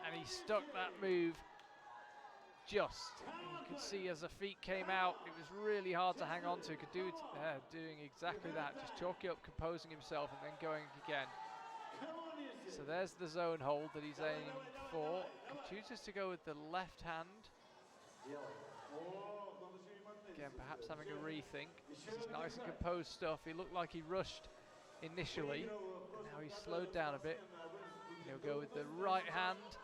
Speaker 1: and he stuck that move just. You could see as the feet came out, it was really hard to hang on to. Could do it, doing exactly that, just chalking up, composing himself, and then going again. So there's the zone hold that he's aiming for. He chooses to go with the left hand. Again, perhaps having a rethink. This is nice and composed stuff. He looked like he rushed initially. Now he's slowed down a bit. He'll go with the right hand.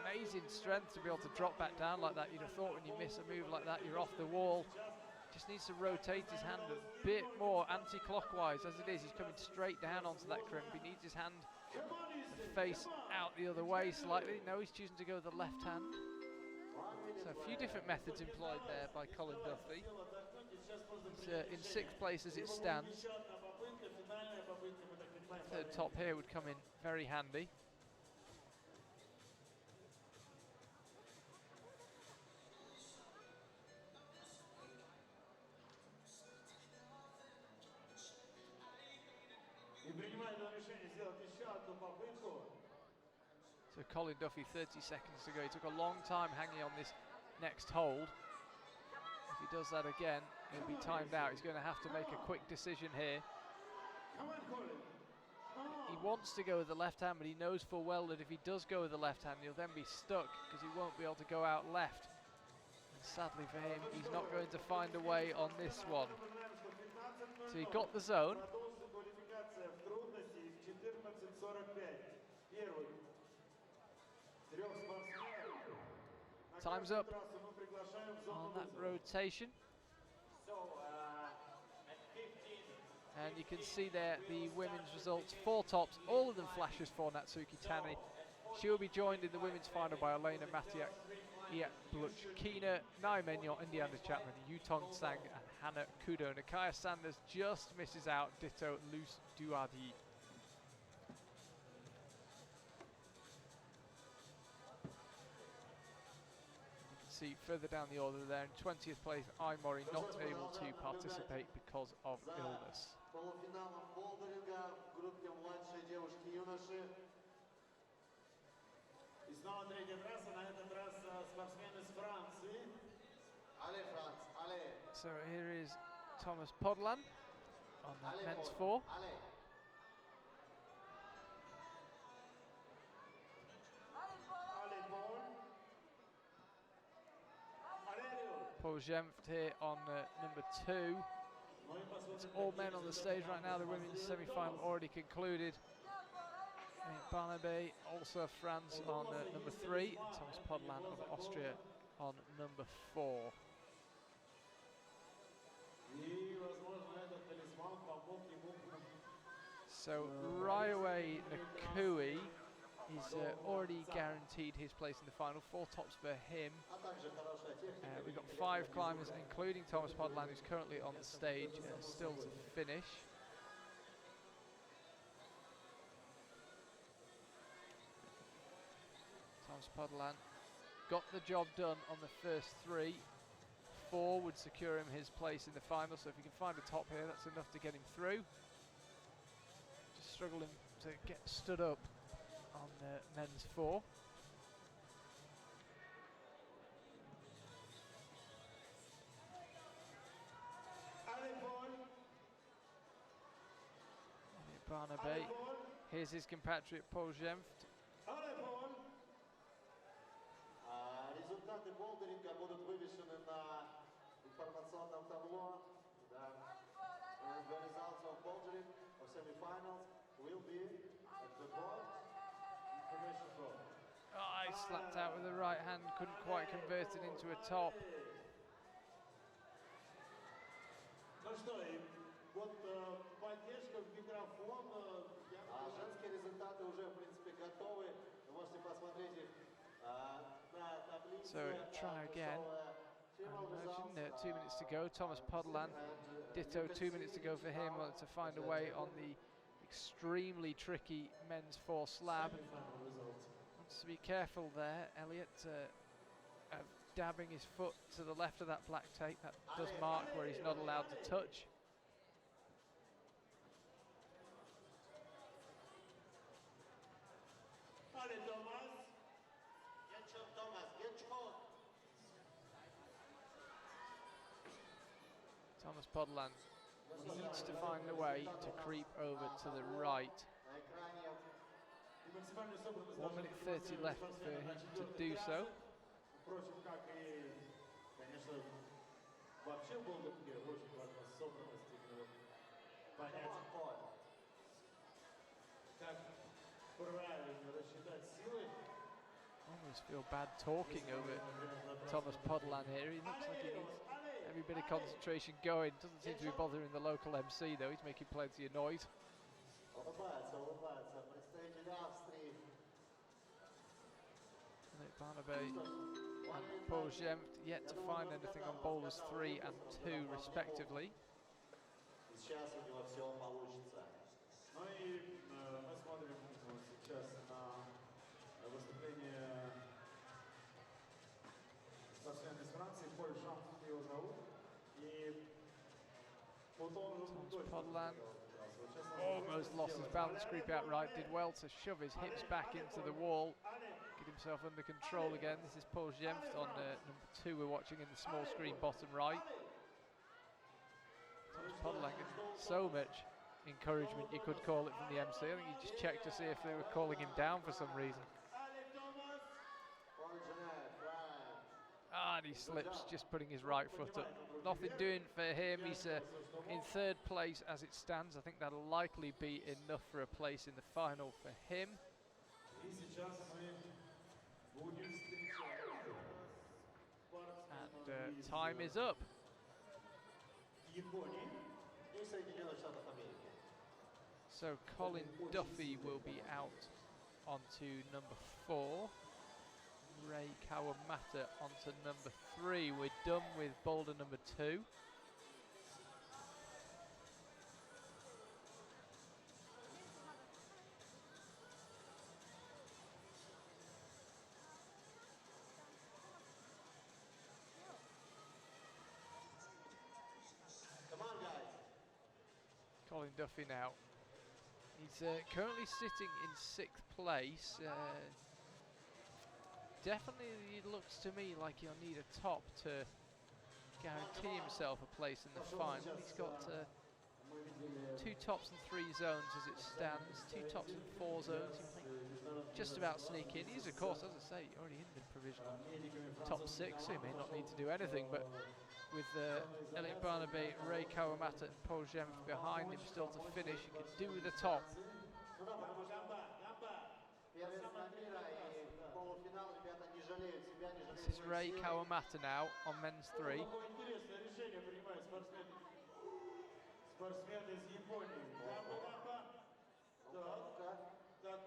Speaker 1: Amazing strength to be able to drop back down like that. You'd have thought when you miss a move like that, you're off the wall. Just needs to rotate his hand a bit more anti-clockwise. As it is, he's coming straight down onto that crimp. He needs his hand to face out the other way slightly. No, he's choosing to go with the left hand. So a few different methods employed there by Colin Duffy. He's in 6th place as it stands. Third top here would come in very handy. So Colin Duffy, 30 seconds to go. He took a long time hanging on this next hold. If he does that again, he'll be timed out. He's going to have to make a quick decision here. He wants to go with the left hand, but he knows full well that if he does go with the left hand, he'll then be stuck because he won't be able to go out left. And sadly for him, he's not going to find a way on this one. So he got the zone. Time's up on that rotation. And you can see there the women's results. 4 tops, all of them flashes for Natsuki Tani. She will be joined in the women's final by Elena Matiak, Ia Bluchkina, Nai Mignon, Indiana Chapman, Yu Tong Tsang, and Hana Kudo. Nakaya Sanders just misses out, ditto Luce Duadi. See further down the order there in 20th place Aimori, not able to participate because of illness.
Speaker 4: Полуфиналом болдеринга в группе младшие девушки и юноши.
Speaker 2: И снова 3-я трасса, на этот раз спортсмен из Франции.
Speaker 4: Allez France, allez.
Speaker 1: So here is Thomas Podlan on that men's 4.
Speaker 4: Allez.
Speaker 1: Paul Jempft here on number 2. It's all men on the stage right now. The women's semi-final already concluded. Barnaby, also France on number 3. Thomas Podollan of Austria on number 4. So Raiway Nakui is already guaranteed his place in the final. 4 tops for him. We've got 5 climbers, including Thomas Podollan, who's currently on the stage, still to finish. Thomas Podollan got the job done on the first 3. 4 would secure him his place in the final, so if he can find a top here, that's enough to get him through. Just struggling to get stood up on men's 4. Barnaby. Here's his compatriot Paul Jemft.
Speaker 4: Результаты болдеринга будут вывешены на информационном табло. The results of bouldering of semi-finals will be at the board information board.
Speaker 1: Oh, he slapped out with the right hand, couldn't quite convert it into a top.
Speaker 2: Ну что, и вот поддержка в микрофон.
Speaker 4: Женские результаты уже, в принципе, готовы. Вы можете посмотреть их на таблице.
Speaker 1: So try again. Imagine 2 minutes to go. Thomas Podollan, ditto, 2 minutes to go for him to find a way on the extremely tricky men's 4 slab. Wants to be careful there, Elliot, of dabbing his foot to the left of that black tape. That does mark where he's not allowed to touch. Thomas Podollan needs to find a way to creep over to the right. 1 minute 30 left for him to do so.
Speaker 2: Впрочем, как и, конечно, вообще был такие очень важна собранность, именно понять, как правильно рассчитать силы.
Speaker 1: Almost feel bad talking over Thomas Podollan here. He looks like he needs every bit of concentration going. Doesn't seem to be bothering the local MC though. He's making plenty of noise. Barnaby and Paul Jemft yet to find anything on boulders 3 and 2 respectively.
Speaker 2: Ну и мы смотрим сейчас на выступление спортсмена из Франции, Поль Жемфт его зовут. И вот он уже
Speaker 1: Podollan almost lost his balance, creep out right, did well to shove his hips back into the wall, get himself under control again. This is Paul Jemft on number 2 we're watching in the small screen bottom right. Thomas Podollan getting so much encouragement, you could call it, from the MC. I think he just checked to see if they were calling him down for some reason. And he slips, just putting his right foot up. Nothing doing for him. He's in 3rd place as it stands. I think that'll likely be enough for a place in the final for him. And time is up. So Colin Duffy will be out onto number 4. Ray Kawamata onto number 3. We're done with boulder number 2.
Speaker 4: Come on, guys.
Speaker 1: Colin Duffy now. He's currently sitting in 6th place. Definitely it looks to me like he'll need a top to guarantee himself a place in the final. He's got
Speaker 2: Мы видели
Speaker 1: 2 tops and 3 zones as it stands. 2 tops and 4 zones. He might just about sneak in. He's, of course, as I say, already in the provisional top 6, so he may not need to do anything. But with Elliot Barnaby, Ray Kawamata and Paul Gemf behind him still to finish, he could do the top.
Speaker 4: Первенство мира и полуфинал, ребята не жалеют себя, не жалеют
Speaker 1: This is
Speaker 4: своих
Speaker 1: Ray
Speaker 4: сил.
Speaker 1: Kawamata now on men's 3.
Speaker 2: Какое интересное решение принимает спортсмен из Японии. Так, так,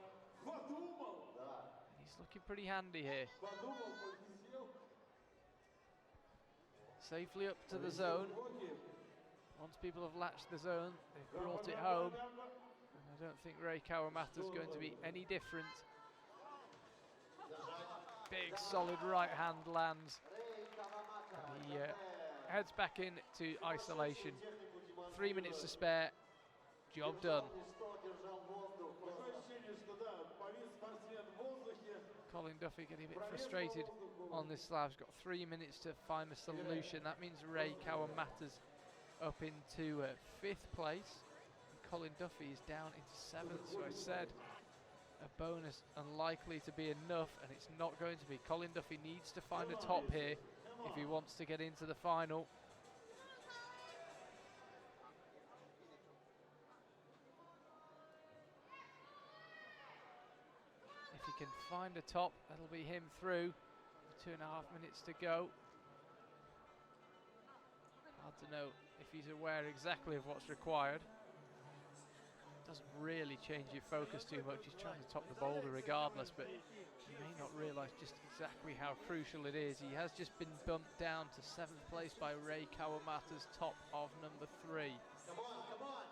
Speaker 2: подумал,
Speaker 4: Да.
Speaker 1: He's looking pretty handy here.
Speaker 2: подумал, подвисел.
Speaker 1: Safely up to the zone. Once people have latched the zone, they've brought it home. And I don't think Ray Kawamata is going to be any different. Big solid right hand lands.
Speaker 4: Рэй Кавамата.
Speaker 1: And he heads back in to isolation. 3 minutes to spare. Job done.
Speaker 4: Держал воздух.
Speaker 2: Такое ощущение, что да, повис спортсмен в воздухе.
Speaker 1: Colin Duffy getting a bit frustrated on this slab. He's got 3 minutes to find a solution. That means Ray Kawamata's up into 5th place. And Colin Duffy is down into 7th. So I said a bonus unlikely to be enough, and it's not going to be. Colin Duffy needs to find a top here if he wants to get into the final. If he can find a top, that'll be him through. 2.5 minutes to go. Hard to know if he's aware exactly of what's required. Doesn't really change your focus too much. He's trying to top the boulder regardless, but you may not realise just exactly how crucial it is. He has just been bumped down to 7th place by Ray Kawamata's top of number 3.
Speaker 4: Come on, come on.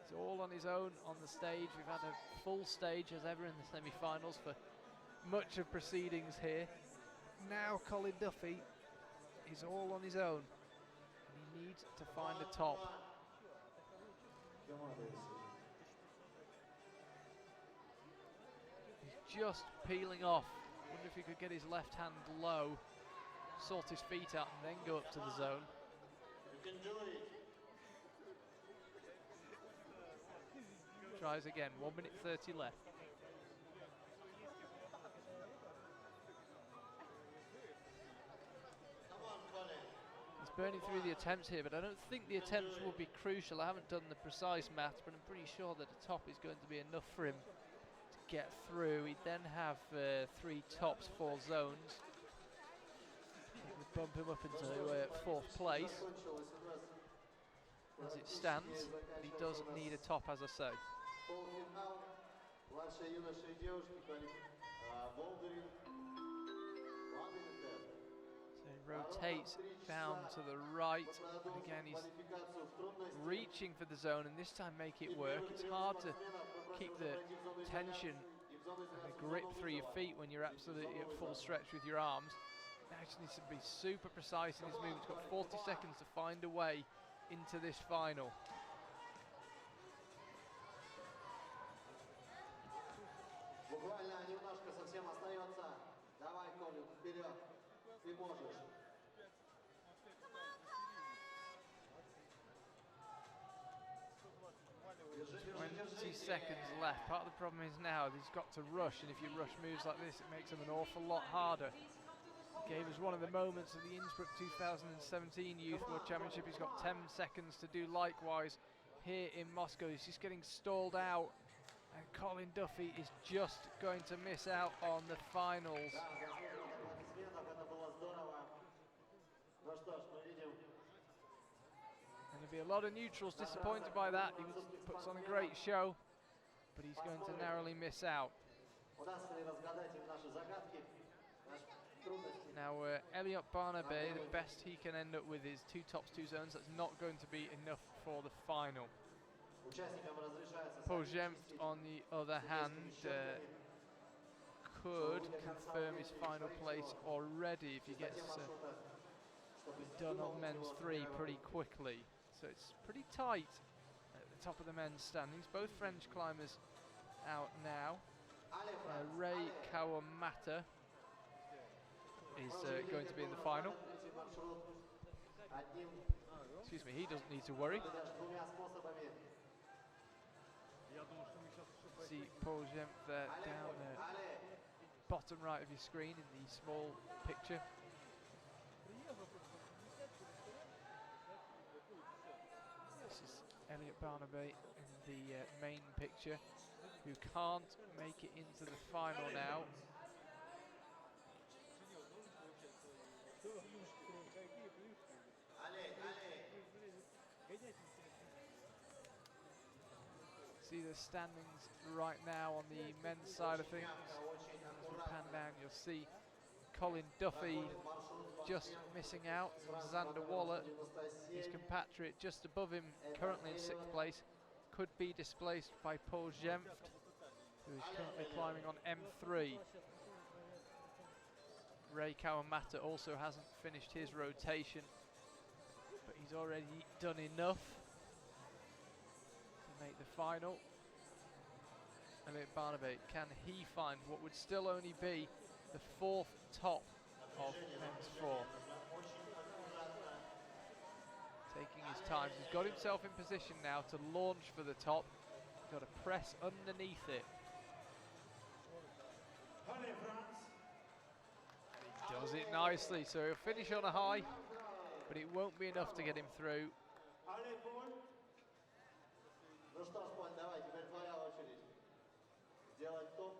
Speaker 1: He's all on his own on the stage. We've had a full stage as ever in the semi-finals for much of proceedings here. Now Colin Duffy is all on his own. And he needs to find a top. He's just peeling off. Wonder if he could get his left hand low, sort his feet out and then go up to the zone.
Speaker 4: You can do it.
Speaker 1: Tries again, 1 minute 30 left.
Speaker 4: Come on, Colin.
Speaker 1: He's burning through the attempts here, but I don't think the attempts will be crucial. I haven't done the precise maths, but I'm pretty sure that a top is going to be enough for him to get through. He'd then have 3 tops, 4 zones. It would bump him up into 4th place
Speaker 4: Закончилось у нас
Speaker 1: as it stands, but he does need a top, as I say.
Speaker 4: полуфинал. Младшие юноши и девушки. Болдеринг. 1 minute.
Speaker 1: So he rotates down to the right, and again he's
Speaker 4: Квалификацию в трудности.
Speaker 1: reaching for the zone, and this time make it work. It's hard to keep the tension and the grip through your feet when you're absolutely at full stretch with your arms. Now he just needs to be super precise in his movements. Got 40 seconds to find a way into this final.
Speaker 4: Буквально немножко совсем остается. Давай, Колин, вперед. Ты можешь.
Speaker 1: 20 seconds left. Part of the problem is now that he's got to rush, and if you rush moves like this, it makes them an awful lot harder. Gave us one of the moments of the Innsbruck 2017 Youth World Championship. He's got 10 seconds to do likewise here in Moscow. He's just getting stalled out, and Colin Duffy is just going to miss out on the finals.
Speaker 4: Да, заслуженных аплодисментов. Это было здорово. Ну что ж, мы видим.
Speaker 1: And there'll be a lot of neutrals disappointed by that. He puts on a great show, but he's going to narrowly miss out.
Speaker 4: Удастся ли разгадать им наши загадки, наши трудности.
Speaker 1: Now, Elliot Barnaby, the best he can end up with is 2 tops, 2 zones. That's not going to be enough for the final.
Speaker 4: Участникам разрешается
Speaker 1: Paul
Speaker 4: сами
Speaker 1: Gemft,
Speaker 4: чистить
Speaker 1: on the other hand, could confirm his final place already if he gets
Speaker 4: маршрута, чтобы
Speaker 1: done on
Speaker 4: сделал
Speaker 1: men's
Speaker 4: его
Speaker 1: 3
Speaker 4: финал.
Speaker 1: pretty quickly. So it's pretty tight at the top of the men's standings. Both French climbers out now.
Speaker 4: Алиф,
Speaker 1: Ray
Speaker 4: Алиф.
Speaker 1: Kawamata is
Speaker 4: Мы уже
Speaker 1: going to
Speaker 4: видели
Speaker 1: be in the
Speaker 4: был
Speaker 1: final.
Speaker 4: назад третий маршрут. одним,
Speaker 1: Excuse me, he doesn't need to worry.
Speaker 4: или даже двумя способами.
Speaker 1: See Paul Jemf there down the
Speaker 4: Але,
Speaker 1: bottom right of your screen in the small picture. This is Elliot Barnaby in the main picture, who can't make it into the final now. See the standings right now on the men's side of things. As we pan down, you'll see Colin Duffy just missing out. Xander Waller, his compatriot, just above him, currently in 6th place, could be displaced by Paul Jemft, who is currently climbing on M3. Ray Kawamata also hasn't finished his rotation, but he's already done enough to make the final. Elliot Barnaby, can he find what would still only be the 4th top of men's 4? Taking his time, he's got himself in position now to launch for the top. He's got to press underneath it. He does it nicely, so he'll finish on a high, but it won't be enough to get him through.
Speaker 4: ну что ж, Поль, давай, теперь твоя очередь. Сделать топ.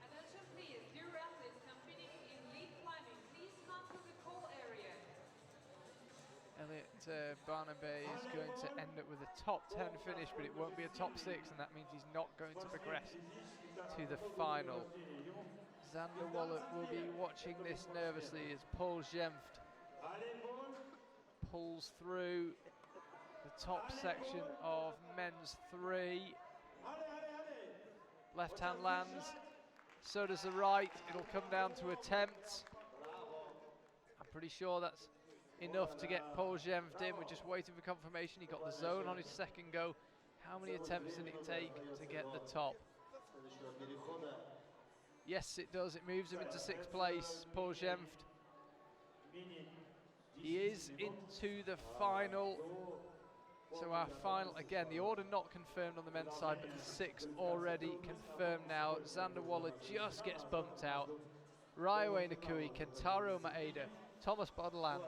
Speaker 5: Attention please, dear athletes competing in lead climbing, please come to the call area.
Speaker 1: Elliot Barnaby is going to end up with a top 10 finish, but it won't be a top 6, and that means he's not going to progress to the final. Xander Waller will be watching this nervously as Paul Jemft pulls through the top section of men's 3. Left hand lands, so does the right. It'll come down to attempts. I'm pretty sure that's enough to get Paul Jemft in. We're just waiting for confirmation. He got the zone on his second go. How many attempts did it take to get the top? Yes, it does. It moves him into 6th place, Paul Jemft. He is into the final. So our final, again, the order not confirmed on the men's side, but the 6 already confirmed now. Xander Waller just gets bumped out. Raiwe Nakui, Kentaro Maeda, Thomas Bodelan,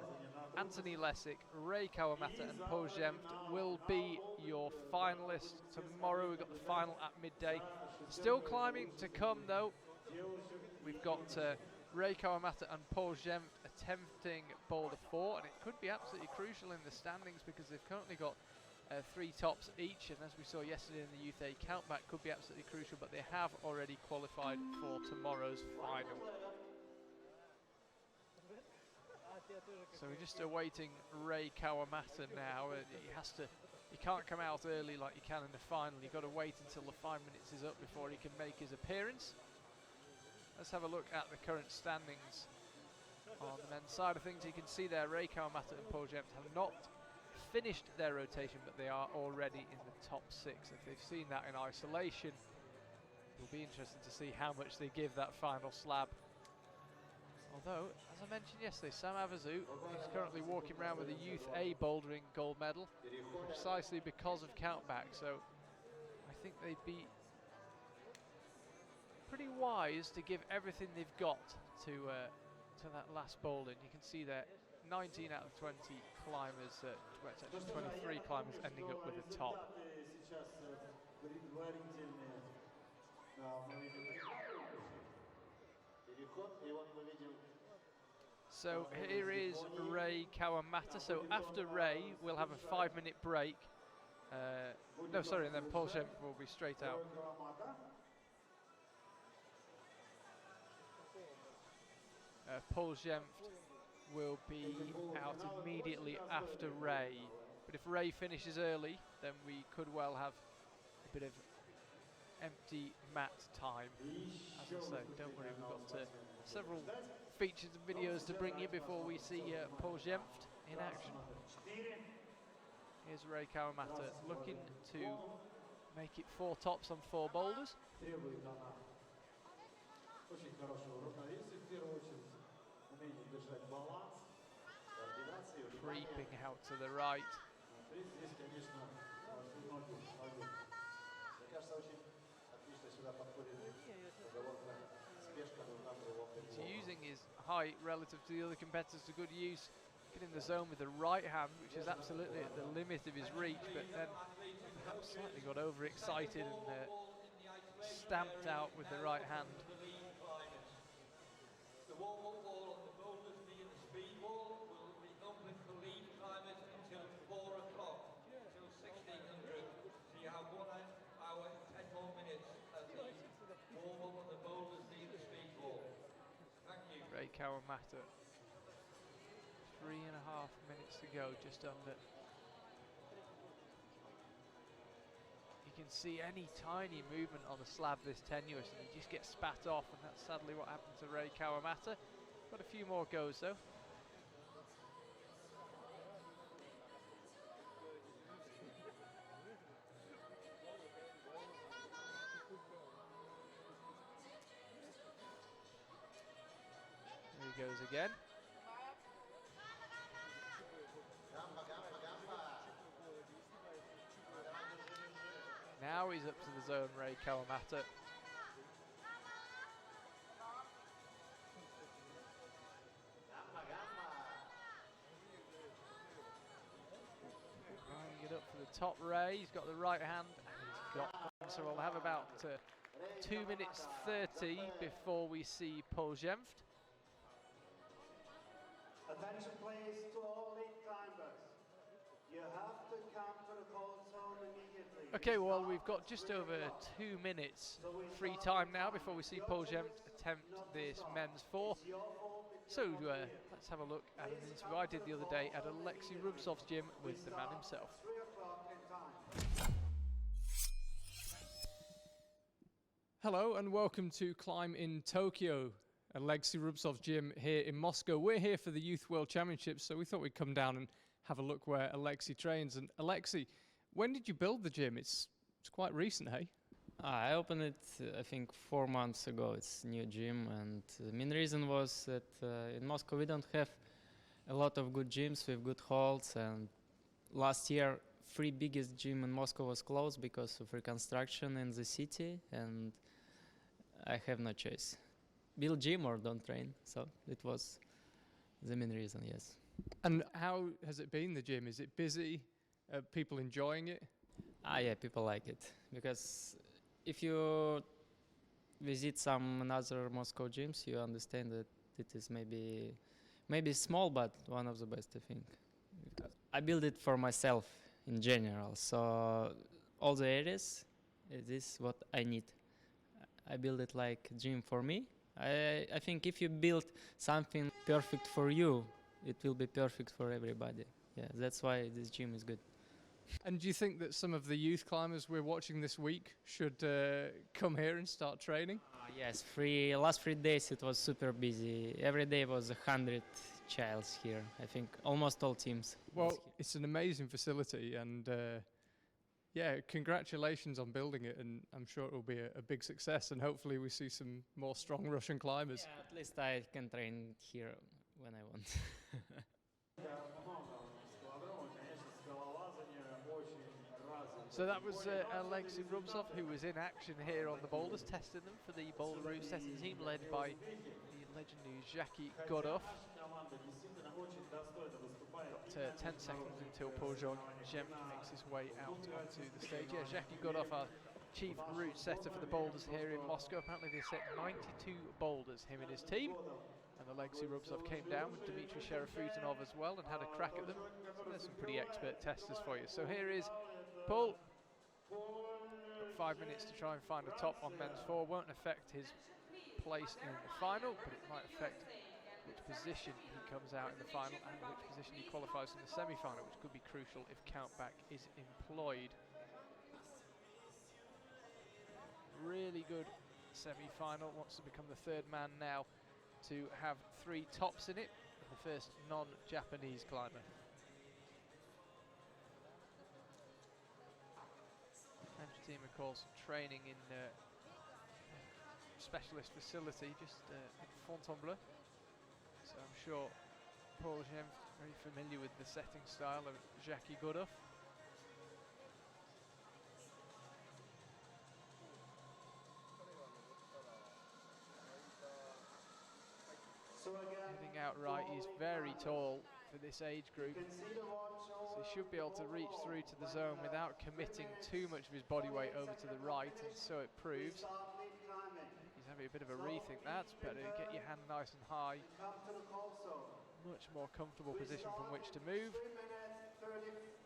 Speaker 1: Anthony Lessig, Ray Kawamata and Paul Jemft will be your finalists tomorrow. We've got the final at midday. Still climbing to come though. We've got Ray Kawamata and Paul Jemft attempting boulder 4, and it could be absolutely crucial in the standings because they've currently got 3 tops each, and as we saw yesterday in the Youth A countback, could be absolutely crucial, but they have already qualified for tomorrow's final. So we're just awaiting Ray Kawamata now. He can't come out early like you can in the final. You've got to wait until the 5 minutes is up before he can make his appearance. Let's have a look at the current standings on the men's side of things. You can see there Ray Kawamata and Paul Jemft have not finished their rotation, but they are already in the top 6. If they've seen that in isolation, it'll be interesting to see how much they give that final slab. Although, as I mentioned yesterday, Sam Avazu is currently walking around with a Youth A bouldering gold medal, precisely because of countback. So I think they'd be pretty wise to give everything they've got to that last bouldering. You can see there 19 out of 20 climbers, well, it's actually 23 climbers ending up with a top. So here is Ray Kawamata. So after Ray, we'll have a 5-minute break. No, sorry, and then Paul Jemft will be straight out. Paul Jemft will be out immediately after Ray. But if Ray finishes early, then we could well have a bit of empty mat time. As I say, don't worry, we've got several features and videos to bring you before we see Paul Jemft in action. Here's Ray Kawamata looking to make it 4 tops on 4 boulders.
Speaker 2: Очень хорошего равновесия в первую очередь, умение держать баланс.
Speaker 1: moving out to the right.
Speaker 2: Здесь, конечно, важны ноги.
Speaker 4: Мне кажется, очень отлично сюда подходит поговорка «спешка нужна при ловле
Speaker 1: He's
Speaker 4: плова».
Speaker 1: using his height relative to the other competitors to good use. Get in the zone with the right hand, which is absolutely at the limit of his reach, but then perhaps slightly got overexcited and stamped out with the right hand.
Speaker 6: The warm-up wall on the boulders near the speed wall will be open for lead climbers until 4 o'clock, until 1600. So you have 1 hour and 10 more minutes of the warm-up on the boulders near the speed wall. Thank you.
Speaker 1: Ray Kawamata. 3.5 minutes to go, just under. You can see any tiny movement on the slab this tenuous and he just gets spat off, and that's sadly what happened to Ray Kawamata. Got a few more goes though. There he goes again. Now he's up to the zone, Ray Kawamata. Lining it up for the top, Ray. He's got the right hand and he's got one. So we'll have about 2 minutes 30 before we see Paul Jemft.
Speaker 2: Attention please to all lead climbers. You have to come to the cold zone immediately.
Speaker 1: Okay, well, we've got just over 2 minutes free time now before we see Paul Jemft attempt this men's 4. So let's have a look at an interview I did the other day at Alexei Rubtsov's gym with the man himself.
Speaker 2: 3 o'clock in time.
Speaker 1: Hello and welcome to Climb in Tokyo, Alexei Rubtsov's gym here in Moscow. We're here for the Youth World Championships, so we thought we'd come down and have a look where Alexei trains. And Alexei, when did you build the gym? It's quite recent, hey?
Speaker 7: I opened it, I think, 4 months ago. It's a new gym, and the main reason was that in Moscow we don't have a lot of good gyms with good halls, and last year 3 biggest gym in Moscow was closed because of reconstruction in the city, and I have no choice. Build gym or don't train, so it was the main reason, yes.
Speaker 1: And how has it been, the gym? Is it busy? Are people enjoying it?
Speaker 7: Yeah, people like it, because if you visit some another Moscow gyms, you understand that it is maybe small, but one of the best, I think. I build it for myself in general, so all the areas, it is what I need. I build it like gym for me. I think if you build something perfect for you, it will be perfect for everybody. Yeah, that's why this gym is good.
Speaker 1: And do you think that some of the youth climbers we're watching this week should come here and start training?
Speaker 7: Yes, last 3 days it was super busy. Every day was 100 childs here. I think almost all teams.
Speaker 1: Well, it's an amazing facility, and yeah, congratulations on building it, and I'm sure it will be a big success, and hopefully we see some more strong Russian climbers.
Speaker 7: Yeah, at least I can train here when I want.
Speaker 1: So that was Alexei Rubtsov, who was in action here on the boulders, testing them for the boulder route testing team led by the legendary Zhaki Godov. Got 10 seconds until Paul Jemft makes his way out onto the stage. Yeah, Zhaki Godov, our chief route setter for the boulders here in Moscow. Apparently they set 92 boulders, him and his team. And Alexei Rubtsov came down with Dmitry Sharafutinov as well and had a crack at them. So there's some pretty expert testers for you. So here is Paul. Got 5 minutes to try and find a top on men's 4. Won't affect his place in the final, but it might affect which position he comes out in the final and which position he qualifies in the semi-final, which could be crucial if countback is employed. Really good semi-final. Wants to become the 3rd man now to have 3 tops in it, the first non-Japanese climber. Manchester team, of course, training in a specialist facility just at Fontainebleau. So I'm sure Paul Jemft Very familiar with the setting style of Jackie Goodoff.
Speaker 2: So again,
Speaker 1: Heading out right, he's very tall for this age group,
Speaker 2: you can see the watch
Speaker 1: so he should be able to reach through to the zone without committing too much of his body weight over to the right, and so it proves.
Speaker 2: start lead climbing.
Speaker 1: He's having a bit of a rethink. That's better. Get your hand nice and high.
Speaker 2: Come to the cold zone.
Speaker 1: Much more comfortable position from which to move.
Speaker 2: 3 minutes, 35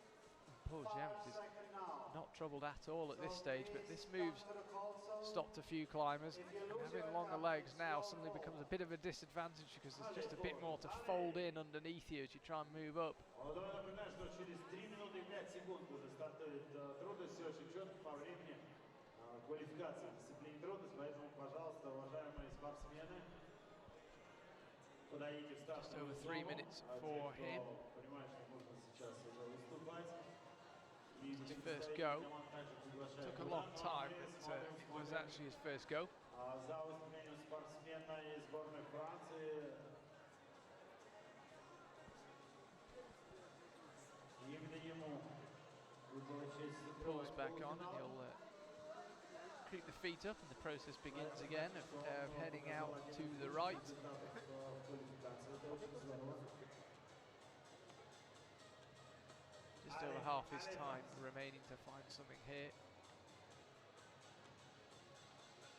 Speaker 1: Paul Gems is
Speaker 2: seconds now.
Speaker 1: not troubled at all at this stage, but this move's
Speaker 2: To the cold zone.
Speaker 1: stopped a few climbers. And having longer legs now suddenly becomes a bit of a disadvantage because there's just a bit more to fold in underneath you as you try and move up.
Speaker 2: Давай напоминаю, что через 3 минуты и 5 секунд уже стартует трудности, очень четко по времени квалификация в дисциплине трудность, поэтому, пожалуйста, уважаемые спортсмены, подойдите в
Speaker 1: Just
Speaker 2: стартовую
Speaker 1: over
Speaker 2: зону.
Speaker 1: 3 minutes
Speaker 2: Те,
Speaker 1: for
Speaker 2: кто
Speaker 1: him.
Speaker 2: понимает, что нужно сейчас уже выступать. И
Speaker 1: His
Speaker 2: представители
Speaker 1: first go.
Speaker 2: команд также приглашают
Speaker 1: Took a
Speaker 2: к
Speaker 1: long
Speaker 2: нам.
Speaker 1: time,
Speaker 2: Мы
Speaker 1: but
Speaker 2: смотрим,
Speaker 1: it was actually his first go.
Speaker 2: за выступлением спортсмена из сборной Франции. Именно ему выпала честь
Speaker 1: Pulls
Speaker 2: закрывать
Speaker 1: back on and
Speaker 2: полуфинал.
Speaker 1: he'll creep the feet up, and the process begins again of heading out to the right. Just over half his time remaining to find something here.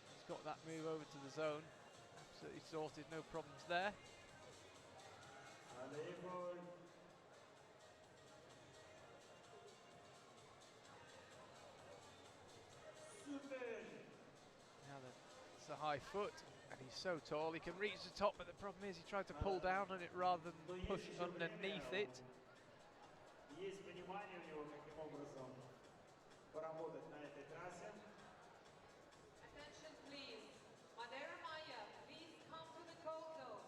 Speaker 1: He's got that move over to the zone. Absolutely sorted, no problems there.
Speaker 2: Алейбой. Супер!
Speaker 1: Now then, it's a high foot, and he's so tall he can reach the top, but the problem is he tried to pull down on it rather than push underneath it.
Speaker 2: Есть понимание у него, каким образом поработать на этой трассе.
Speaker 5: Attention please. Madeira Maya, please come to the cold zone.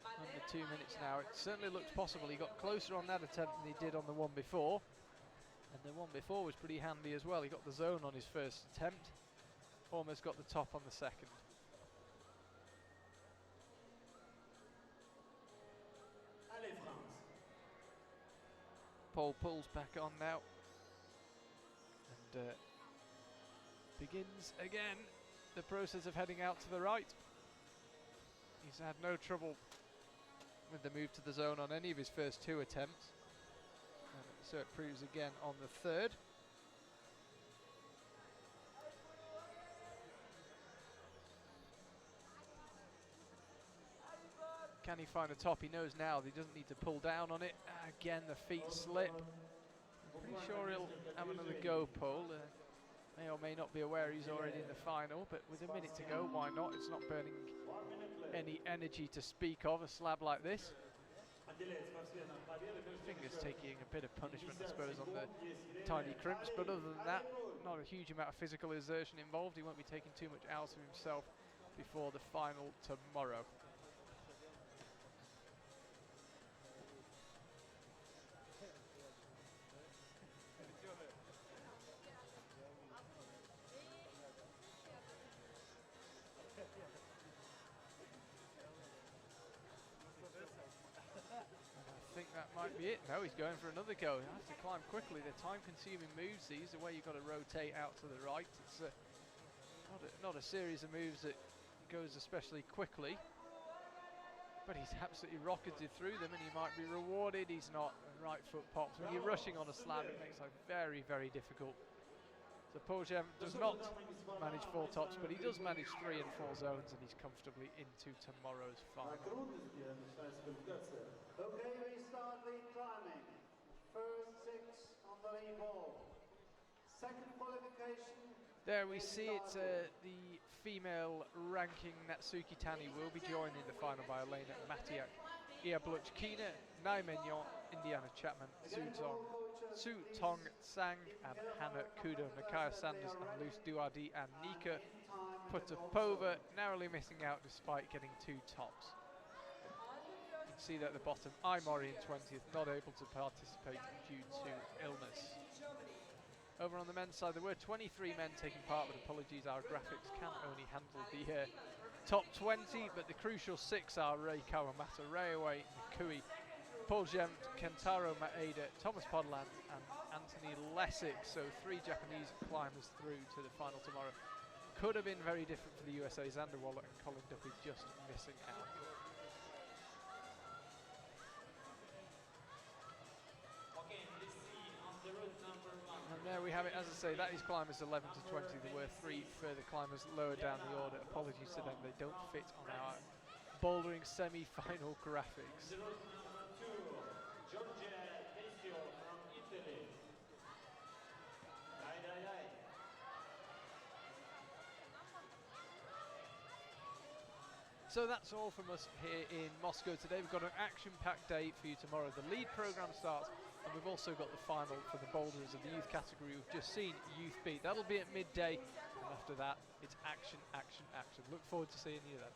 Speaker 1: Under
Speaker 5: Madeira
Speaker 1: 2 minutes
Speaker 5: Maya,
Speaker 1: now. It certainly
Speaker 5: representing
Speaker 1: looks
Speaker 5: New
Speaker 1: possible. He got
Speaker 5: Zealand.
Speaker 1: closer on that attempt than he did on the one before. And the one before was pretty handy as well. He got the zone on his first attempt. Almost got the top on the second.
Speaker 2: Allez France.
Speaker 1: Paul pulls back on now. And begins again the process of heading out to the right. He's had no trouble with the move to the zone on any of his first 2 attempts. And so it proves again on the third. Can he find the top? He knows now that he doesn't need to pull down on it. Again, the feet slip. I'm pretty sure he'll have another go, Paul. May or may not be aware he's already in the final, but with a minute to go, why not? It's not burning
Speaker 2: 1 minute left.
Speaker 1: any energy to speak of, a slab like this.
Speaker 2: Отделяет спортсмена от победы.
Speaker 1: Fingers taking a bit of punishment, I suppose, on the tiny crimps, but other than that, not a huge amount of physical exertion involved. He won't be taking too much out of himself before the final tomorrow. I think that might be it. No, he's going for another go. He has to climb quickly. They're time-consuming moves. These are where you've got to rotate out to the right. It's not a series of moves that goes especially quickly, but he's absolutely rocketed through them, and he might be rewarded. He's not. Right foot pops. When you're rushing on a slab, it makes life very, very difficult. So Paul Gem does not manage 4 tops, but he does manage 3 and 4 zones, and he's comfortably into tomorrow's final.
Speaker 2: Трудности начинается квалификация.
Speaker 4: Okay, we start lead climbing. First 6 on the lead ball. Second qualification.
Speaker 1: There we see it, the female ranking Natsuki Tani will be joined in the final by Elena Matiak, Ia Bluchkina, Nai Mignon, Indiana Chapman, Su Tong Sang, and Hannah Kudo, Nakaya Sanders, and Luce Duardi, and Nika Potapova narrowly missing out despite getting 2 tops. You can see that at the bottom, Imori in 20th, not able to participate due to illness. Over on the men's side, there were 23 men taking part, but apologies, our graphics can only handle the top 20, but the crucial 6 are Rei Kawamata, Reiway, Nakui, Paul Gemt, Kentaro Maeda, Thomas Podland and Anthony Lessig. So 3 Japanese climbers through to the final tomorrow. Could have been very different for the USA. Xander Waller and Colin Duffy just missing out.
Speaker 3: Okay, please see on the route number 1.
Speaker 1: And there we have it. As I say, that is climbers 11 to 20. There were 3 further climbers lower down the order. Apologies to them, they don't fit on our bouldering semi-final graphics.
Speaker 3: The route number 2, Giorgia Tesio from Italy. Dai, dai, dai.
Speaker 1: So that's all from us here in Moscow today. We've got an action-packed day for you tomorrow. The lead programme starts, and we've also got the final for the boulders of the youth category. We've just seen Youth Beat. That'll be at midday, and after that, it's action, action, action. Look forward to seeing you then.